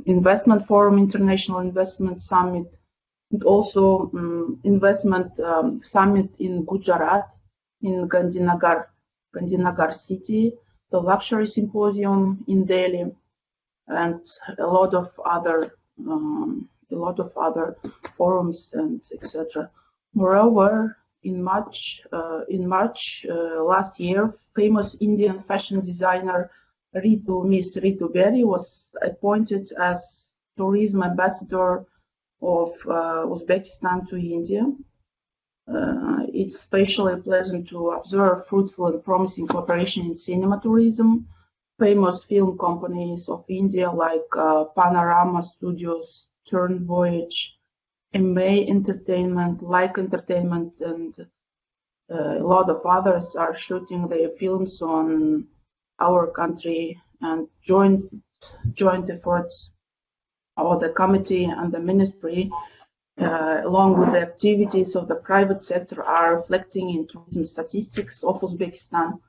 Investment Forum, International Investment Summit, and also investment summit in Gujarat, in Gandhinagar city, the luxury symposium in Delhi, and a lot of other forums and etc. Moreover, in March last year, famous Indian fashion designer Miss Ritu Beri was appointed as tourism ambassador of Uzbekistan to India. It's especially pleasant to observe fruitful and promising cooperation in cinema tourism. Famous film companies of India like Panorama Studios, Turn Voyage, MA Entertainment, Like Entertainment, and a lot of others are shooting their films on our country, and joint efforts of the committee and the ministry, along with the activities of the private sector, are reflecting in tourism statistics of Uzbekistan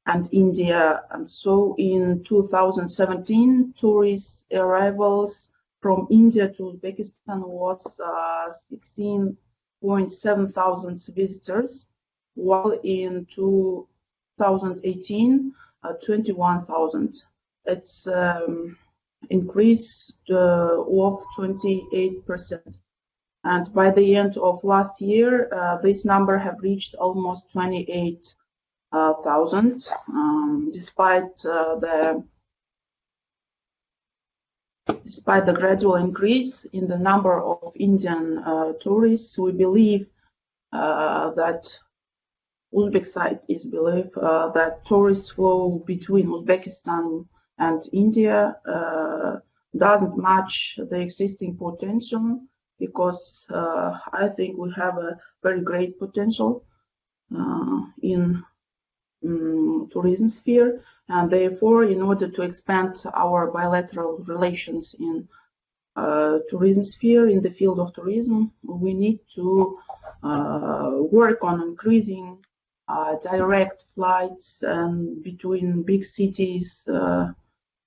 and India. And so in 2017, tourist arrivals from India to Uzbekistan was 16.7 thousand visitors, while in 2018, 21,000. It's increase of 28%. And by the end of last year, this number have reached almost 28,000, despite the gradual increase in the number of Indian tourists. We believe that Uzbek side is believe that tourist flow between Uzbekistan and India doesn't match the existing potential, because I think we have a very great potential in tourism sphere, and therefore, in order to expand our bilateral relations in tourism sphere, in the field of tourism, we need to work on increasing direct flights and between big cities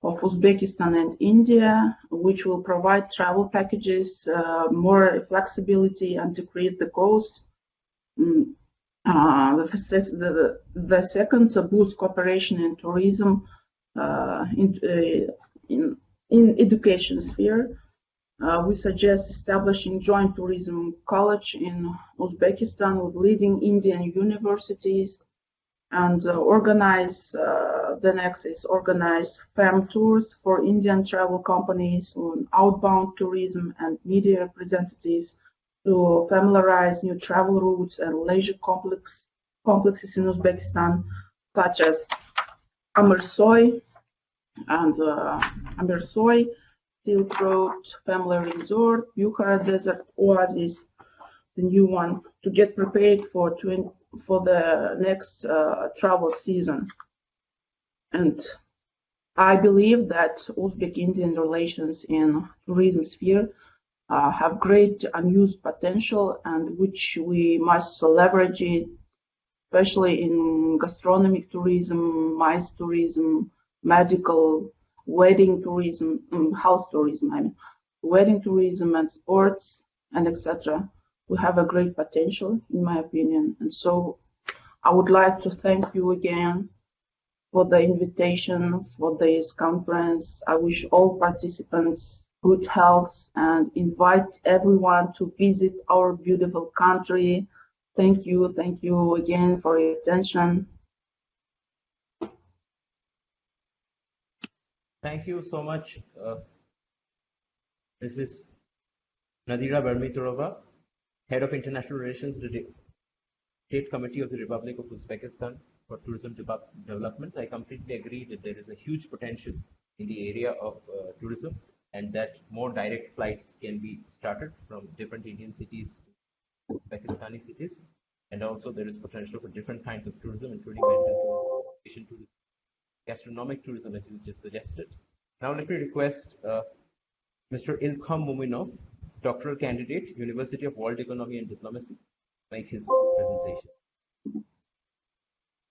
of Uzbekistan and India, which will provide travel packages, more flexibility, and decrease the cost. The second, boost cooperation in tourism in education sphere. We suggest establishing joint tourism college in Uzbekistan with leading Indian universities, and organize FAM tours for Indian travel companies on outbound tourism and media representatives to familiarize new travel routes and leisure complexes in Uzbekistan, such as Amirsoy and Amirsoy, Silk Road Family Resort, Bukhara Desert Oasis, the new one, to get prepared for the next travel season. And I believe that Uzbek-Indian relations in tourism sphere have great unused potential, and which we must leverage it, especially in gastronomic tourism, MICE tourism, medical, wedding tourism, house tourism, wedding tourism and sports, and etc. We have a great potential, in my opinion. And so I would like to thank you again for the invitation for this conference. I wish all participants good health and invite everyone to visit our beautiful country. Thank you again for your attention. Thank you so much, Mrs. Nadira Berdimuratova, Head of International Relations, State Committee of the Republic of Uzbekistan for Tourism Development. I completely agree that there is a huge potential in the area of tourism, and that more direct flights can be started from different Indian cities to Pakistani cities. And also there is potential for different kinds of tourism, including mental tourism, gastronomic tourism, as you just suggested. Now let me request Mr. Ilkhom Muminov, doctoral candidate, University of World Economy and Diplomacy, make his presentation.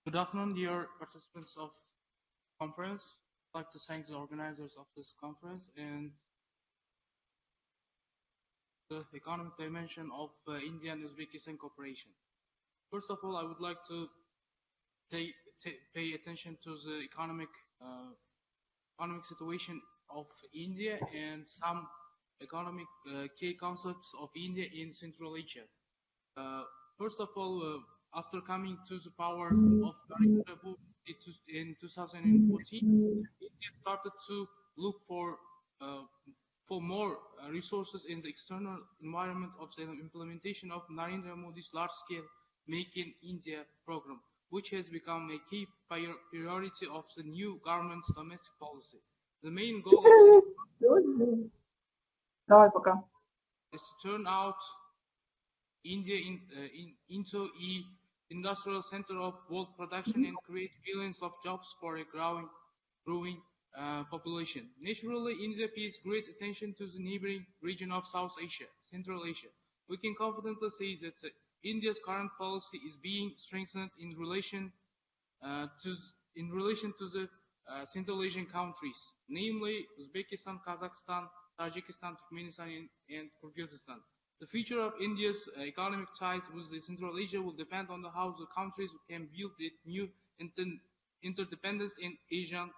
Good afternoon, dear participants of the conference. I'd like to thank the organizers of this conference, and the economic dimension of India and Uzbekistan cooperation. First of all, I would like to pay attention to the economic situation of India and some economic key concepts of India in Central Asia. First of all, after coming to the power of Berdimuratova in 2014, India started to look for more resources in the external environment of the implementation of Narendra Modi's large-scale Make in India program, which has become a key priority of the new government's domestic policy. The main goal is to turn out India into an industrial center of world production and create billions of jobs for a growing population. Naturally, India pays great attention to the neighboring region of South Asia, Central Asia. We can confidently say that India's current policy is being strengthened in relation to the Central Asian countries, namely Uzbekistan, Kazakhstan, Tajikistan, Turkmenistan, and Kyrgyzstan. The future of India's economic ties with Central Asia will depend on how the countries can build a new interdependence in Asian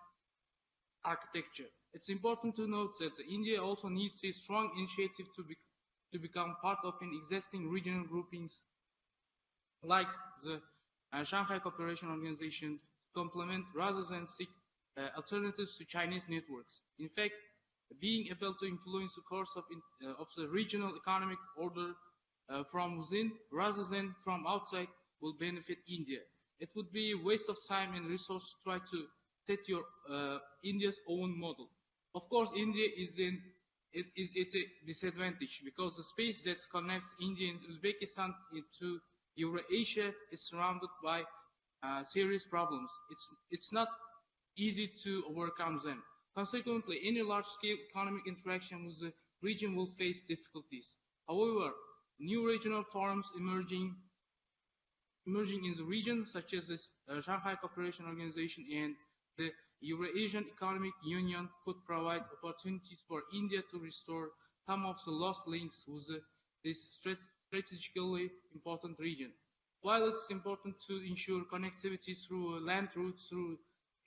architecture. It's important to note that India also needs a strong initiative to become part of an existing regional groupings like the Shanghai Cooperation Organization to complement rather than seek alternatives to Chinese networks. In fact, being able to influence the course of the regional economic order from within rather than from outside will benefit India. It would be a waste of time and resources to try to set your India's own model. Of course, India it's a disadvantage because the space that connects India and Uzbekistan to Eurasia is surrounded by serious problems. It's not easy to overcome them. Consequently, any large-scale economic interaction with the region will face difficulties. However, new regional forums emerging in the region, such as the Shanghai Cooperation Organization and the Eurasian Economic Union, could provide opportunities for India to restore some of the lost links with this strategically important region. While it's important to ensure connectivity through land routes through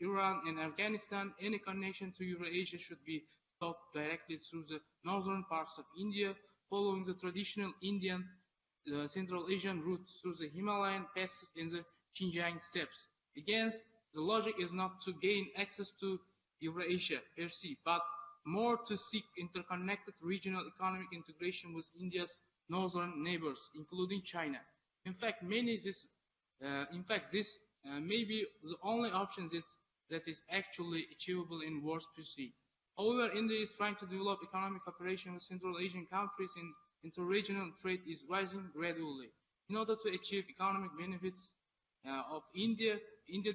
Iran and Afghanistan, any connection to Eurasia should be thought directly through the northern parts of India, following the traditional Indian Central Asian route through the Himalayan passes and the Xinjiang steppes. Again, the logic is not to gain access to Eurasia per se, but more to seek interconnected regional economic integration with India's northern neighbors, including China. In fact, this may be the only option that is actually achievable and worth pursuing. However, India is trying to develop economic cooperation with Central Asian countries, and interregional trade is rising gradually. In order to achieve economic benefits of India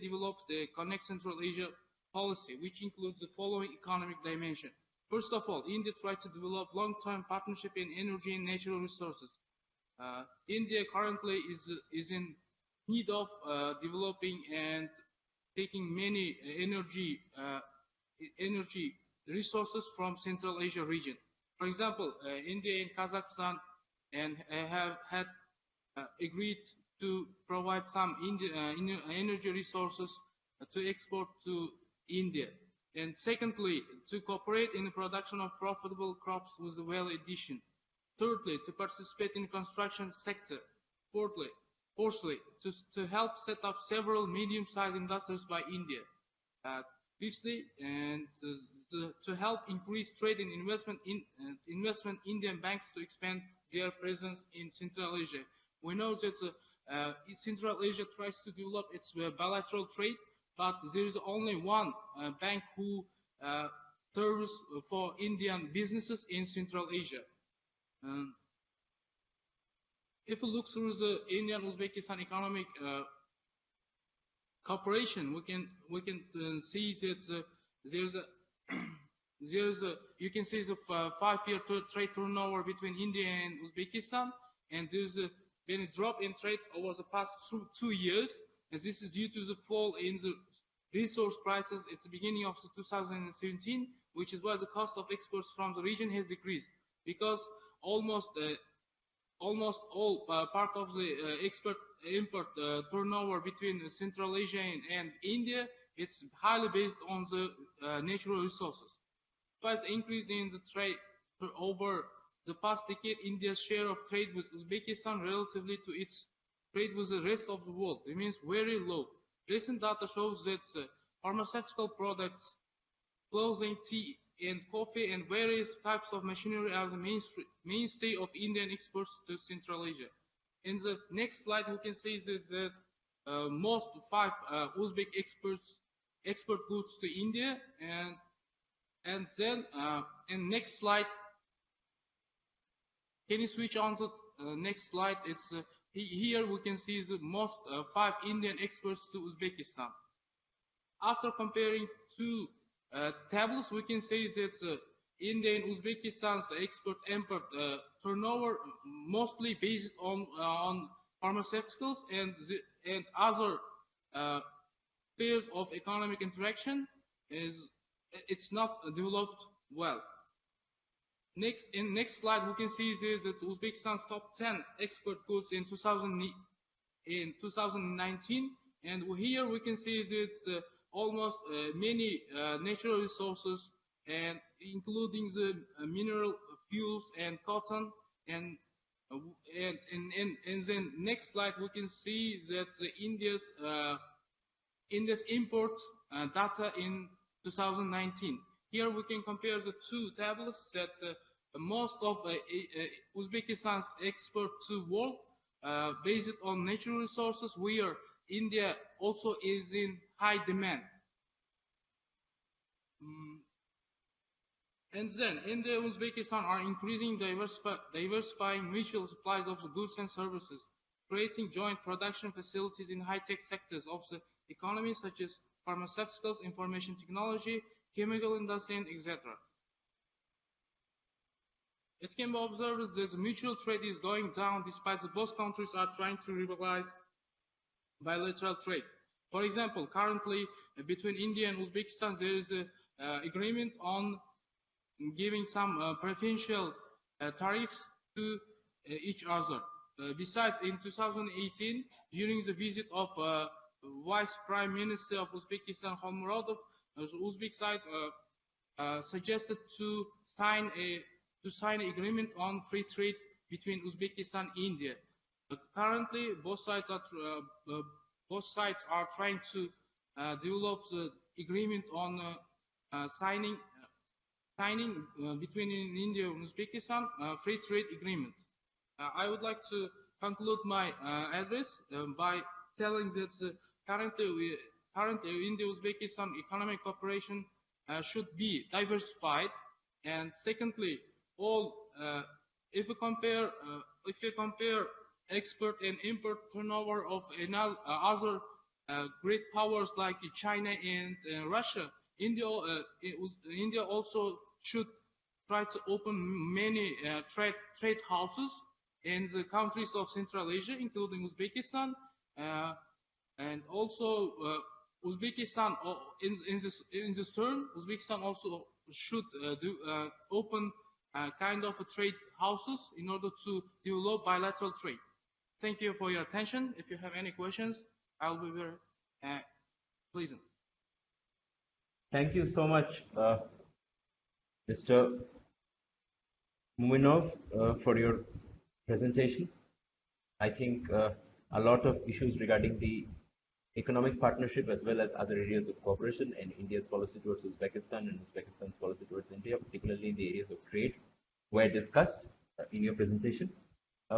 developed the Connect Central Asia policy, which includes the following economic dimension. First of all, India tried to develop long-term partnership in energy and natural resources. India currently is in need of developing and taking many energy resources from Central Asia region. For example, India and Kazakhstan have had agreed to provide some energy resources to export to India. And secondly, to cooperate in the production of profitable crops with value addition. Thirdly, to participate in the construction sector. Fourthly, to help set up several medium-sized industries by India. Fifthly, and to help increase trade and investment Indian banks to expand their presence in Central Asia. We know that Central Asia tries to develop its bilateral trade, but there is only one bank who serves for Indian businesses in Central Asia. If we look through the Indian-Uzbekistan economic cooperation, we can see that you can see the 5-year trade turnover between India and Uzbekistan, and there's been a drop in trade over the past 2 years, and this is due to the fall in the resource prices at the beginning of 2017, which is why the cost of exports from the region has decreased because almost all part of the export-import turnover between Central Asia and India. It's highly based on the natural resources. Despite the increase in the trade over the past decade, India's share of trade with Uzbekistan relatively to its trade with the rest of the world remains very low. Recent data shows that pharmaceutical products, clothing, tea, and coffee, and various types of machinery are the mainstay of Indian exports to Central Asia. In the next slide, we can see that most 5 Uzbek export goods to India, and then in next slide, can you switch on to next slide? It's here we can see the most 5 Indian exports to Uzbekistan. After comparing 2 tables, we can say that India and Uzbekistan's export-import turnover mostly based on pharmaceuticals and other spheres of economic interaction. It's not developed well. Next slide, we can see that Uzbekistan's top 10 export goods in 2019, and here we can see that almost many natural resources, and including the mineral fuels and cotton, and then next slide we can see that India's import data in 2019. Here we can compare the 2 tables that most of Uzbekistan's export to world based on natural resources, where India also is in high demand. And then India and Uzbekistan are increasing diversifying mutual supplies of the goods and services, creating joint production facilities in high-tech sectors of the economy such as pharmaceuticals, information technology, chemical industry, and etc. It can be observed that the mutual trade is going down despite the both countries are trying to liberalize bilateral trade. For example, currently between India and Uzbekistan there is an agreement on giving some preferential tariffs to each other. Besides, in 2018, during the visit of Vice Prime Minister of Uzbekistan, Muminov, the Uzbek side suggested to sign an agreement on free trade between Uzbekistan and India. But currently, both sides are trying to develop the agreement on signing between India and Uzbekistan free trade agreement. I would like to conclude my address by telling that currently India-Uzbekistan economic cooperation should be diversified, and secondly, if you compare export and import turnover of other great powers like China and Russia, India also should try to open many trade houses in the countries of Central Asia, including Uzbekistan, and also Uzbekistan. In this turn, Uzbekistan also should open kind of trade houses in order to develop bilateral trade. Thank you for your attention. If you have any questions, I'll be very pleasant. Thank you so much, Mr. Muminov, for your presentation. I think a lot of issues regarding the economic partnership as well as other areas of cooperation and India's policy towards Uzbekistan and Uzbekistan's policy towards India, particularly in the areas of trade, were discussed in your presentation.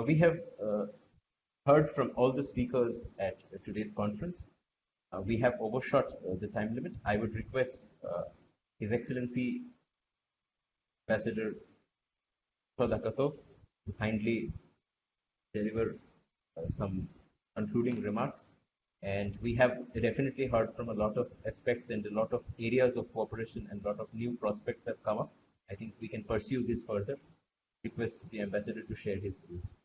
We have heard from all the speakers at today's conference. We have overshot the time limit. I would request His Excellency Ambassador Akhatov to kindly deliver some concluding remarks. And we have definitely heard from a lot of aspects and a lot of areas of cooperation, and a lot of new prospects have come up. I think we can pursue this further. Request the Ambassador to share his views.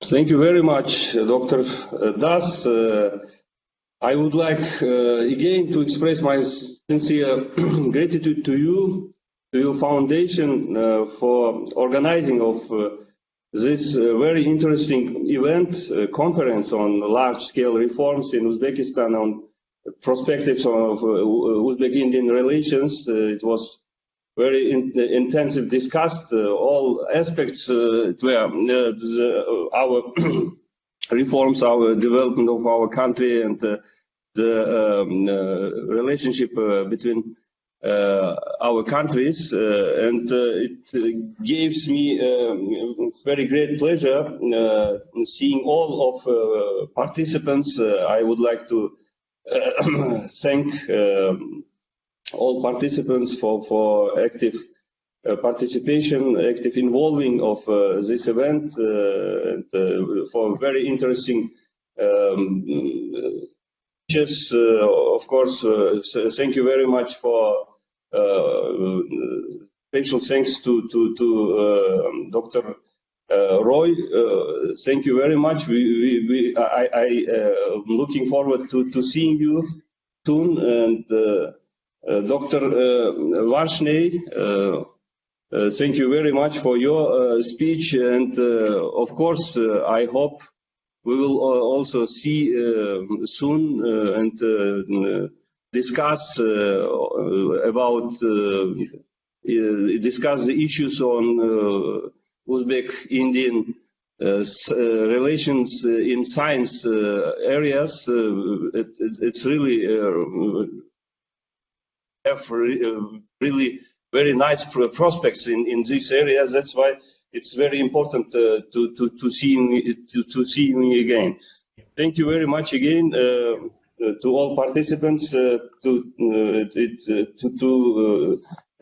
Thank you very much, Dr. Das. I would like again to express my sincere gratitude to you to Foundation for organizing of this very interesting event, conference on large-scale reforms in Uzbekistan on perspectives of Uzbek-Indian relations. It was very intensive discussed, all aspects where our reforms, our development of our country, and the relationship between our countries, and it gives me very great pleasure seeing all of participants. I would like to thank all participants for active participation, active involving of this event, and for very interesting speeches. Of course, thank you very much for special thanks to Dr. Roy. Thank you very much. I am looking forward to seeing you soon. And Dr. Varshney, thank you very much for your speech. And of course, I hope we will also see soon and discuss about discuss the issues on Uzbek-Indian relations in science areas. It's really have really very nice prospects in these areas. That's why it's very important to see me again. Thank you very much again to all participants.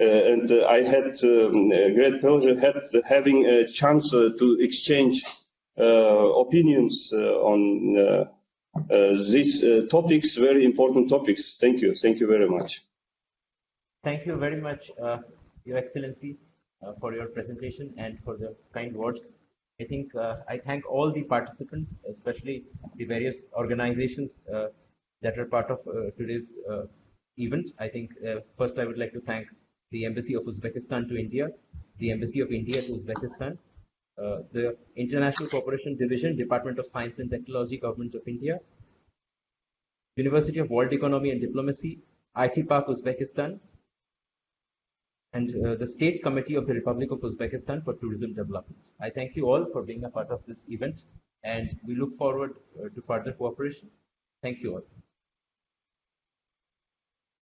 And I had a great pleasure having a chance to exchange opinions on these topics, very important topics. Thank you. Thank you very much. Thank you very much, Your Excellency, for your presentation and for the kind words. I think I thank all the participants, especially the various organizations that are part of today's event. I think first I would like to thank the Embassy of Uzbekistan to India, the Embassy of India to Uzbekistan, the International Cooperation Division, Department of Science and Technology, Government of India, University of World Economy and Diplomacy, Etibor, Uzbekistan, and the State Committee of the Republic of Uzbekistan for Tourism Development. I thank you all for being a part of this event, and we look forward to further cooperation. Thank you all.